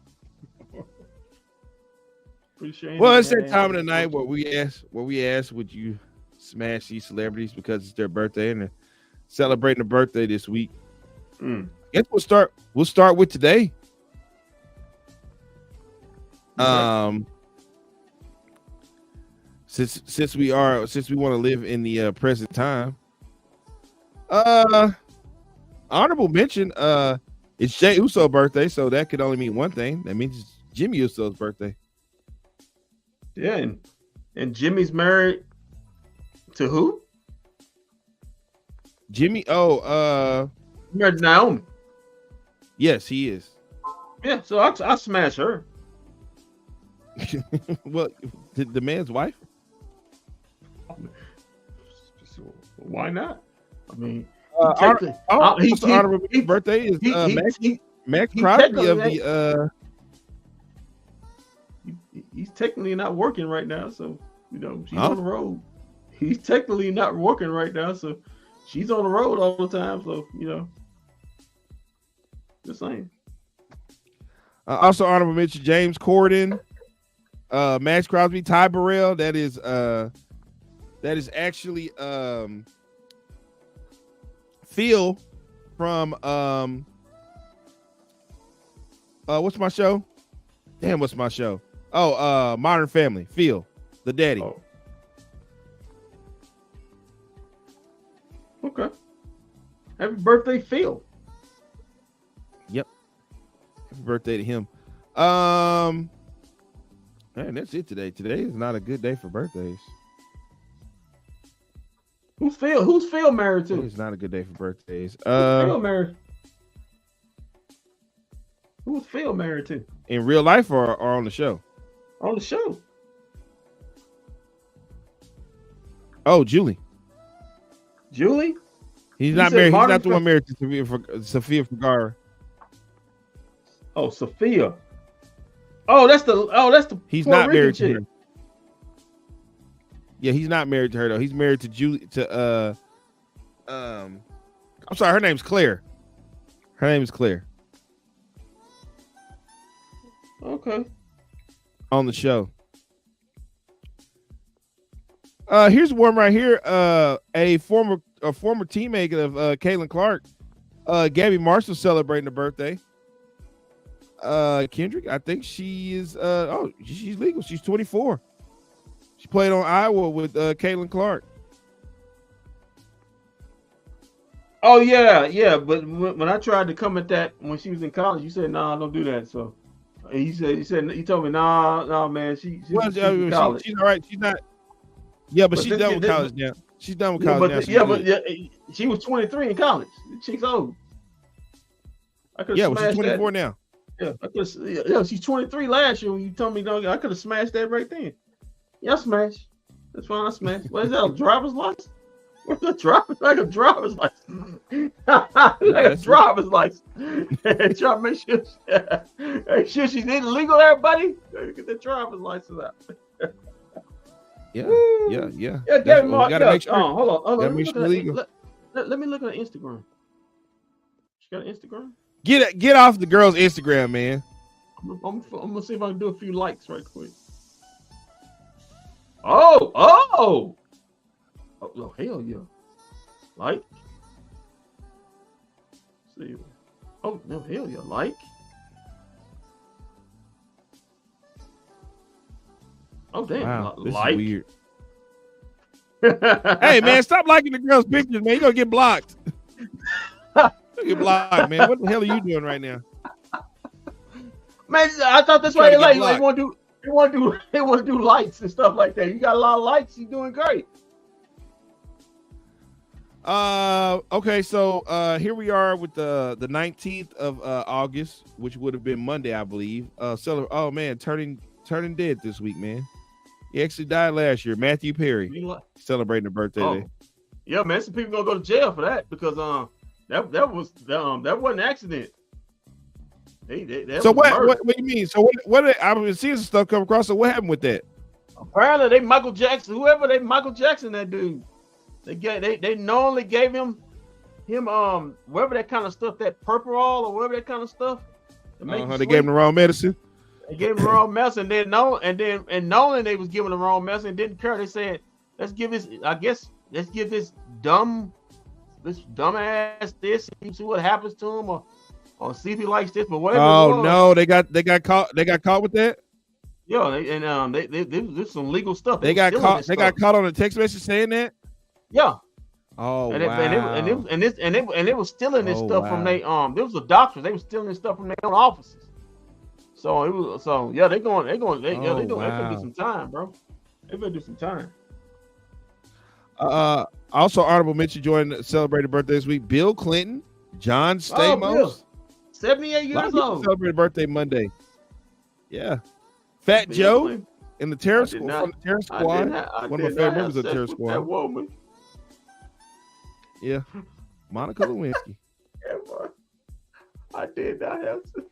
Pretty sure Well, it's that time of the night where we ask, would you smash these celebrities because it's their birthday and they're celebrating a birthday this week? Guess we'll start with today. Since we want to live in the present time. Honorable mention, it's Jey Uso's birthday, so that could only mean one thing. That means it's Jimmy Uso's birthday. Yeah, and Jimmy's married to who? Jimmy, married to Naomi. Yes, he is. Yeah, so I smash her. Well, the man's wife. Why not? I mean, honorable birthday is Max Crosby of the. He's technically not working right now, so she's on the road. He's technically not working right now, so she's on the road all the time. So just saying. Also honorable mention James Corden, Max Crosby, Ty Burrell. That is actually Phil from what's my show? Damn, what's my show? Oh, Modern Family. Phil, the daddy. Oh. Okay. Happy birthday, Phil. Yep. Happy birthday to him. Man, that's it today. Today is not a good day for birthdays. Who's Phil? Who's Phil married to? It's not a good day for birthdays. Phil married. Who's Phil married to? In real life or on the show? On the show. Oh, Julie. Julie? He's not married. He's not the one married to Sofia Vergara. Oh, Sophia. Oh, that's the. He's not married to her. Yeah, he's not married to her though. He's married to Julie. I'm sorry. Her name's Claire. Her name is Claire. Okay. On the show. Here's one right here. A former teammate of Caitlin Clark, Gabby Marshall, celebrating a birthday. Kendrick, I think she is. She's legal. She's 24. She played on Iowa with Caitlin Clark. Oh yeah. But when I tried to come at that when she was in college, you said, "Nah, don't do that." So he told me, "Nah, man, she's in college. She's all right. She's not." Yeah, but she's done with college now. She's done with college now. But she was 23 in college. She's old. Yeah, well, she's 24 now. Yeah, she's 23 last year when you told me, no, I could have smashed that right then. Yeah, smash. That's fine, I smashed. What is that, a driver's license? What's a driver's license? like a driver's license. Try to make sure she's illegal there, buddy. Get that driver's license out. Yeah. Gabby Mark, make sure. Hold on. Let me look at Instagram. She got an Instagram? Get off the girl's Instagram, man. I'm gonna see if I can do a few likes right quick. Oh, hell yeah. Like. Let's see. Oh, no, hell yeah. Like. Oh, damn. Wow, this like. is weird. Hey, man, stop liking the girl's pictures, man. You're going to get blocked. Get blocked, man. What the hell are you doing right now? Man, I thought that's why they like. They want to do lights and stuff like that. You got a lot of likes. You're doing great. Okay, so here we are with the 19th of August, which would have been Monday, I believe. Oh man, turning dead this week, man. He actually died last year. Matthew Perry celebrating a birthday day. Yeah, man. Some people gonna go to jail for that because that wasn't an accident. So what do you mean? So what I was seeing some stuff come across. So what happened with that? Apparently they Michael Jackson, Michael Jackson that dude. They normally gave him whatever that kind of stuff, that purple all or whatever that kind of stuff. They gave him the wrong medicine. They gave him the wrong medicine. Then knowing they was giving the wrong medicine and didn't care. They said, let's give this dumbass this and see what happens to him or see if he likes this, but whatever. Oh no, they got caught with that. Yeah, they did some legal stuff. They got caught on a text message saying that. Yeah. Oh, and wow. They was stealing this stuff from they there was a doctor. They was stealing this stuff from their own offices. So they're going to do some time, bro. They better do some time. Also honorable mention joining celebrated birthday this week. Bill Clinton, John Stamos. 78 A lot years of people old. celebrate a birthday Monday. Yeah. Fat Yeah, Joe man. in the Terror I did Squad not- from the Terror I Squad. did not- I One of my did favorite not members have of the Terror sex with that Squad. woman. Yeah. Monica Lewinsky. Yeah, boy. I did not have sex.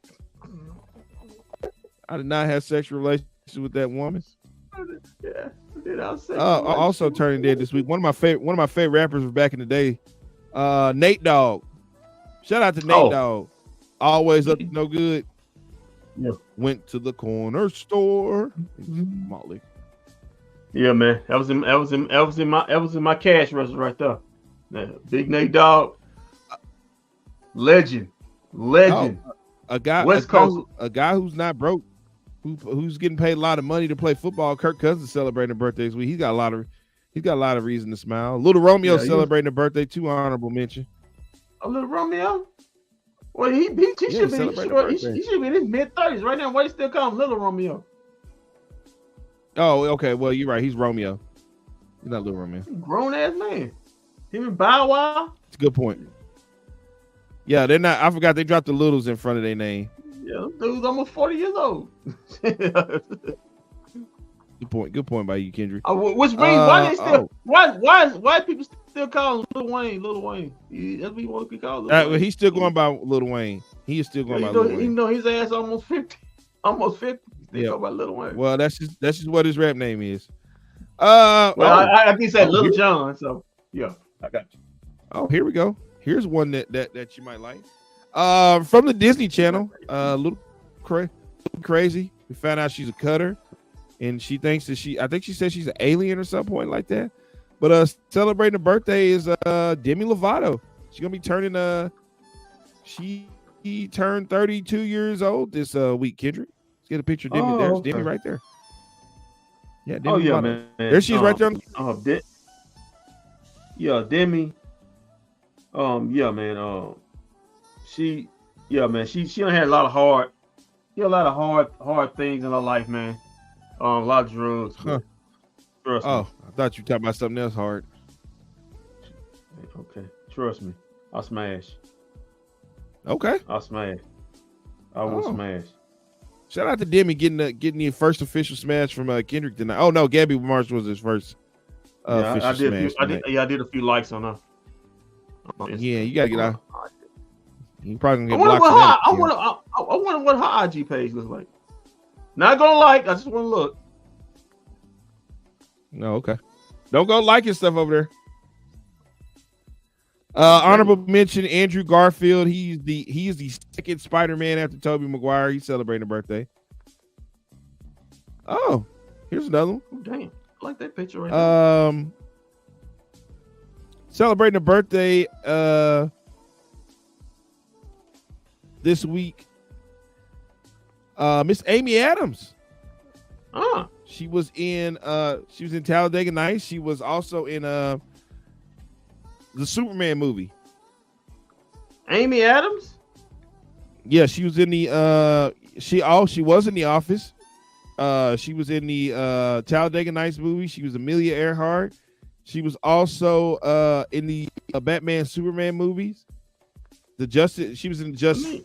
I did not have sexual relations with that woman. Yeah, I did have sex. Also turning dead this week. One of my favorite rappers was back in the day. Nate Dogg. Shout out to Nate Dogg. Always up to no good. Yeah. Went to the corner store. Motley. Yeah, man. That was in my cash register right there. Yeah, Big Nate Dogg. Legend. A guy who's not broke, who's getting paid a lot of money to play football. Kirk Cousins celebrating a birthday this week. He's got a lot of reason to smile. Little Romeo celebrating a birthday too. Honorable mention. A Little Romeo. Well, he should be in his mid-30s right now. Why you still call him Little Romeo? Oh, okay. Well, you're right. He's Romeo. He's not Little Romeo. Grown ass man. Him and Bow Wow. It's a good point. Yeah, they're not. I forgot they dropped the littles in front of their name. Yeah, dude's almost 40 years old. Good point by you, Kendrick. Which means why they still why people still call him Lil Wayne? That's what he want to be called. Well, he's still going by Lil Wayne. He is still going by Lil Wayne. You know his ass almost 50. They go by Lil Wayne. Well, that's just what his rap name is. I can say Lil Jon. So yeah, I got you. Oh, here we go. Here's one that you might like. From the Disney Channel. Little crazy. We found out she's a cutter, and she thinks that I think she said she's an alien or some point like that. But celebrating her birthday is Demi Lovato. She's gonna be turning she turned 32 years old this week. Kendrick, let's get a picture of Demi. There's Demi right there. Yeah, Demi Lovato. Man. There she is right there. Demi. Yeah, man. She done had a lot of hard things in her life, man. A lot of drugs. Huh. Trust me. I thought you were talking about something else hard. Okay, trust me. I'll smash. Okay. I'll smash. I will smash. Shout out to Demi getting the first official smash from Kendrick tonight. Oh no, Gabby Marsh was his first official smash. I did a few likes on her. Yeah, you gotta get out. You probably gonna I get wonder blocked. I wonder what her IG page looks like. Not gonna like. I just want to look. No, okay. Don't go liking stuff over there. Honorable mention: Andrew Garfield. He is the second Spider-Man after Tobey Maguire. He's celebrating a birthday. Oh, here's another one. Oh, damn, I like that picture right there. Celebrating a birthday this week. Miss Amy Adams. She was in Talladega Nights. She was also in the Superman movie. Amy Adams? Yeah, she was in the she was in The Office. She was in the Talladega Nights movie. She was Amelia Earhart. She was also in the Batman Superman movies. She was in the Justice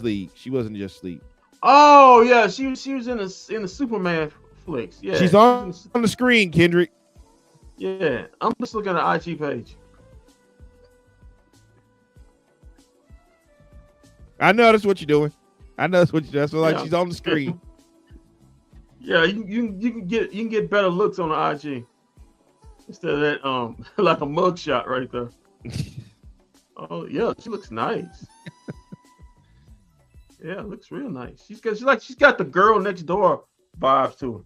League. She wasn't in Justice League. Oh yeah, she was in the Superman flicks. Yeah, she's on the screen, Kendrick. Yeah, I'm just looking at the IG page. I know that's what you're doing. That's like she's on the screen. Yeah, you can get better looks on the IG instead of that like a mug shot right there. Oh yeah, she looks nice. Yeah, it looks real nice. She's got the girl next door vibes to her.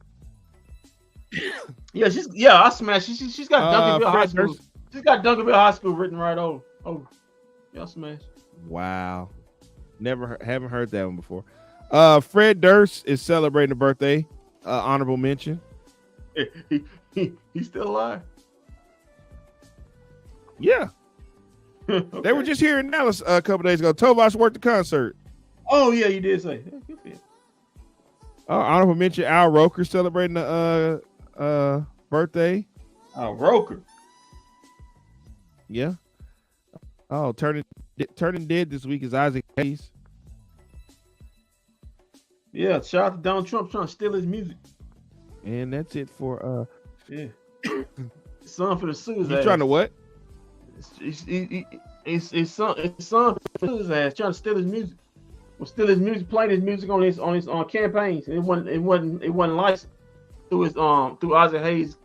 I smash. She's got Duncanville High School. She's got Duncanville High School written right over. Oh, yeah, smash. Wow, haven't heard that one before. Fred Durst is celebrating a birthday. Honorable mention. He's still alive. Yeah. Okay. They were just here in Dallas a couple days ago. Tovash worked the concert. Oh yeah, you did say. Honorable mention: Al Roker celebrating the birthday. Al Roker. Yeah. Oh, turning dead this week is Isaac Hayes. Yeah, shout out to Donald Trump trying to steal his music. And that's it for Yeah. His son for the sue his you ass. trying to what? His son for the sue his ass, trying to steal his music. Well, steal his music, playing his music on his campaigns. It wasn't licensed through Isaac Hayes'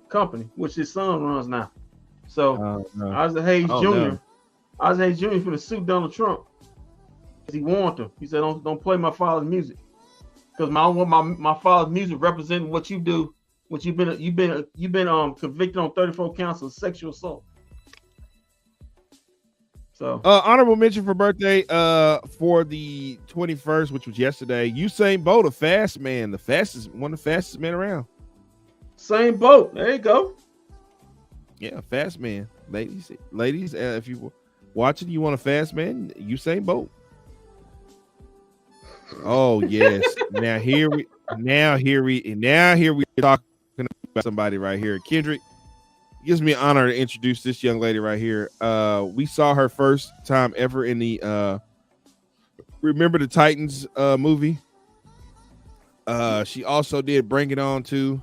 company, which his son runs now. So Isaac Hayes Jr. Isaac Hayes Jr. for the sue Donald Trump. He warned him. He said, "Don't play my father's music, because my father's music representing what you do, what you've been convicted on 34 counts of sexual assault." So honorable mention for birthday for the 21st, which was yesterday. Usain Bolt, a fast man, one of the fastest men around. Same boat. There you go. Yeah, fast man, ladies. If you watching, you want a fast man, Usain Bolt. Oh yes. Now here we talking about somebody right here. Kendrick, it gives me an honor to introduce this young lady right here. We saw her first time ever in the Remember the Titans movie. She also did Bring It On too.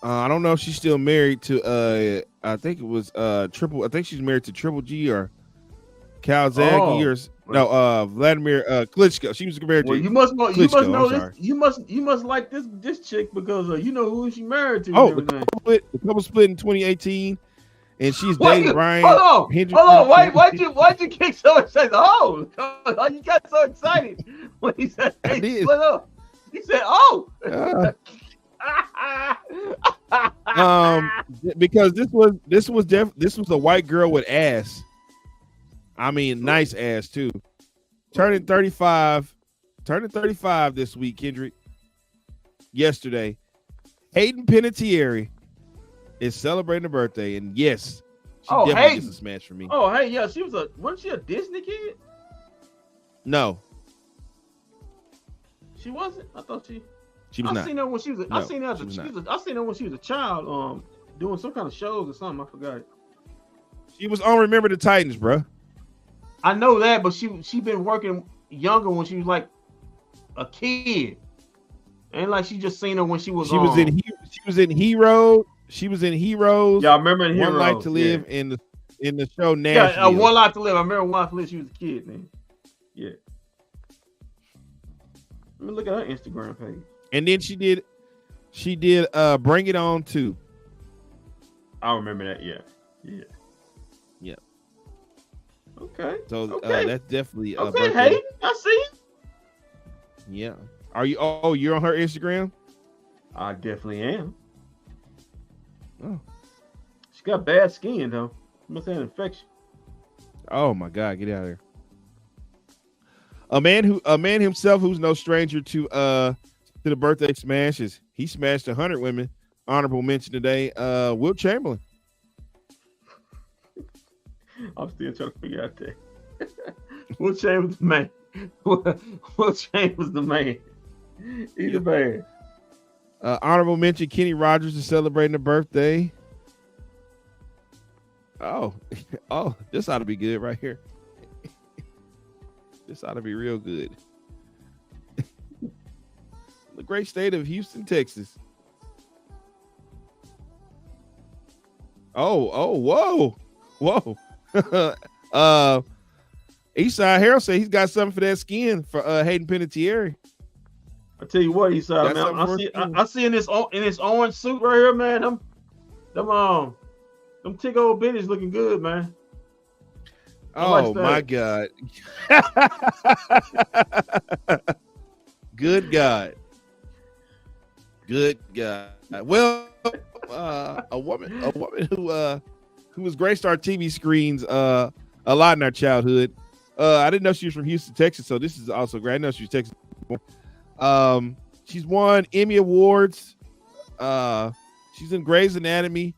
I don't know if she's still married to I think it was I think she's married to Triple G or Calzaghe or Vladimir Klitschko. She was married to you must know Klitschko, this. You must like this chick because you know who she married to. Oh, the couple split in 2018, and she's dating Brian. Hold on. Why'd you kick so excited? Oh, you got so excited when he said they split up. He said, "Oh." Because this was a white girl with ass. I mean, nice ass too. Turning 35 this week, Kendrick. Yesterday, Hayden Panettiere is celebrating a birthday, and yes, she definitely gets a smash for me. Oh, hey, yeah, wasn't she a Disney kid? No, she wasn't. I thought she was not. I seen her when she was. I seen her when she was a child, doing some kind of shows or something. I forgot it. She was on Remember the Titans, bro. I know that, but she been working younger when she was like a kid, and like she just seen her when she was. She was in Heroes. She was in Heroes. Yeah, I remember in Heroes. One Life to Live in the show Nashville. Yeah, One Life to Live. I remember One Life to Live. She was a kid, man. Yeah. Let me look at her Instagram page. And then she did Bring It On too. I remember that. Yeah. Okay. So that's definitely okay. Hey, I see it. Yeah. Are you? Oh, you're on her Instagram? I definitely am. Oh. She got bad skin though. Must have an infection. Oh my God! Get out of here. A man himself who's no stranger to the birthday smashes. He smashed 100 women. Honorable mention today. Wilt Chamberlain. I'm still trying to figure out that. Wilt Chamberlain's the man. Wilt Chamberlain's the man. He's the man. Honorable mention, Kenny Rogers is celebrating a birthday. Oh, this ought to be good right here. This ought to be real good. The great state of Houston, Texas. Whoa. Eastside Harold said he's got something for that skin for Hayden Panettiere. I tell you what, Eastside, man. I see in this orange suit right here, man. Them tick old bitties looking good, man. Oh my God. Good God. Well, a woman who was graced our TV screens a lot in our childhood. I didn't know she was from Houston, Texas, so this is also great. I know she was Texas. She's won Emmy Awards. She's in Grey's Anatomy.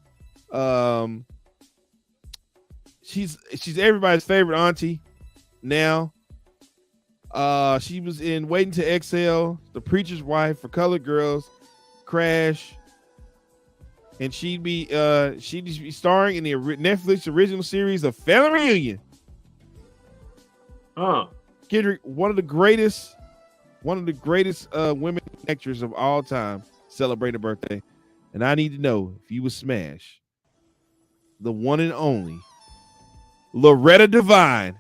She's everybody's favorite auntie now. She was in Waiting to Exhale, The Preacher's Wife, For Colored Girls, Crash, and she'd be starring in the Netflix original series of Family Reunion. Kendrick, one of the greatest one of the greatest women actors of all time, celebrating a birthday. And I need to know if you would smash the one and only Loretta Devine.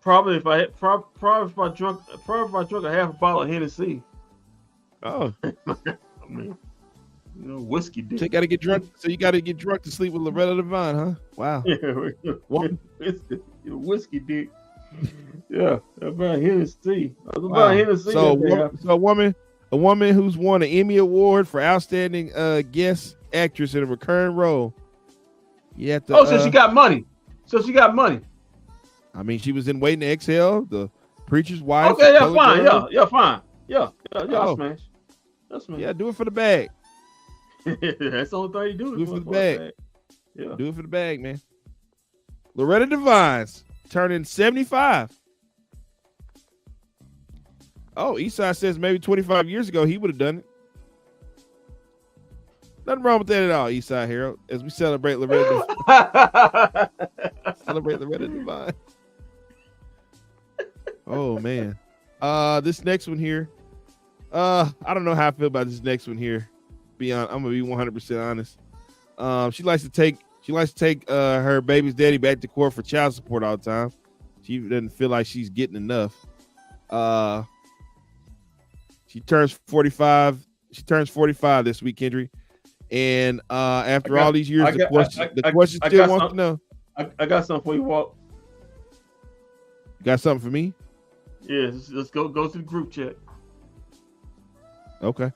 Probably if I drunk a half a bottle of Hennessy. Oh, I mean, whiskey dick. so you got to get drunk. So you got to get drunk to sleep with Loretta Devine, huh? Wow. Whiskey dick. Yeah, about Hennessy. About Hennessy. So a woman who's won an Emmy Award for outstanding guest actress in a recurring role. You have to, so she got money. I mean, she was in Waiting to Exhale, The Preacher's Wife. Okay, yeah, fine. Girl. Yeah, fine. Yeah, Oh. smash. That's Yeah, do it for the bag. That's the only thing you do. Do it for the bag. Yeah. Do it for the bag, man. Loretta Devine's turning 75. Oh, Eastside says maybe 25 years ago he would have done it. Nothing wrong with that at all, Eastside Harold, as we celebrate Loretta Devine. Oh man. This next one here. I don't know how I feel about this next one here. I'm gonna be 100% honest. She likes to take her baby's daddy back to court for child support all the time. She doesn't feel like she's getting enough. She turns 45. She turns 45 this week, Kendry. And after all these years, the question still wants to know. I got something for you, Walt. You got something for me? Yeah, let's go to the group chat. Okay.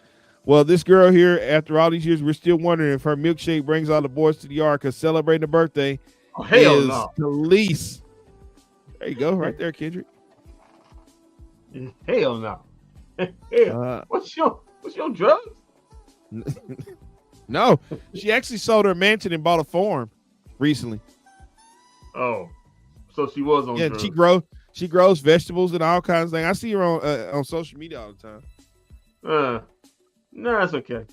Well, this girl here, after all these years, we're still wondering if her milkshake brings all the boys to the yard because celebrating a birthday hell is no. Khalees. There you go, right there, Kendrick. Hell no. What's your drugs? No, she actually sold her mansion and bought a farm recently. Oh, so she was on drugs. She grows vegetables and all kinds of things. I see her on social media all the time. No, that's okay.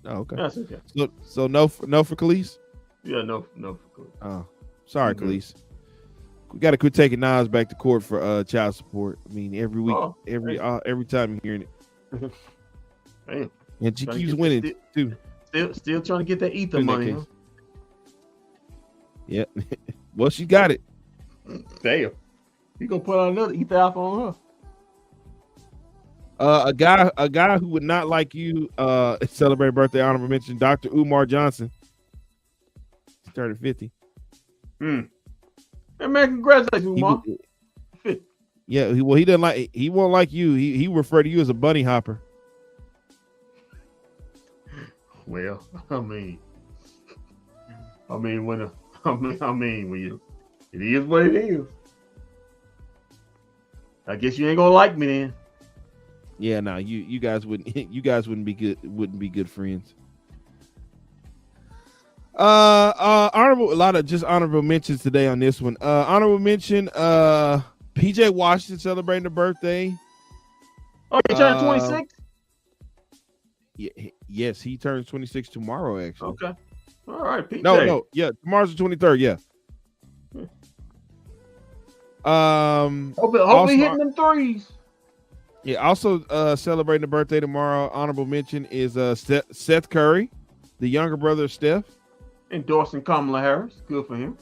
Oh, okay. That's okay. So no for Khalees? Yeah, no for Khalees. Oh, sorry, Khalees. We got to quit taking Nas back to court for child support. I mean, every week, every time you're hearing it. Damn. And she keeps winning too. Still trying to get that ether money. Huh? Yeah. Well, she got it. Damn. You gonna put out another ether alpha on her? A guy who would not like you celebrate birthday honorable mention, Dr. Umar Johnson. He turned 50. Hey man, congratulations, Umar. Yeah, he won't like you. He referred to you as a bunny hopper. Well, when it is what it is. I guess you ain't gonna like me then. Yeah, no, you guys wouldn't be good friends. Honorable mentions today on this one. Honorable mention, PJ Washington celebrating a birthday. Oh, he turned 26? Yes, he turns 26 tomorrow, actually. Okay. All right, PJ. No, yeah, tomorrow's the 23rd, yeah. Hope he hitting them threes. Yeah, also celebrating a birthday tomorrow. Honorable mention is Seth Curry, the younger brother of Steph. Endorsing Kamala Harris. Good for him.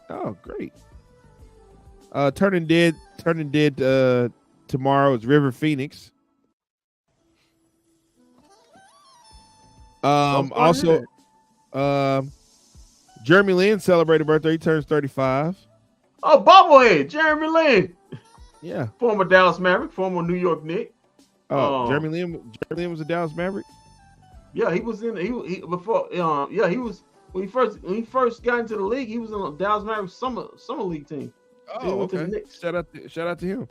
Oh, great. Turning dead tomorrow is River Phoenix. Also, Jeremy Lin celebrated birthday. He turns 35. Oh, bobblehead, Jeremy Lin. Yeah. Former Dallas Maverick, former New York Knick. Jeremy Lin was a Dallas Maverick. Yeah, he was in. He before. He was when he first got into the league. He was in a Dallas Maverick summer league team. Oh, okay. Shout out to him.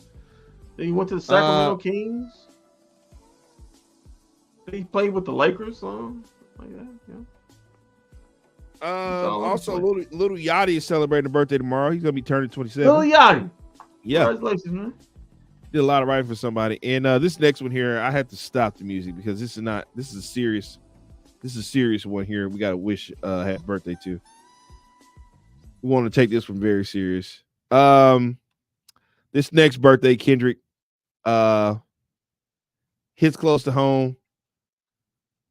Then he went to the Sacramento Kings. He played with the Lakers, like that. Yeah. Also, Little Yachty is celebrating a birthday tomorrow. He's gonna be turning 27. Little Yachty. Yeah. Congratulations, man. Did a lot of writing for somebody. And this next one here, I had to stop the music because this is a serious This is a serious one here. We got to wish happy birthday to. We want to take this one very serious. This next birthday, Kendrick, hits close to home.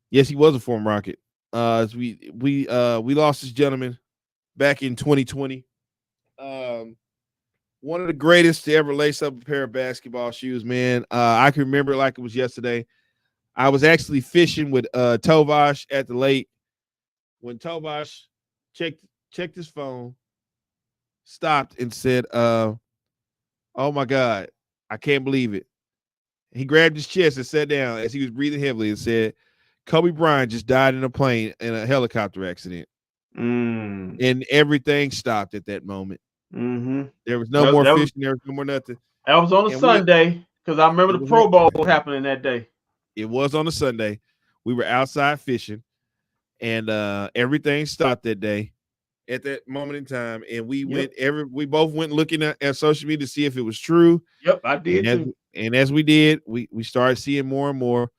Yes, he was a former Rocket. We lost this gentleman back in 2020. One of the greatest to ever lace up a pair of basketball shoes, man. I can remember it like it was yesterday. I was actually fishing with Tovash at the lake when Tovash checked his phone, stopped and said, "Oh my God, I can't believe it." He grabbed his chest and sat down as he was breathing heavily and said, "Kobe Bryant just died in a helicopter accident." And everything stopped at that moment. There was no more fishing. There was no more nothing. That was on a Sunday because I remember the Pro Bowl happening that day. It was on a Sunday. We were outside fishing, and everything stopped that day at that moment in time. And we both went looking at social media to see if it was true. Yep, I did. And as we did, we started seeing more and more.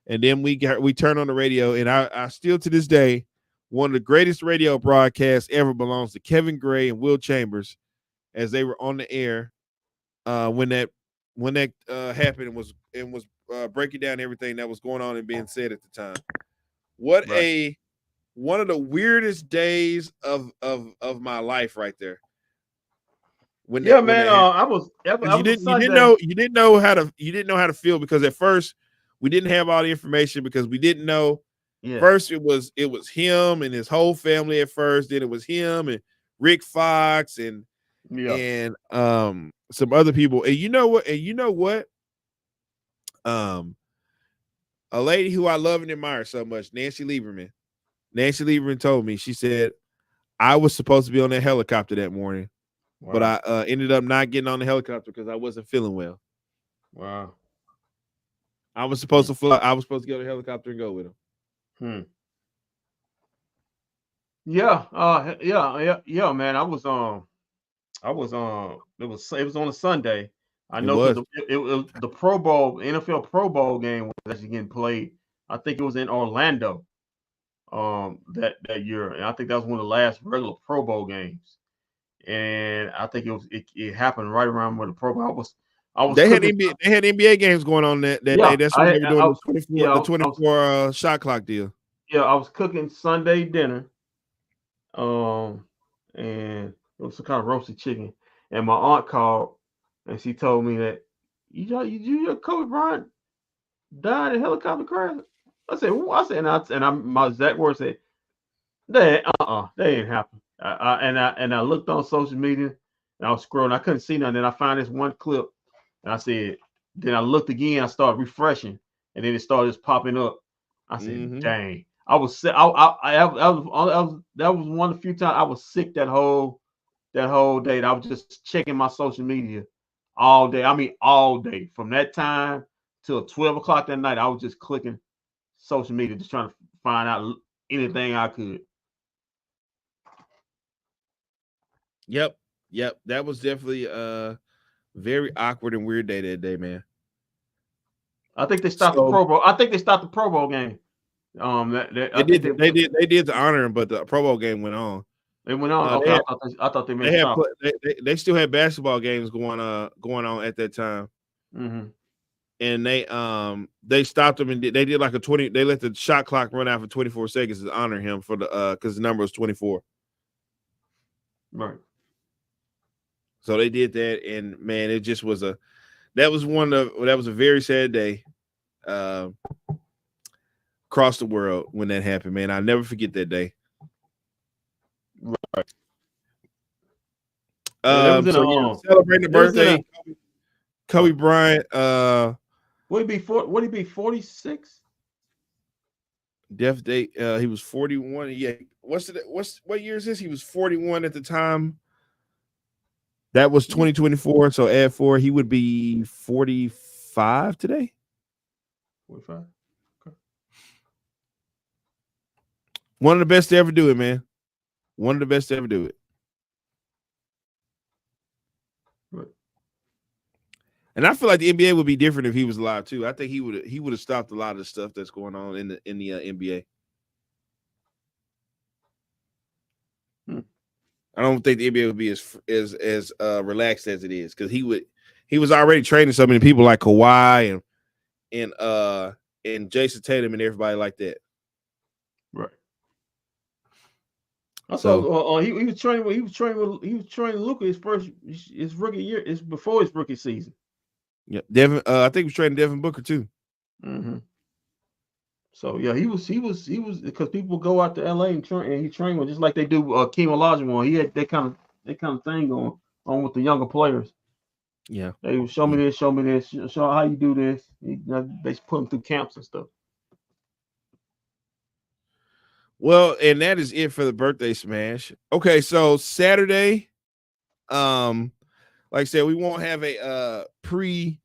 And then we turned on the radio, and I still to this day, one of the greatest radio broadcasts ever belongs to Kevin Gray and Will Chambers, as they were on the air when that happened and was breaking down everything that was going on and being said at the time. What one of the weirdest days of my life right there. You didn't know how to feel, because at first we didn't have all the information, because we didn't know. Yeah. First it was him and his whole family at first. Then it was him and Rick Fox and some other people. And you know what? A lady who I love and admire so much, Nancy Lieberman. Nancy Lieberman told me, she said, I was supposed to be on that helicopter that morning, but I ended up not getting on the helicopter because I wasn't feeling well. Wow. I was supposed to fly. I was supposed to get on the helicopter and go with him. Yeah, man. It was on a Sunday. I know because it was the Pro Bowl, NFL Pro Bowl game was actually getting played. I think it was in Orlando that year. And I think that was one of the last regular Pro Bowl games. And I think it happened right around where the Pro Bowl they had NBA games going on that day. That's when they were doing the 24 shot clock deal. Yeah, I was cooking Sunday dinner. And it was some kind of roasted chicken. And my aunt called and she told me that you Kobe Bryant died in a helicopter crash. I said, my exact words said, that ain't happened. I looked on social media and I was scrolling. I couldn't see nothing. Then I found this one clip and I said, then I looked again. I started refreshing and then it started just popping up. I said, dang. I was sick. That was one of the few times I was sick that whole day. I was just checking my social media all day. I mean, all day from that time till 12 o'clock that night. I was just clicking social media, just trying to find out anything I could. Yep. That was definitely a very awkward and weird day that day, man. I think they stopped the Pro Bowl. I think they stopped the Pro Bowl game. They did to honor him, but the Pro Bowl game went on. It went on. Okay, I thought they made stop. They still had basketball games going on at that time. And they stopped him and they did like a 20. They let the shot clock run out for 24 seconds to honor him for the because the number was 24. Right. So they did that, and man, it just was a very sad day. Across the world when that happened, man. I'll never forget that day. Right. Celebrating the birthday, Kobe Bryant. Would he be 46? Death date. He was 41. Yeah. What year is this? He was 41 at the time. That was 2024. So add 4, he would be 45 today. 45. One of the best to ever do it, man. One of the best to ever do it. Right. And I feel like the NBA would be different if he was alive too. I think he would have stopped a lot of the stuff that's going on in the NBA. I don't think the NBA would be as relaxed as it is because he was already training so many people like Kawhi and Jason Tatum and everybody like that. Right. I So saw he was training Luka his rookie year. It's before his rookie season. yeah, Devin. I think he was training Devin Booker too. Mm-hmm. So yeah, he was because people go out to LA and he trained with just like they do Keem Olajuwon. He had that kind of thing going on with the younger players. Yeah, they would show me this, show how you do this. They put them through camps and stuff. Well, and that is it for the birthday smash. Okay, so Saturday, like I said, we won't have a pre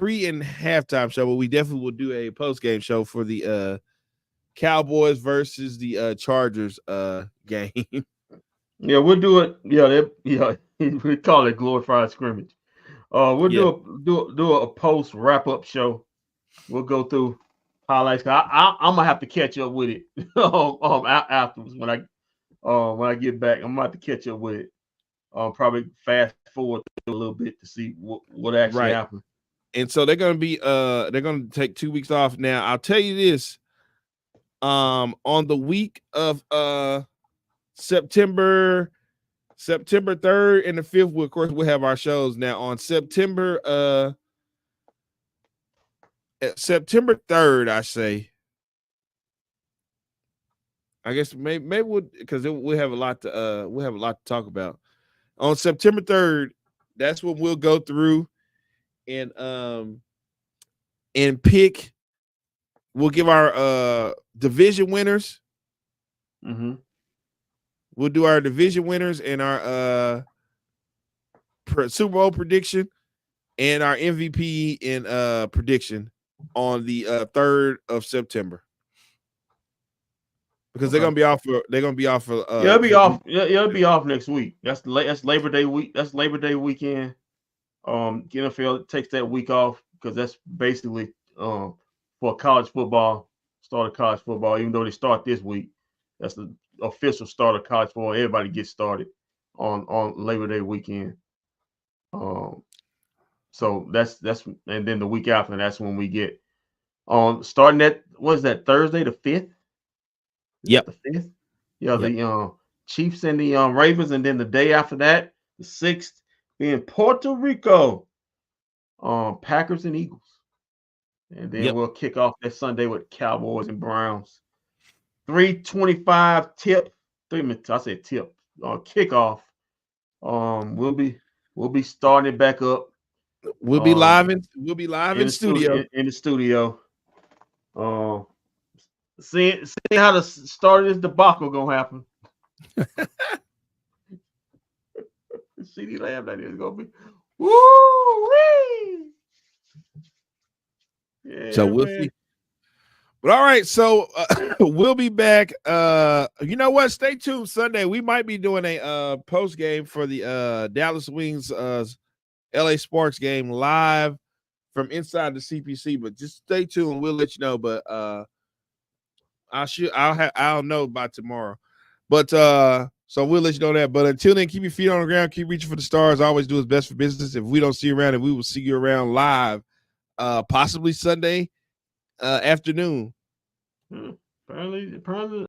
and halftime show, but we definitely will do a post game show for the Cowboys versus the Chargers game. Yeah, we'll do it. Yeah, we call it glorified scrimmage. We'll do a post wrap up show. We'll go through highlights. I'm gonna have to catch up with it afterwards when I get back. I'm gonna have to catch up with it. Probably fast forward a little bit to see what actually happened. And so they're gonna take 2 weeks off. Now I'll tell you this. On the week of September 3rd and the 5th, of course, we'll have our shows. Now on September 3rd, I guess maybe we'll, because we'll have a lot to talk about. On September 3rd, that's when we'll go through and pick. We'll give our division winners. Mm-hmm. We'll do our division winners and our Super Bowl prediction and our MVP and prediction on the 3rd of September. Because they're gonna be off for it'll be off. It'll be off next week. That's Labor Day week. That's Labor Day weekend. NFL takes that week off because that's basically for college football, start of college football. Even though they start this week, that's the official start of college football. Everybody gets started on Labor Day weekend. So that's and then the week after, that's when we get starting at Thursday the 5th. Yep, the 5th. Yeah, yep. The Chiefs and the Ravens, and then the day after that, the 6th, being Puerto Rico, Packers and Eagles, and then we'll kick off that Sunday with Cowboys and Browns. 3:25 tip. I said tip. Kickoff. We'll be starting it back up. We'll be live in the studio. In the studio. Seeing how the start of this debacle gonna happen. CD Lamb, that is gonna be woo-wee. Yeah, so we'll see. But all right, so we'll be back. You know what? Stay tuned Sunday. We might be doing a post game for the Dallas Wings LA Sparks game live from inside the CPC. But just stay tuned. We'll let you know. But I'll know by tomorrow. But so we'll let you know that. But until then, keep your feet on the ground, keep reaching for the stars. Always do what's best for business. If we don't see you around, and we will see you around live, possibly Sunday afternoon. Apparently